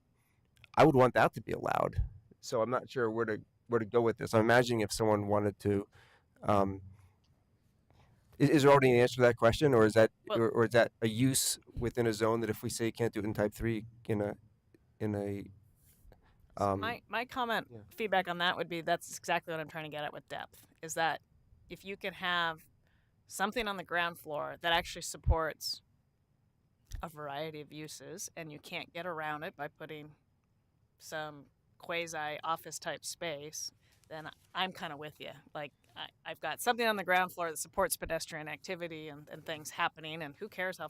I would want that to be allowed. So I'm not sure where to go with this. I'm imagining if someone wanted to. Is there already an answer to that question, or is that or is that a use within a zone that if we say you can't do it in type 3 in a My comment, feedback on that would be that's exactly what I'm trying to get at with depth, is that if you can have something on the ground floor that actually supports a variety of uses and you can't get around it by putting some quasi office type space, then I'm kind of with you. Like I've got something on the ground floor that supports pedestrian activity and things happening, and who cares how,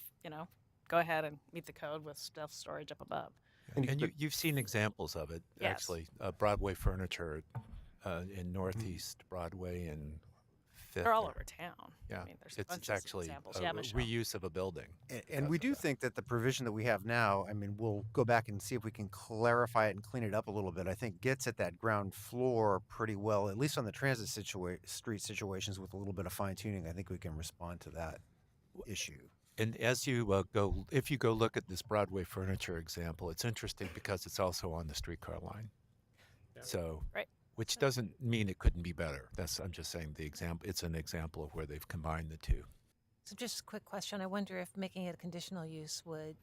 go ahead and meet the code with self storage up above. And you've seen examples of it, Yes. actually. Broadway furniture in Northeast Broadway and Fifth. They're all over town. Yeah, I mean, there's it's bunches of actually examples. a Yeah, Michelle. reuse of a building. And we do think that the provision that we have now, I mean, we'll go back and see if we can clarify it and clean it up a little bit. I think gets at that ground floor pretty well, at least on the transit street situations with a little bit of fine tuning. I think we can respond to that issue. And as you if you go look at this Broadway furniture example, it's interesting because it's also on the streetcar line. So, right. Which doesn't mean it couldn't be better. I'm just saying the example. It's an example of where they've combined the two. So just a quick question. I wonder if making it a conditional use would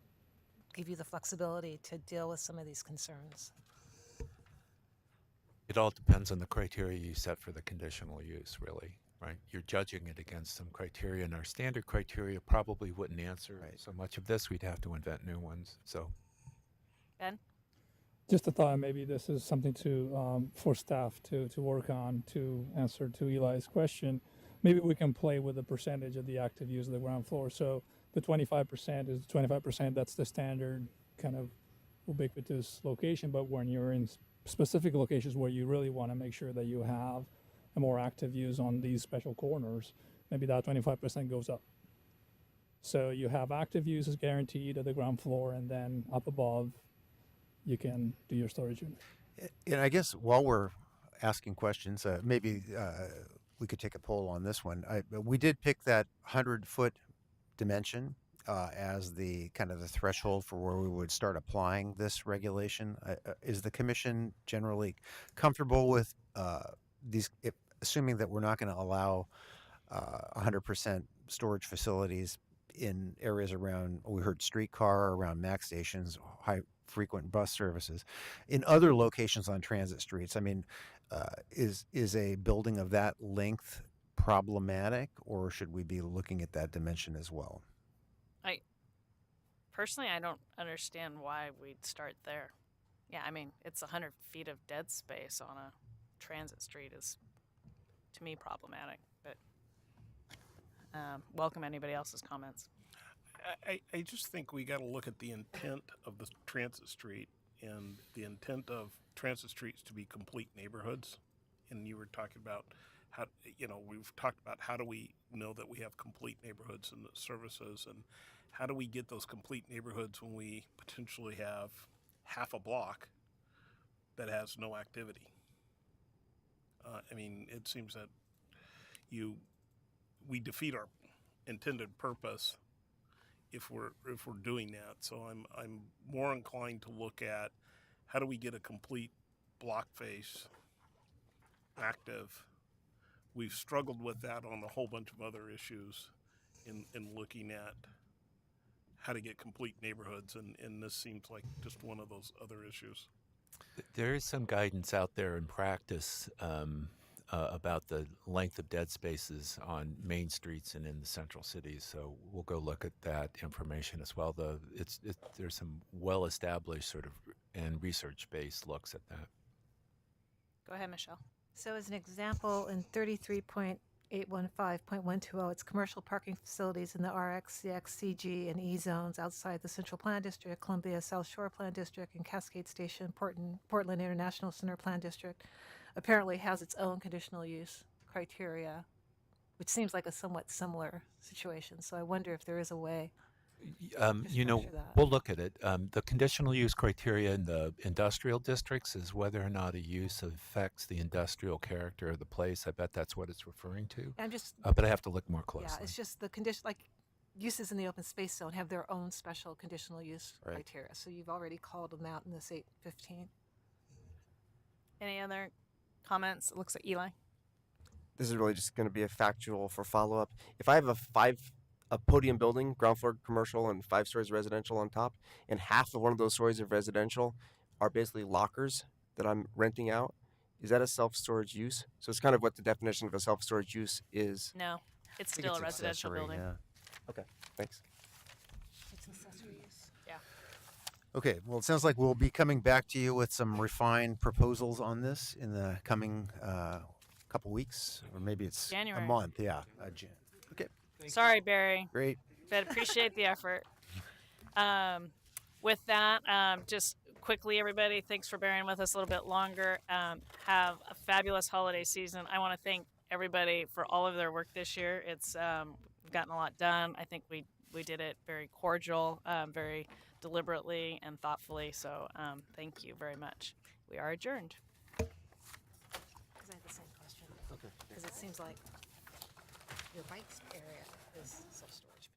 give you the flexibility to deal with some of these concerns. It all depends on the criteria you set for the conditional use, really, right? You're judging it against some criteria, and our standard criteria probably wouldn't answer so much of this. We'd have to invent new ones. So, Ben? Just a thought, maybe this is something to for staff to work on to answer to Eli's question. Maybe we can play with the percentage of the active use of the ground floor. So the 25% is 25%. That's the standard kind of ubiquitous location. But when you're in specific locations where you really want to make sure that you have a more active use on these special corners, maybe that 25% goes up. So you have active use is guaranteed at the ground floor, and then up above, you can do your storage unit. And I guess while we're asking questions, maybe we could take a poll on this one. We did pick that 100-foot dimension as the kind of the threshold for where we would start applying this regulation. Is the commission generally comfortable with assuming that we're not going to allow 100% storage facilities in areas around, we heard streetcar, around MAX stations, high frequent bus services, in other locations on transit streets? I mean, is a building of that length problematic, or should we be looking at that dimension as well? Personally, I don't understand why we'd start there. Yeah, I mean, it's 100 feet of dead space on a transit street is, to me, problematic. But welcome anybody else's comments. I just think we got to look at the intent of the transit street, and the intent of transit streets to be complete neighborhoods. And you were talking about how, we've talked about how do we know that we have complete neighborhoods and services, and how do we get those complete neighborhoods when we potentially have half a block that has no activity? I mean, it seems that we defeat our intended purpose if we're doing that. So I'm more inclined to look at how do we get a complete block face active. We've struggled with that on a whole bunch of other issues in looking at how to get complete neighborhoods, and this seems like just one of those other issues. There is some guidance out there in practice about the length of dead spaces on main streets and in the central cities. So we'll go look at that information as well. There's some well-established sort of and research-based looks at that. Go ahead, Michelle. So as an example, in 33.815.120, it's commercial parking facilities in the RX, CX, CG, and E zones outside the Central Plan District, Columbia South Shore Plan District, and Cascade Station, Portland International Center Plan District, apparently has its own conditional use criteria, which seems like a somewhat similar situation. So I wonder if there is a way. We'll look at it. The conditional use criteria in the industrial districts is whether or not a use affects the industrial character of the place. I bet that's what it's referring to. But I have to look more closely. Yeah, it's just the condition, like uses in the open space zone have their own special conditional use criteria. So you've already called them out in this 815. Any other comments? It looks like Eli. This is really just going to be a factual for follow-up. If I have a podium building, ground floor commercial, and 5 stories residential on top, and half of one of those stories of residential are basically lockers that I'm renting out, is that a self-storage use? So it's kind of what the definition of a self-storage use is. No, it's still a residential building. Yeah. Okay, thanks. It's accessory use. Yeah. Okay, well, it sounds like we'll be coming back to you with some refined proposals on this in the coming couple weeks, or maybe it's January. a month. Yeah. Okay. Sorry, Barry. Great. But appreciate the effort. With that, just quickly, everybody. Thanks for bearing with us a little bit longer. Have a fabulous holiday season. I want to thank everybody for all of their work this year. It's we've gotten a lot done. I think we did it very cordial, very deliberately and thoughtfully. So thank you very much. We are adjourned. Because I have the same question. Okay. Because it seems like your bikes area is self-storage.